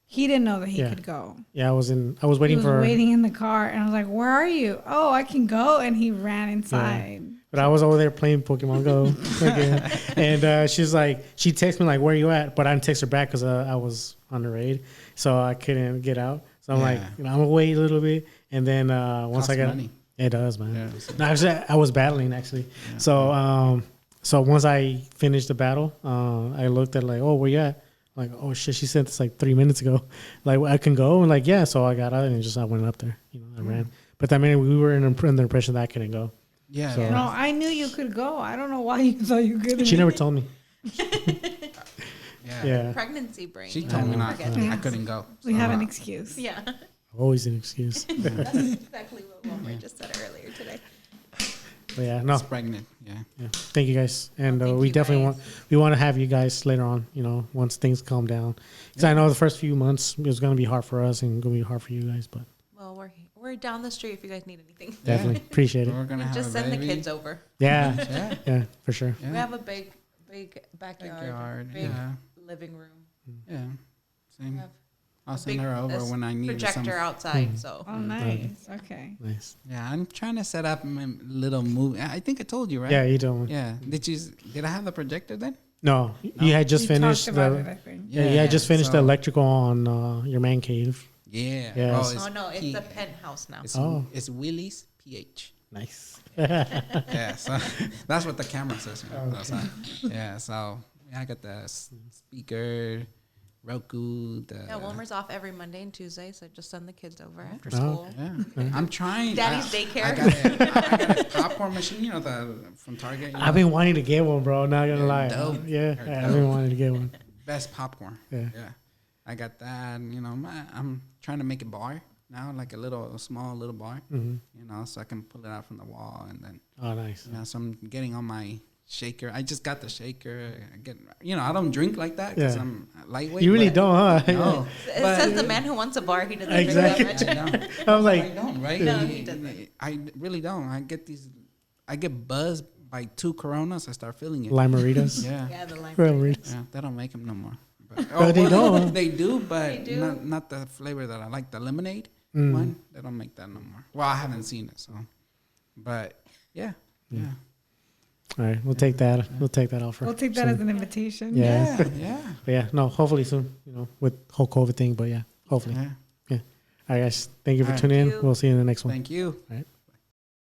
A: he didn't know that he could go.
B: yeah, I was
A: He
B: waiting
A: was
B: for
A: waiting in the car, and I was like, "Where are you?" "Oh, I can go," and he ran inside.
B: But I was over there playing Pokemon Go again. And she's like, she texted me like, where you at? But I didn't text her back because I was on the raid. So I couldn't get out. So I'm like, I'm going to wait a little bit. And then once I got money. It does, man. Yeah, no, actually, I was battling, actually. Yeah. So once I finished the battle, I looked at like, oh, where you at? Like, oh, shit, she sent this like 3 minutes ago. Like, I can go? And like, yeah. So I got out and I went up there. I ran. But I mean, we were in the impression that I couldn't go.
D: Yeah.
B: So,
A: no, I knew you could go. I don't know why you thought you couldn't.
B: She never told me.
C: Yeah. Pregnancy brain.
D: She told me not. I couldn't go.
A: We have an excuse.
C: Yeah.
B: Always an excuse.
C: That's exactly what Wilmer just said earlier today.
B: But yeah, no.
D: It's pregnant. Yeah.
B: Thank you guys, and we definitely want to have you guys later on. Once things calm down, because I know the first few months it was going to be hard for us and going to be hard for you guys. But
C: we're down the street if you guys need anything.
B: Definitely appreciate it.
D: We're gonna
C: just send the kids over.
B: Yeah, yeah, for sure.
C: Yeah. We have a big backyard, big living room.
D: Yeah, same. I'll send her over when I need
C: projector outside. So
A: nice. Okay.
B: Nice.
D: Yeah, I'm trying to set up my little movie. I think I told you, right?
B: Yeah, you told me.
D: Yeah. Did I have the projector then?
B: No, you had just finished
A: talked about it, I think.
B: Yeah, you had just finished the electrical on your man cave.
D: Yeah.
B: Yes.
C: Oh no, it's a penthouse now.
D: It's Willie's PH.
B: Nice.
D: Yeah, so that's what the camera says. So I got the speaker, Roku.
C: Wilmer's off every Monday and Tuesday, so just send the kids over after school.
D: Yeah. I'm trying.
C: Daddy's daycare.
D: I got a popcorn machine, from Target.
B: I've been wanting to get one, bro. Not gonna lie.
D: Dope.
B: Yeah, I've been wanting to get one.
D: Best popcorn. Yeah. I got that. I'm trying to make a bar now, like a small little bar. Mm-hmm. So I can pull it out from the wall and then.
B: Oh, nice.
D: So I'm getting on my shaker. I just got the shaker. I don't drink like that because I'm lightweight.
B: You really don't, huh?
D: No.
C: It says the man who wants a bar, he doesn't
B: exactly.
C: drink that much.
B: I was like,
D: I don't, right?
C: No, he doesn't.
D: I really don't. I get buzzed by 2 Coronas. I start feeling it.
B: Limeritas.
C: Yeah, the Limeritas.
D: Yeah, they don't make them no more.
B: They don't.
D: They do, but not the flavor that I like. The lemonade one, they don't make that no more. Well, I haven't seen it, so. But yeah.
B: All right, we'll take that. We'll take that offer.
A: We'll take that as an invitation.
B: Yeah.
D: But
B: yeah, no, hopefully soon, with whole COVID thing, but yeah, hopefully. Yeah. All right, guys, thank you for tuning in. We'll see you in the next one.
D: Thank you.
B: All right.